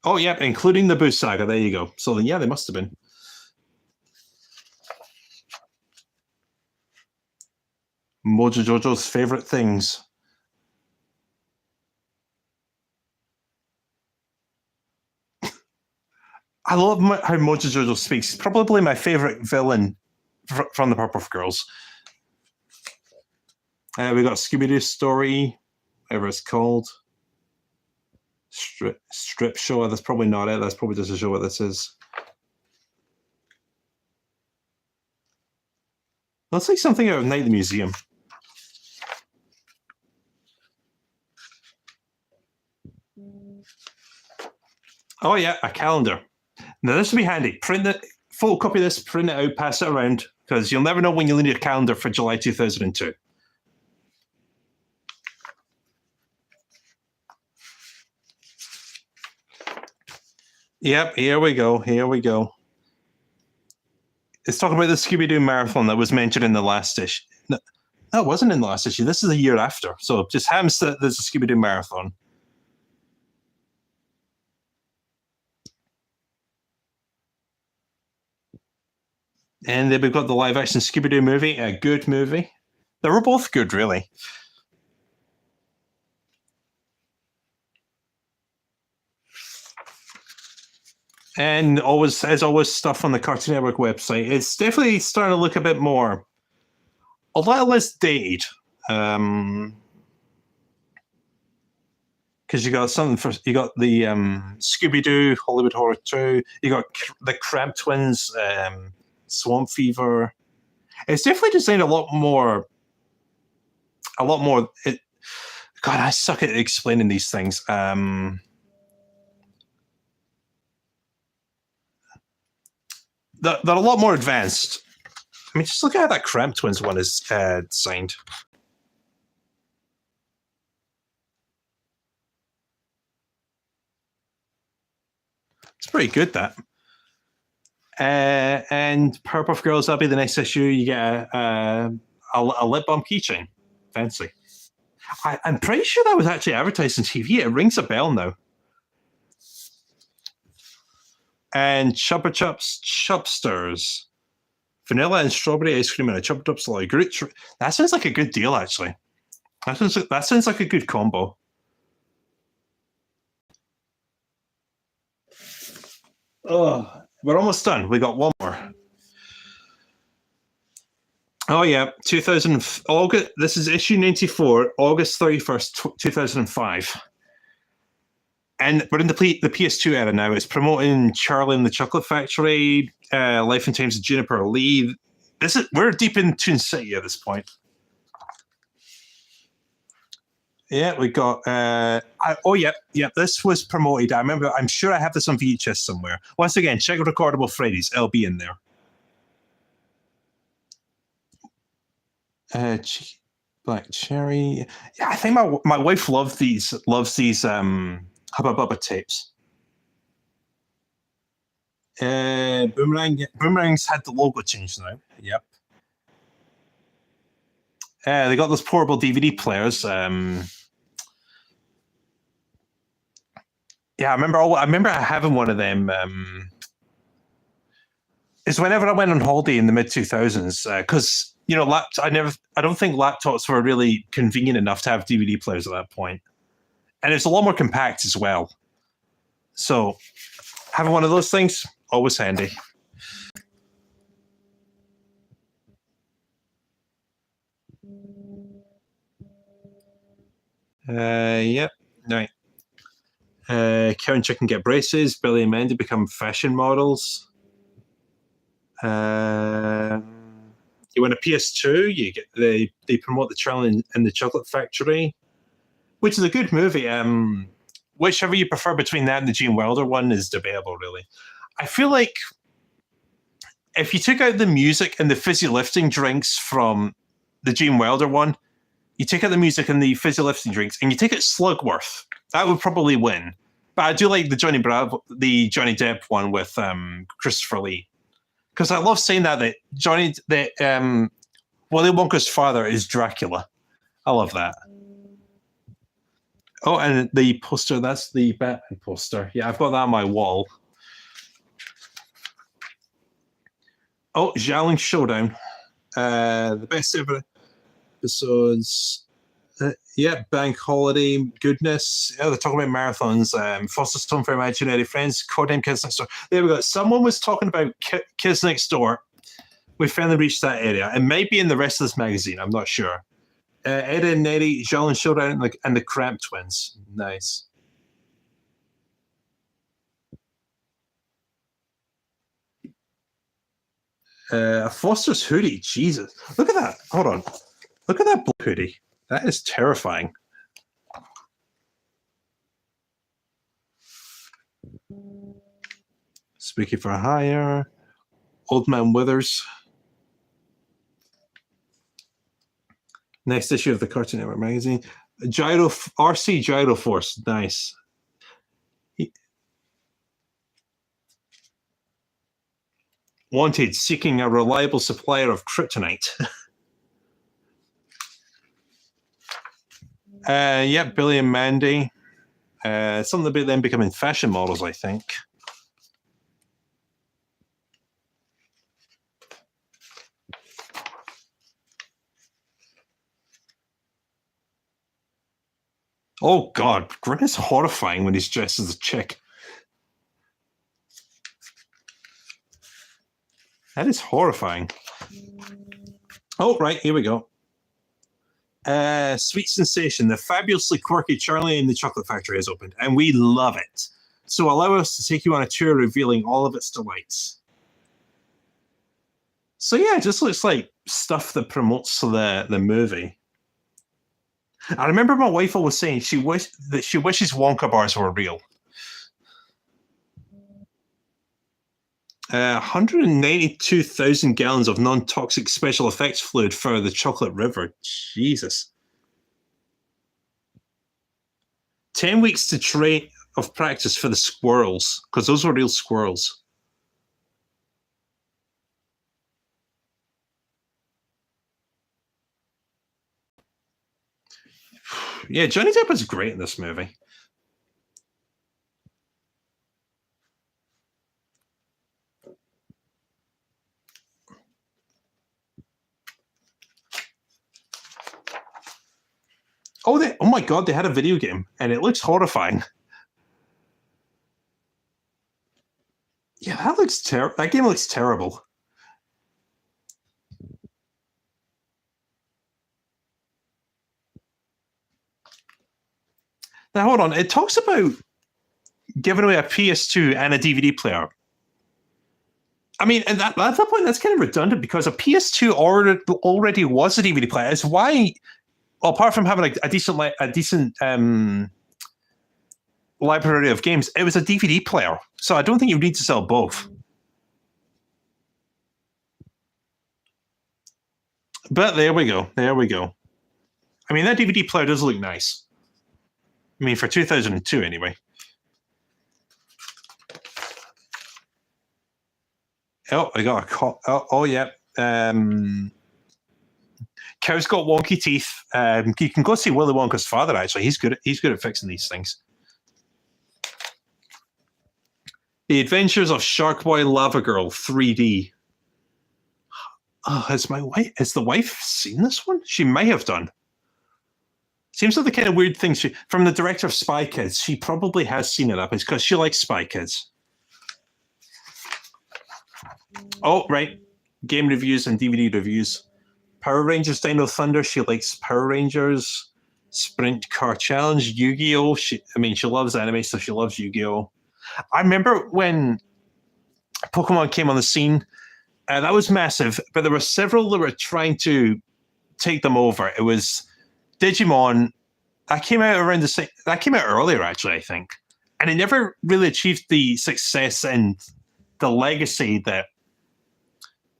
Oh yeah, including the Boo saga. There you go. So then, yeah, they must have been. Mojo Jojo's favorite things. I love how Mojo Jojo speaks. Probably my favorite villain from the Powerpuff Girls. We got Scooby Doo story, whatever it's called. Strip show. That's probably not it. That's probably just to show what this is. Looks like something out of Night at the Museum. Oh yeah, a calendar. Now this would be handy. Print it, photocopy this, print it out, pass it around, because you'll never know when you'll need a calendar for July 2002. Yep, here we go. Here we go. It's talking about the Scooby Doo marathon that was mentioned in the last issue. No, it wasn't in the last issue. This is a year after. So just hams that there's a Scooby Doo marathon. And then we've got the live action Scooby Doo movie, a good movie. They were both good, really. And always, as always, stuff on the Cartoon Network website. It's definitely starting to look a bit more, a lot less dated. Because you got something for you got the Scooby Doo, Hollywood Horror 2. You got the Crab Twins, Swamp Fever. It's definitely designed a lot more. God, I suck at explaining these things. They're a lot more advanced. I mean, just look at how that Crab Twins one is designed. It's pretty good, that. And Powerpuff Girls, that'll be the next issue. You get a lip balm keychain. Fancy. I'm pretty sure that was actually advertised on TV. It rings a bell now. And Chupa Chups Chupsters. Vanilla and strawberry ice cream and a Chupa Chups like that sounds like a good deal, actually. That sounds like a good combo. Oh, we're almost done. We got one more. Oh yeah, 2000 August. This is issue 94, August 31st, 2005. And we're in the PS2 era now. It's promoting Charlie and the Chocolate Factory, Life and Times of Juniper Lee. We're deep in Toon City at this point. Yeah, we got. This was promoted. I remember. I'm sure I have this on VHS somewhere. Once again, check out Recordable Fridays. It'll be in there. Black Cherry. Yeah, I think my wife loves these Hubba Bubba tapes. Boomerang's had the logo changed now. Yep. They got those portable DVD players. Yeah, I remember having one of them. It's whenever I went on holiday in the mid 2000s, because I don't think laptops were really convenient enough to have DVD players at that point, and it's a lot more compact as well. So having one of those things, always handy. Yep. Right. Cow and Chicken get braces. Billy and Mandy become fashion models. You win a PS2. You get they promote the Charlie and the Chocolate Factory, which is a good movie. Whichever you prefer between that and the Gene Wilder one is debatable, really. I feel like if you took out the music and the fizzy lifting drinks from the Gene Wilder one, you take out the music and the fizzy lifting drinks, and you take out Slugworth. That would probably win. But I do like the Johnny Depp one with Christopher Lee, because I love saying that Willy Wonka's father is Dracula. I love that. Oh, and the poster, that's the Batman poster. Yeah, I've got that on my wall. Oh, Xiaoling Showdown. The best ever episodes. Bank Holiday, Goodness. Yeah, they're talking about marathons. Foster Stone for Imaginary Friends, Codename Kids Next Door. There we go. Someone was talking about Kids Next Door. We finally reached that area. It might be in the rest of this magazine. I'm not sure. Ed and Nettie, Xiaoling Showdown, and the Cramp Twins. Nice. A Foster's hoodie. Jesus. Look at that. Hold on. Look at that blue hoodie. That is terrifying. Spooky for Hire. Old Man Withers. Next issue of the Cartoon Network magazine. RC Gyro Force. Nice. Wanted, seeking a reliable supplier of kryptonite. Billy and Mandy. Something about them becoming fashion models, I think. Oh, God. Grin is horrifying when he's dressed as a chick. That is horrifying. Oh, right. Here we go. Sweet Sensation. The fabulously quirky Charlie and the Chocolate Factory has opened, and we love it. So allow us to take you on a tour revealing all of its delights. So yeah, it just looks like stuff that promotes the movie. I remember my wife always saying she wishes Wonka bars were real. 192,000 gallons of non-toxic special effects fluid for the Chocolate River. Jesus. 10 weeks to train of practice for the squirrels, because those were real squirrels. Yeah, Johnny Depp was great in this movie. Oh my God, they had a video game, and it looks horrifying. Yeah, that looks terrible. That game looks terrible. Now, hold on. It talks about giving away a PS2 and a DVD player. I mean, at that point, that's kind of redundant because a PS2 already was a DVD player. It's why, well, apart from having a decent library of games, it was a DVD player. So I don't think you need to sell both. But there we go. There we go. I mean, that DVD player does look nice. I mean, for 2002 anyway. Oh, I got a call. Oh yeah. Cow's got wonky teeth. You can go see Willy Wonka's father, actually. He's good at fixing these things. The Adventures of Shark Boy Lava Girl 3D. Oh, has the wife seen this one? She may have done. Seems like the kind of weird thing from the director of Spy Kids. She probably has seen it up. It's because she likes Spy Kids. Oh, right. Game reviews and DVD reviews. Power Rangers Dino Thunder. She likes Power Rangers. Sprint Car Challenge. Yu-Gi-Oh! She loves anime, so she loves Yu-Gi-Oh! I remember when Pokemon came on the scene. That was massive, but there were several that were trying to take them over. It was Digimon. That came out earlier, actually, I think. And it never really achieved the success and the legacy that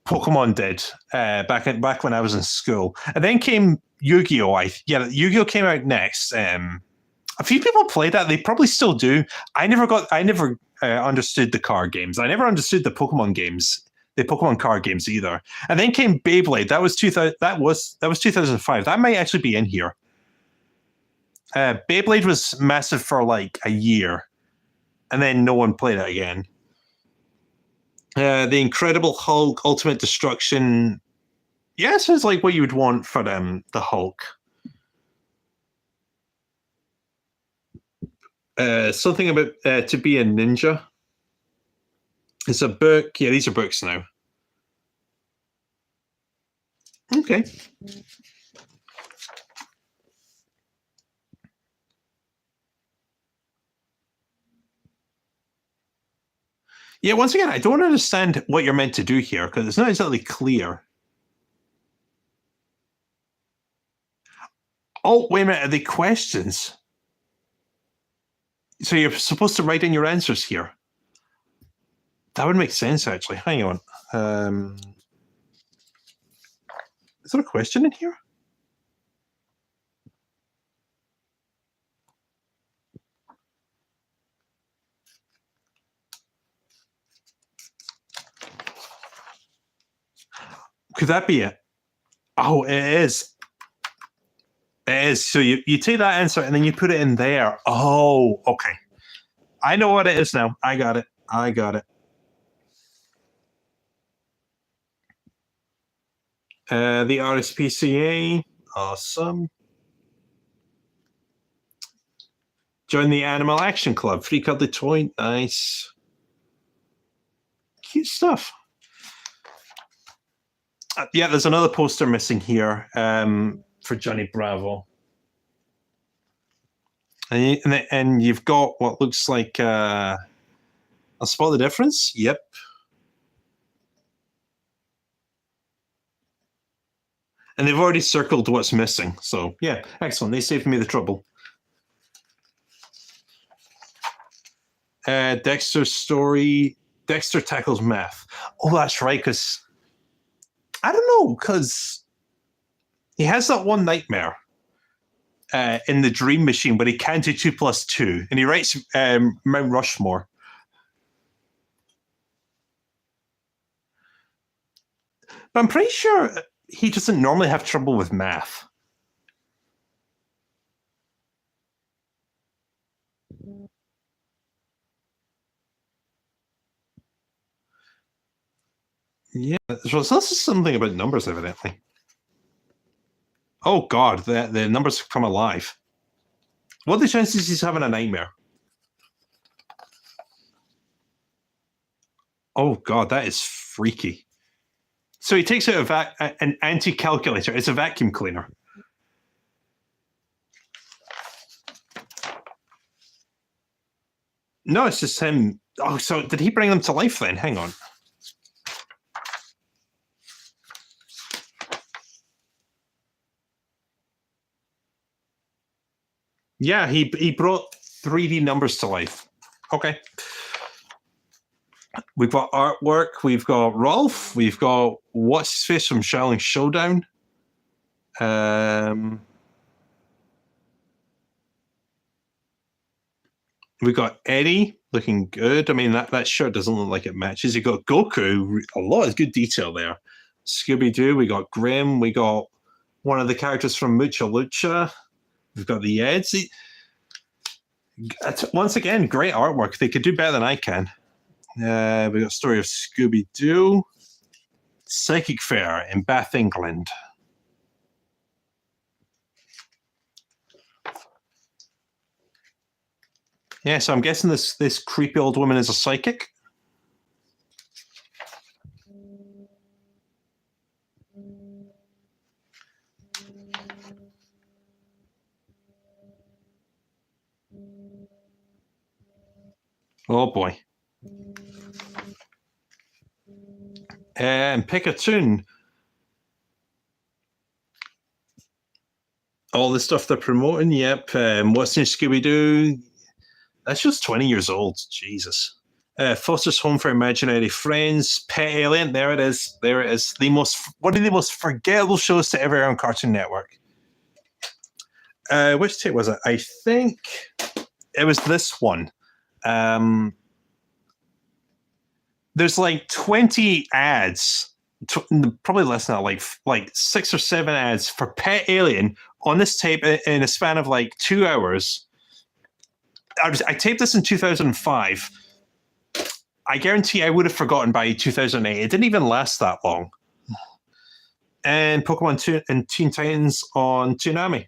Pokemon did back when I was in school, and then came Yu-Gi-Oh. Yu-Gi-Oh came out next. A few people played that. They probably still do. I never understood the card games. I never understood the Pokemon games, the Pokemon card games either. And then came Beyblade. That was 2000. That was 2005. That might actually be in here. Beyblade was massive for like a year, and then no one played it again. The Incredible Hulk, Ultimate Destruction. Yeah, sounds like what you would want for the Hulk. Something about To Be a Ninja. It's a book. Yeah, these are books now. Okay. Yeah, once again, I don't understand what you're meant to do here because it's not exactly clear. Oh, wait a minute. Are they questions? So you're supposed to write in your answers here. That would make sense, actually. Hang on. Is there a question in here? Could that be it? Oh, it is. It is. So you take that answer and then you put it in there. Oh, okay. I know what it is now. I got it. The RSPCA. Awesome. Join the Animal Action Club. Free cuddly toy. Nice. Cute stuff. Yeah, there's another poster missing here for Johnny Bravo. And you've got what looks like I'll spot the difference. Yep. And they've already circled what's missing. So yeah, excellent. They saved me the trouble. Dexter's story. Dexter tackles math. Oh, that's right, because I don't know, because he has that one nightmare in the dream machine, but he can't do 2 + 2, and he writes Mount Rushmore. But I'm pretty sure he doesn't normally have trouble with math. Yeah, so this is something about numbers, evidently. Oh God, the numbers have come alive. What are the chances he's having a nightmare? Oh God, that is freaky. So he takes out an anti-calculator. It's a vacuum cleaner. No, it's just him. Oh, so did he bring them to life then? Hang on. Yeah, he brought 3D numbers to life. Okay. We've got artwork. We've got Rolf. We've got What's His Face from Shaolin Showdown. We've got Eddie looking good. I mean, that shirt doesn't look like it matches. You got Goku. A lot of good detail there. Scooby-Doo. We got Grim. We got one of the characters from Mucha Lucha. We've got the Eds. Once again, great artwork. They could do better than I can. We got Story of Scooby-Doo. Psychic Fair in Bath, England. Yeah, so I'm guessing this creepy old woman is a psychic. Oh boy. And pick a tune. All the stuff they're promoting, yep. What's in Scooby-Doo? That's just 20 years old. Jesus. Foster's Home for Imaginary Friends, Pet Alien. There it is. There it is. One of the most forgettable shows to ever air on Cartoon Network. Which tape was it? I think it was this one. There's like 20 ads, probably less than that, like 6 or 7 ads for Pet Alien on this tape in a span of like 2 hours. I taped this in 2005. I guarantee I would have forgotten by 2008. It didn't even last that long. And Pokemon and Teen Titans on Toonami.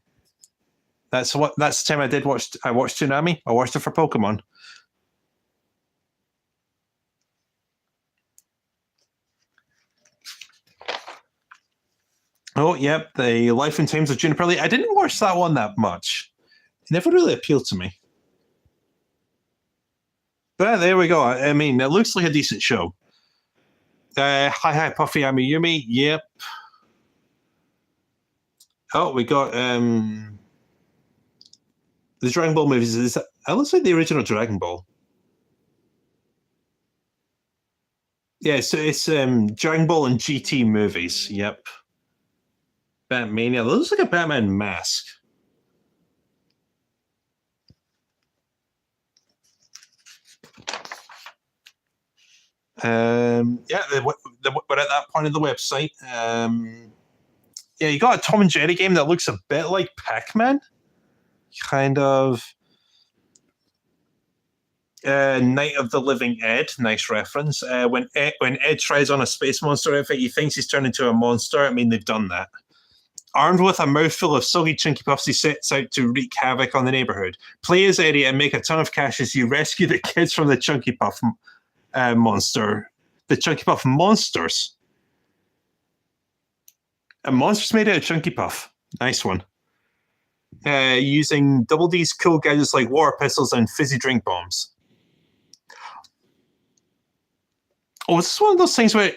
That's the time I watched Toonami. I watched it for Pokemon. Oh, yep, The Life and Times of Juniper Lee. I didn't watch that one that much. It never really appealed to me. But there we go. I mean, it looks like a decent show. Hi, Puffy Amiyumi. Yep. Oh, we got the Dragon Ball movies. That looks like the original Dragon Ball. Yeah, so it's Dragon Ball and GT movies. Yep. Batmania. That looks like a Batman mask. Yeah, we're at that point of the website. Yeah, you got a Tom and Jerry game that looks a bit like Pac-Man. Kind of. Night of the Living Ed, nice reference. When Ed tries on a space monster outfit, he thinks he's turned into a monster. I mean, they've done that. Armed with a mouthful of soggy Chunky Puffs, he sets out to wreak havoc on the neighborhood. Play as Eddie and make a ton of cash as you rescue the kids from the Chunky Puff monster. The Chunky Puff monsters. A monster's made out of Chunky Puff. Nice one. Using Double D's cool gadgets like water pistols and fizzy drink bombs. Oh, is this one of those things where...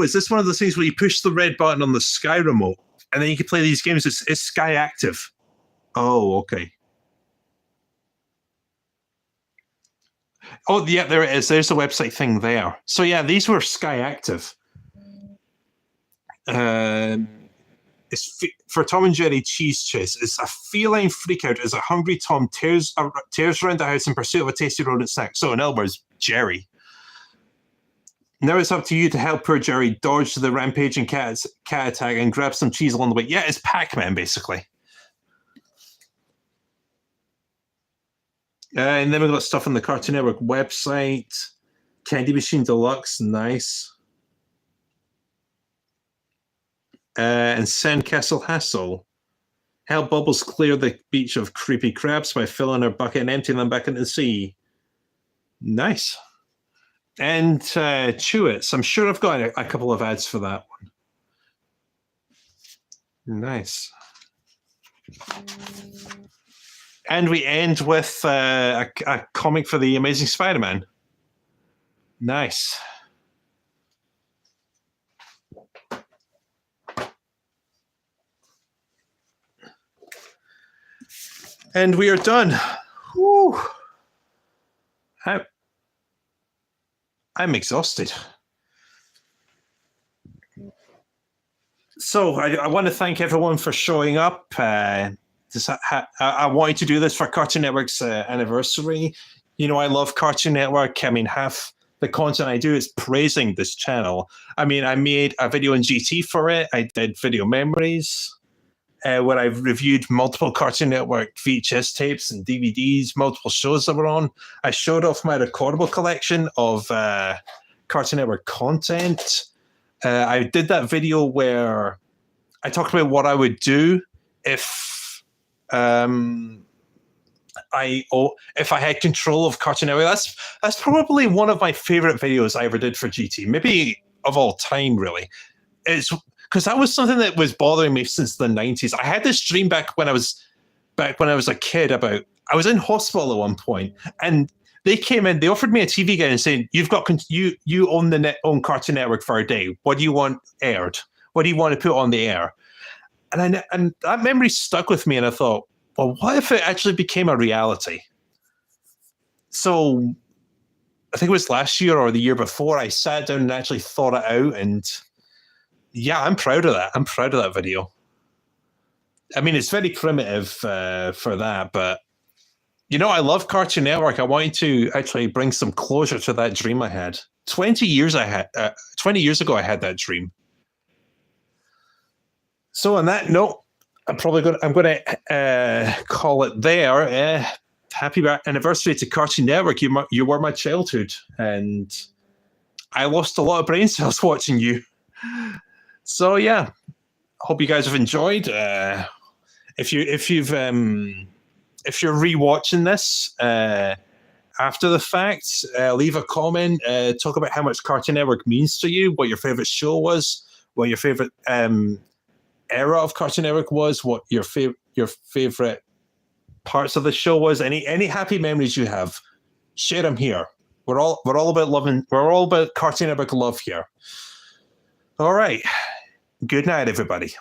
is this one of those things where you push the red button on the Sky remote and then you can play these games? It's Sky Active. Oh, okay. Oh, yeah, there it is. There's the website thing there. So, yeah, these were Sky Active. It's for Tom and Jerry Cheese Chase. It's a feline freakout as a hungry Tom tears around the house in pursuit of a tasty rodent snack. So, in other words, Jerry. Now it's up to you to help poor Jerry dodge the rampaging cat attack and grab some cheese along the way. Yeah, it's Pac-Man, basically. And then we've got stuff on the Cartoon Network website. Candy Machine Deluxe, nice. And Sandcastle Hassle. Help Bubbles clear the beach of creepy crabs by filling her bucket and emptying them back into the sea. Nice. And Chewits. I'm sure I've got a couple of ads for that one. Nice. And we end with a comic for the Amazing Spider-Man. Nice. And we are done. Whew. I'm exhausted. So I want to thank everyone for showing up. I wanted to do this for Cartoon Network's anniversary. You know, I love Cartoon Network. I mean, half the content I do is praising this channel. I mean, I made a video in GT for it. I did Video Memories, where I've reviewed multiple Cartoon Network VHS tapes and DVDs, multiple shows that were on. I showed off my recordable collection of Cartoon Network content. I did that video where I talked about what I would do if I had control of Cartoon Network. That's probably one of my favorite videos I ever did for GT, maybe of all time, really. It's because that was something that was bothering me since the 90s. I had this dream back when I was a kid about, I was in hospital at one point, and they came in, they offered me a TV guide and saying, you own Cartoon Network for a day. What do you want aired? What do you want to put on the air? And that memory stuck with me, and I thought, well, what if it actually became a reality? So I think it was last year or the year before, I sat down and actually thought it out. And yeah, I'm proud of that. I'm proud of that video. I mean, it's very primitive for that, but I love Cartoon Network. I wanted to actually bring some closure to that dream I had. 20 years ago, I had that dream. So on that note, I'm going to call it there. Happy anniversary to Cartoon Network. You were my childhood, and I lost a lot of brain cells watching you. So yeah, hope you guys have enjoyed. If you're rewatching this after the fact, leave a comment. Talk about how much Cartoon Network means to you. What your favorite show was. What your favorite era of Cartoon Network was. What your favorite parts of the show was. Any happy memories you have, share them here. We're all about loving. We're all about Cartoon Network love here. All right. Good night, everybody.